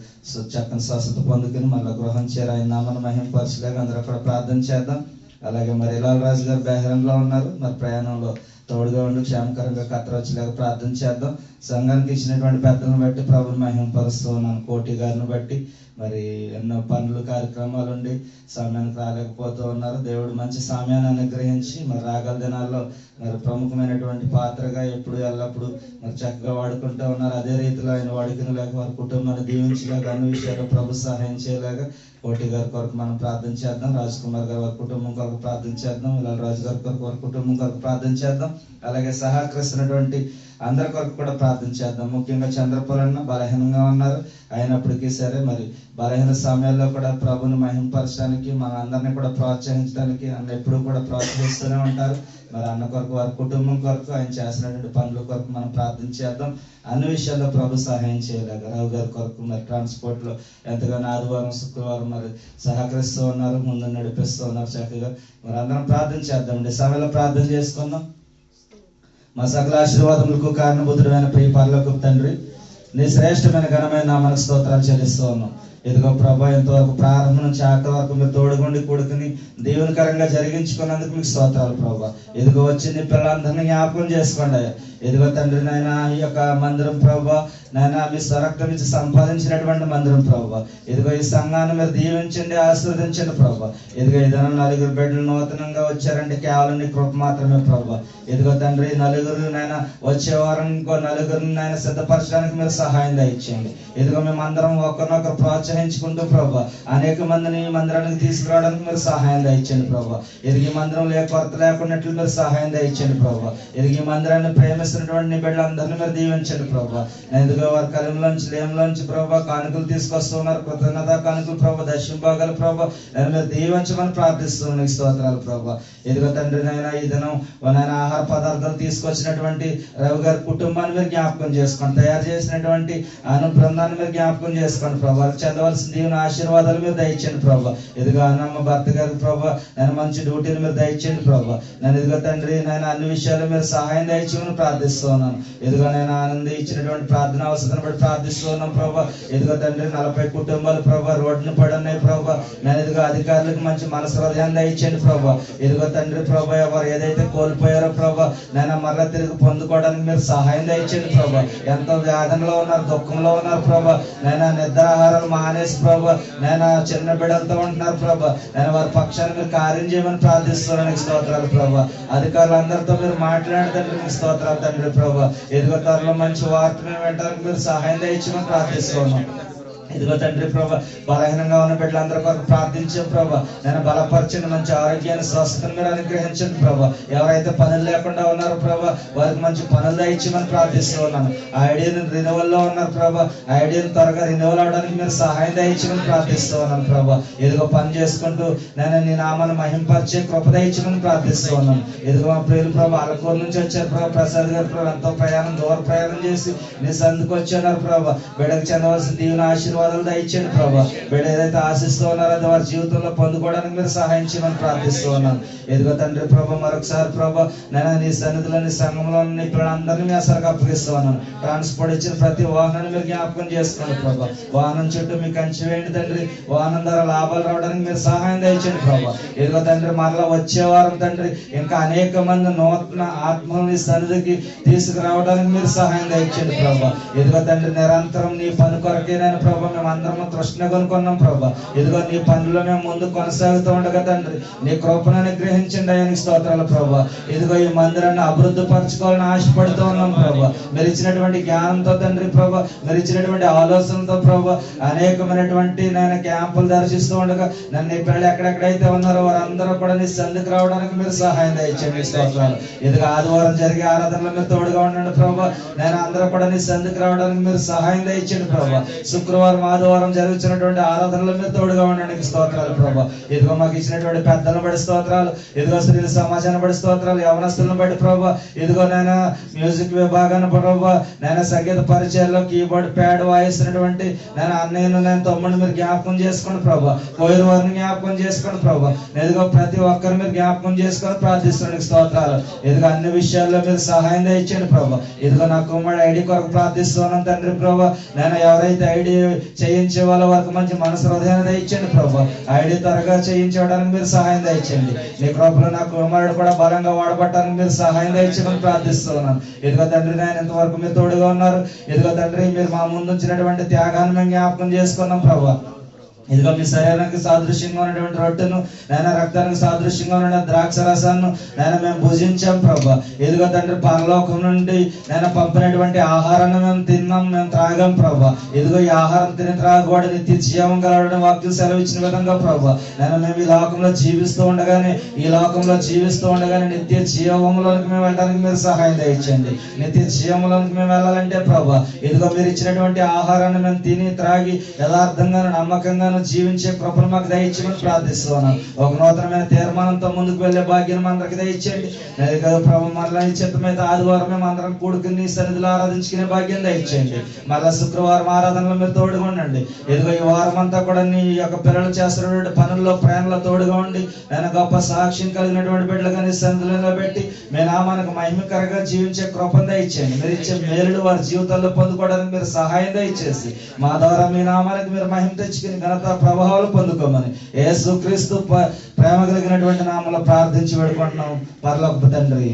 చక్కని స్వస్థత పొందుకుని మళ్ళీ గృహం చేరి ఆయన నామను మహింపరచలేక అందరూ కూడా ప్రార్థన చేద్దాం. అలాగే మరి ఇలాల్ రాజు గారు బెహరంలో ఉన్నారు. మరి ప్రయాణంలో తోడుగా ఉండి క్షేమకరంగా కత్తర వచ్చేలాగా ప్రార్థన చేద్దాం. సంఘానికి ఇచ్చినటువంటి పెద్దలను బట్టి ప్రభుని మహింపరుస్తూ ఉన్నాను. కోటి గారిని బట్టి మరి ఎన్నో పనులు కార్యక్రమాలు ఉండి సమయానికి రాలేకపోతూ ఉన్నారు. దేవుడు మంచి సమయాన్ని అనుగ్రహించి మరి రాగల దినాల్లో మరి ప్రముఖమైనటువంటి పాత్రగా ఎప్పుడు ఎల్లప్పుడు మరి చక్కగా వాడుకుంటూ ఉన్నారు. అదే రీతిలో ఆయన వాడుకునేలాగా వారి కుటుంబాన్ని దీవించలేక అన్ని విషయాలు ప్రభు సహాయం చేయలేక కోటి గారి కొరకు మనం ప్రార్థన చేద్దాం. రాజ్ కుమార్ గారు వారి కుటుంబం కొరకు ప్రార్థన చేద్దాం. ఇలా రాజు గారి కొరకు వారి కుటుంబం కొరకు ప్రార్థన చేద్దాం. అలాగే సహకరిస్తున్నటువంటి అందరి కొరకు కూడా ప్రార్థన చేద్దాం. ముఖ్యంగా చంద్రపురన్న బలహీనంగా ఉన్నారు, అయినప్పటికీ సరే మరి బలహీన సమయాల్లో కూడా ప్రభుని మహింపరచడానికి మన అందరినీ కూడా ప్రోత్సహించడానికి అన్న ఎప్పుడు కూడా ప్రోత్సహిస్తూనే ఉంటారు. మరి అన్న కొరకు వారి కుటుంబం కొరకు ఆయన చేసినటువంటి పనుల కొరకు మనం ప్రార్థన చేద్దాం. అన్ని విషయాల్లో ప్రభు సహాయం చేయలేక రావు గారి కొరకు మరి ట్రాన్స్పోర్ట్ లో ఎంతగానో ఆదివారం శుక్రవారం మరి సహకరిస్తూ ఉన్నారు, ముందు నడిపిస్తూ ఉన్నారు. చక్కగా మరి అందరం ప్రార్థన చేద్దామండి. సమయంలో ప్రార్థన చేసుకుందాం. మా సకల ఆశీర్వాదములకు కారణభూతుడైన ప్రియ పరలోకపు తండ్రి, నీ శ్రేష్టమైన ఘనమైన నామమునకు స్తోత్రాలు చెల్లిస్తూ ఉన్నాం. ఇదిగో ప్రభా, ఎంతవరకు ప్రారంభం నుంచి ఆఖరి వరకు మీరు తోడుగుండి కొడుకుని దీవెనకరంగా జరిగించుకున్నందుకు మీకు స్తోత్రాలు ప్రభా. ఇదిగో వచ్చింది పిల్లలందరినీ జ్ఞాపకం చేసుకోండి. ఇదిగో తండ్రి నాయన ఈ యొక్క మందిరం ప్రభా, నాయన మీ స్వరక్తం నుంచి సంపాదించినటువంటి మందిరం ప్రభా, ఇదిగో ఈ సంఘాన్ని మీరు దీవించండి, ఆశీర్వదించండి ప్రభా. ఇదిగో ఏదైనా 4 బిడ్డలు నూతనంగా వచ్చారంటే కేవలం నీ కృప మాత్రమే ప్రభా. ఇదిగో తండ్రి నలుగురు నాయన వచ్చే వారం ఇంకో 4 నాయన సిద్ధపరచడానికి మీరు సహాయం దయచేయండి. ఇదిగో మేమందరం ఒకరినొకరు ప్రోత్సహించుకుంటూ ప్రభా అనేక మందిని మందిరానికి తీసుకురావడానికి మీరు సహాయం దయచేయండి ప్రభా. ఇదిగీ మందిరం కొరత లేకున్నట్లు మీరు సహాయం దయచేయండి ప్రభా. ఇదిగీ మందిరాన్ని ప్రేమిస్తున్నటువంటి బిడ్డలందరినీ మీరు దీవించండి ప్రభా. ఇదిగో వారి కలిమిలోంచి లేములోంచి ప్రభా కానుకలు తీసుకొస్తున్నారు, కృతజ్ఞత కానుకలు ప్రభా, దశంభాగాలు ప్రభా నేను మీరు దీవించమని ప్రార్థిస్తున్నాను. స్తోత్రాలు ప్రభా. ఇదిగో తండ్రి నాయన ఈ దినం నాయన ఆహార పదార్థాలు తీసుకొచ్చినటువంటి రవి గారి కుటుంబాన్ని మీరు జ్ఞాపకం చేసుకోండి. తయారు చేసినటువంటి అను బృందాన్ని మీరు జ్ఞాపకం చేసుకోండి ప్రభా. చెందవలసిన దీవెన ఆశీర్వాదాలు మీరు దయచేయండి ప్రభా. ఇదిగో అన్నమ్మ భర్త గారికి ప్రభా నేను మంచి డ్యూటీని మీరు దయచేయండి ప్రభా. నేను ఇదిగో తండ్రి నేను అన్ని విషయాలు మీరు సహాయం దయచేయమని ప్రార్థిస్తూ ఉన్నాను. ఇదిగో నేను ఆనంది ఇచ్చినటువంటి ప్రార్థన అవసరం బట్టి ప్రార్థిస్తూ ఉన్నాను ప్రభా. ఇదిగో తండ్రి 40 కుటుంబాలు ప్రభా రోడ్డును పడి ఉన్నాయి ప్రభా. నేను ఇదిగో అధికారులకు మంచి మనసు హృదయాన్ని దయచేయండి ప్రభా. ఇదిగో తండ్రి ప్రభా ఎవరు ఏదైతే కోల్పోయారో ప్రభా నేను మరలా తిరిగి పొందుకోవడానికి మీరు సహాయం దయచేయండి ప్రభా. ఎంతో వేదనలో ఉన్నారు, దుఃఖంలో ఉన్నారు ప్రభా. నేను నిద్రాహారాలు మానేసి ప్రభా నేను చిన్న బిడ్డలతో ఉంటున్నారు ప్రభా. నేను వారి పక్షాన్ని మీరు కార్యం చేయమని ప్రార్థిస్తున్నాను. స్తోత్రాలు ప్రభా. అధికారులందరితో మీరు మాట్లాడతండ్రి మీకు స్తోత్రాలు తండ్రి ప్రభా. ఇదిగో త్వరలో మంచి వార్త మేము వినడానికి మీరు సహాయం దయచేయమని ప్రార్థిస్తున్నాం. ఇదిగో తండ్రి ప్రభా బలహీనంగా ఉన్న బిడ్డలందరి కొరకు ప్రార్థించాం ప్రభా. నేను బలపరచండి, మంచి ఆరోగ్యాన్ని స్వస్థతను మీరు అనుగ్రహించండి ప్రభా. ఎవరైతే పనులు లేకుండా ఉన్నారో ప్రభా వారికి మంచి పనులు దయచేయమని ప్రార్థిస్తూ ఉన్నాను. ఆ ఐడియాని రినవల్లో ఉన్నారు ప్రభా, ఆ ఐడియాని త్వరగా రినవల్ అవడానికి మీరు సహాయం దయచేయమని ప్రార్థిస్తూ ఉన్నాను ప్రభా. ఇదిగో పని చేసుకుంటూ నేను నీ నామాన్ని మహింపరిచే కృప దయచేయమని ప్రార్థిస్తూ ఉన్నాను. ఇదిగో మా ప్రియులు ప్రభా అలకూరు నుంచి వచ్చారు ప్రభా. ప్రసాద్ గారు ప్రభా ఎంతో దూర ప్రయాణం చేసి నీ సందుకు వచ్చారు ప్రభా. బిడ్డకు చెందవలసిన దీవెన ఆశీర్వాదాలు దయచేయండి ప్రభా. బిడ్డ ఏదైతే ఆశిస్తూ ఉన్నారో అది వారి జీవితంలో పొందుకోవడానికి మీరు సహాయం చేయమని ప్రార్థిస్తూ ఉన్నాను. ఎదుగో తండ్రి ప్రభా మరొకసారి ప్రభా నేను నీ సన్నిధిలో నీ సంఘంలో నీ పిల్లలందరినీ మీ అసలుగా అప్పగిస్తూ ఉన్నాను. ట్రాన్స్పోర్ట్ ఇచ్చిన ప్రతి వాహనాన్ని మీరు జ్ఞాపకం చేసుకోండి ప్రభా. వాహనం చుట్టూ మీకు కంచి వేయండి తండ్రి. వాహనం ద్వారా లాభాలు రావడానికి మీరు సహాయం దయచేయండి ప్రభా. ఎదుగో తండ్రి మరలా వచ్చే వారం తండ్రి ఇంకా అనేక మంది నూతన ఆత్మని సన్నిధికి తీసుకురావడానికి మీరు సహాయం దయచేయండి ప్రభా. ఎదుగో తండ్రి నిరంతరం నీ పని కొరకే నేను ప్రభా ప్రభా మేము అందరం తృష్ణ కొనుక్కున్నాం ప్రభా. ఇదిగో నీ పనుల్లో మేము ముందు కొనసాగుతూ ఉండగా తండ్రి నీ కృపను అనుగ్రహించండి ఆయనకి స్తోత్రాలు ప్రభా. ఇదిగో ఈ మందిరాన్ని అభివృద్ధి పరచుకోవాలని ఆశపడుతూ ఉన్నాం ప్రభా. మీరు ఇచ్చినటువంటి జ్ఞానంతో తండ్రి ప్రభా, మీరు ఇచ్చినటువంటి ఆలోచనతో ప్రభా అనేకమైనటువంటి నేను క్యాంపులు దర్శిస్తూ ఉండగా నన్ను నీ పిల్లలు ఎక్కడెక్కడైతే ఉన్నారో వారందరూ కూడా నీ సంధికి రావడానికి మీరు సహాయం దయచేయండి స్తోత్రాలు. ఇదిగో ఆదివారం జరిగే ఆరాధనలో మీరు తోడుగా ఉండండి ప్రభా. నేను అందరూ కూడా నీ సంధికి రావడానికి మీరు సహాయం దయచేయండి ప్రభా. శుక్రవారం ఆదివారం జరుగుతున్నటువంటి ఆరాధనలో మీరు తోడుగా ఉండడానికి స్తోత్రాలు ప్రభా. ఇదిగో మాకు ఇచ్చినటువంటి పెద్దలను బట్టి స్తోత్రాలు, ఇదిగో స్త్రీల సమాజాన్ని బట్టి స్తోత్రాలు, యవనస్తులను బట్టి ప్రభా. ఇదిగో నేను మ్యూజిక్ విభాగాన్ని ప్రభా, నేను సంగీత పరిచయాల్లో కీబోర్డ్ ప్యాడ్ వాయిస్తున్నటువంటి నేను అన్నయ్యను నేను తమ్ముడిని మీరు జ్ఞాపకం చేసుకోండి ప్రభా. కోయిరు వారిని జ్ఞాపకం చేసుకోండి ప్రభా. ఇదిగో ప్రతి ఒక్కరు మీరు జ్ఞాపకం చేసుకొని ప్రార్థిస్తున్నానికి స్తోత్రాలు. ఇదిగో అన్ని విషయాల్లో మీరు సహాయం దయచేయండి ప్రభా. ఇదిగో నా కుమారుడు ఐడి కొరకు ప్రార్థిస్తున్నాను తండ్రి ప్రభా. నేను ఎవరైతే ఐడి చేయించే వాళ్ళ వరకు మంచి మనసు హృదయాన్ని దయచేయండి ప్రభా. ఐడి త్వరగా చేయించడానికి మీరు సహాయం దయచేయండి. నీ కృపలో నా కుమారుడు కూడా బలంగా వాడబట్టడానికి మీరు సహాయం దయచేయమని ప్రార్థిస్తున్నాను. ఇదిగో తండ్రి నేను ఇంతవరకు మీరు తోడుగా ఉన్నారు. ఇదిగో తండ్రి మీరు మా ముందు ఉంచినటువంటి త్యాగాన్ని మేము జ్ఞాపకం చేసుకున్నాం ప్రభా. ఇదిగో మీ శరీరానికి సాదృశ్యంగా ఉన్నటువంటి రొట్టెను నేను రక్తానికి సాదృశ్యంగా ఉన్న ద్రాక్ష రసాన్ని నేను మేము భుజించాం ప్రభా. ఇదిగో తండ్రి పరలోకం నుండి నేను పంపినటువంటి ఆహారాన్ని మేము తిన్నాం, మేము త్రాగాం ప్రభా. ఇదిగో ఈ ఆహారం తిని త్రాగకూడదు నిత్య జీవం కలవడం వాక్యం సెలవిచ్చిన విధంగా ప్రభా. మేము ఈ లోకంలో జీవిస్తూ ఉండగానే నిత్య జీవంలోనికి మేము వెళ్ళడానికి మీరు సహాయం దయచేయండి. నిత్య జీవంలోనికి మేము వెళ్ళాలంటే ప్రభా ఇదిగో మీరు ఇచ్చినటువంటి ఆహారాన్ని మేము తిని త్రాగి యథార్థంగాను నమ్మకంగాను జీవించే కృపను మాకు దయచేయమని ప్రార్థిస్తున్నాను. ఒక నూతనమైన తీర్మానంతో ముందుకు వెళ్లే భాగ్యం అందరికి దయచేయండి ప్రభు. మరలా ఈ చిత్తమైతే ఆదివారం మేము అందరం కూడుకుని సన్నిధిలో ఆరాధించుకునే భాగ్యం దయచేయండి. మరలా శుక్రవారం ఆరాధనలో మీరు తోడుగా ఉండండి. ఇదిగో ఈ వారం అంతా కూడా నీ యొక్క పిల్లలు చేస్తున్నటువంటి పనుల్లో ప్రయాణంలో తోడుగా ఉండి నేను గొప్ప సాక్ష్యం కలిగినటువంటి బిడ్డలుగా నీ సన్నిధిలో పెట్టి మీ నామానికి మహిమకరంగా జీవించే కృపను దయచేయండి. మీరు ఇచ్చే మేలులు వారి జీవితాల్లో పొందుకోవడానికి మీరు సహాయం దయచేసి మా ద్వారా మీ నామానికి మీరు మహిమ తెచ్చుకుని ఘనత ప్రభావాలు పొందుకోమని యేసుక్రీస్తు ప్రేమ కలిగినటువంటి నామములో ప్రార్థించి వేడుకుంటున్నాం పరలోకపు తండ్రి.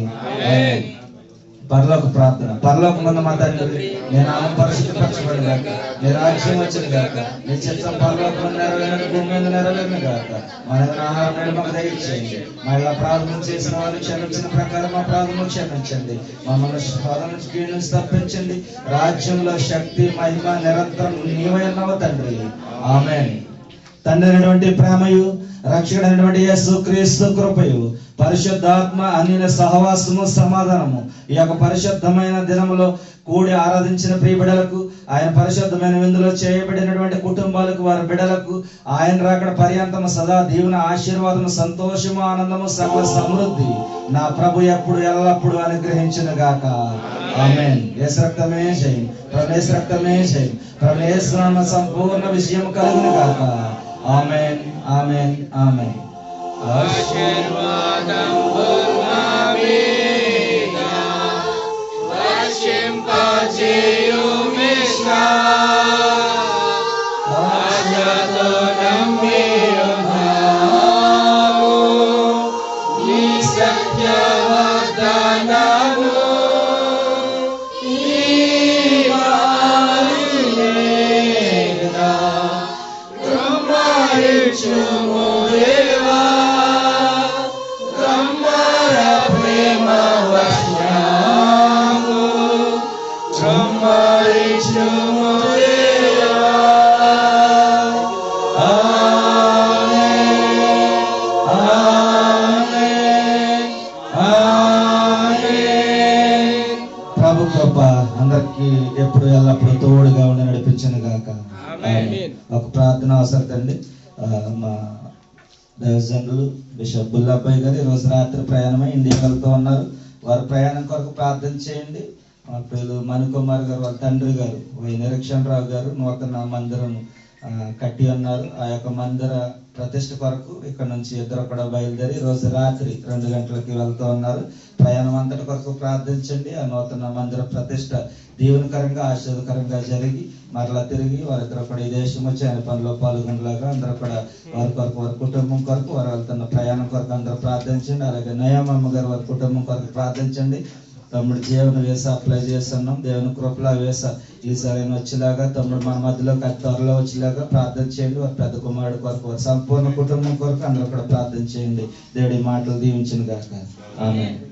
పరలోక ప్రార్థన. పరలోకమందు మా తండ్రి నీ నామం పరిశుద్ధపరచబడి గాక, నీ రాజ్యం వచ్చిన గాక, నీ చిత్తం పరలోకమందు నెరవేరిన భూమి మీద నెరవేరిన గాక. మన ఆహారం నేడు మాకు దయచేయండి. మళ్ళా ప్రార్థన చేసిన వారు క్షమించిన ప్రకారం మా ప్రార్థన క్షమించండి. మమ్మల్ని శోధన నుంచి కీడు నుంచి తప్పించండి. రాజ్యంలో శక్తి మహిమ నిరంతరం నీవై ఉన్నావు తండ్రి. ఆమేన్. తండ్రి అయినటువంటి ప్రేమయు రక్షకుడైనటువంటి యేసుక్రీస్తు కృపయు పరిశుద్ధాత్మ అన్యుల సహవాసము సమాధానము ఈ యొక్క పరిశుద్ధమైన దినములో కూడి ఆరాధించిన ప్రియ బిడ్డలకు, ఆయన పరిశుద్ధమైన విందులో చేయబడినటువంటి కుటుంబాలకు, వారి బిడ్డలకు ఆయన రాకడ పర్యంతము సదా దీవెన ఆశీర్వాదము సంతోషము ఆనందము సకల సమృద్ధి నా ప్రభు ఎప్పుడు ఎల్లప్పుడు అనుగ్రహించును గాక. ఆమేన్. యేసు రక్తమే జయం, ప్రభు యేసు రక్తమే జయం, ప్రభు యేసు నామమున సంపూర్ణ విజయం కలుగును గాక. ఆమేన్, ఆమేన్, ఆమేన్. ఆశీర్వాదం నా మీద వర్షింపజేయు మిషా ఆశతో నమ్మియున్నాము నీ సత్యవదనము ఈ వారినేగా బ్రహ్మరిచుము దేవా బ్రహ్మర ప్రేమ వశ్యాము బ్రహ్మరిచుము దేవా. ఆమేన్, ఆమేన్, ఆమేన్. ప్రభు కృప అందరికి ఎప్పుడు ఎల్లప్పుడు తోడుగా ఉండి నడిపించను గాక. ఒక ప్రార్థన అవసరం అండి. మా దైవజనులు బిషప్ బుల్లాబాయ్ గారు ఈరోజు రాత్రి ప్రయాణమై ఇండియా వెళ్తూ ఉన్నారు. వారి ప్రయాణం కొరకు ప్రార్థన చేయండి. మా పిల్లలు మణికుమార్ గారు వాళ్ళ తండ్రి గారు నిరీక్షణరావు గారు నూతన మందిరం కట్టి ఉన్నారు. ఆ యొక్క మందిర ప్రతిష్ఠ కొరకు ఇక్కడ నుంచి ఇద్దరు కూడా బయలుదేరి రోజు రాత్రి 2 గంటలకి వెళ్తూ ఉన్నారు. ప్రయాణం అంతటి కొరకు ప్రార్థించండి. ఆ నూతన మందిర ప్రతిష్ఠ దీవెనకరంగా ఆశీర్వదకరంగా జరిగి మరలా తిరిగి వారిద్దరు కూడా ఈ దేశం వచ్చి ఆయన పనిలో పాల్గొనలాగా అందరూ కూడా వారి కొరకు, వారి కుటుంబం కొరకు, వారు వెళ్తున్న ప్రయాణం కొరకు అందరూ ప్రార్థించండి. అలాగే నయమమ్మ గారు వారి కుటుంబం కొరకు ప్రార్థించండి. తమ్ముడు జీవన వేస అప్లై చేస్తున్నాం. దేవుని కృపలో వేస ఈసారి వచ్చేలాగా తమ్ముడు మన మధ్యలోకి అతి త్వరలో వచ్చేలాగా ప్రార్థన చేయండి. వారి పెద్ద కుమారుడు కొరకు, వారి సంపూర్ణ కుటుంబం కొరకు అందరూ కూడా ప్రార్థన చేయండి. దేవుడి మాటలు దీవించిన గాక. ఆమేన్.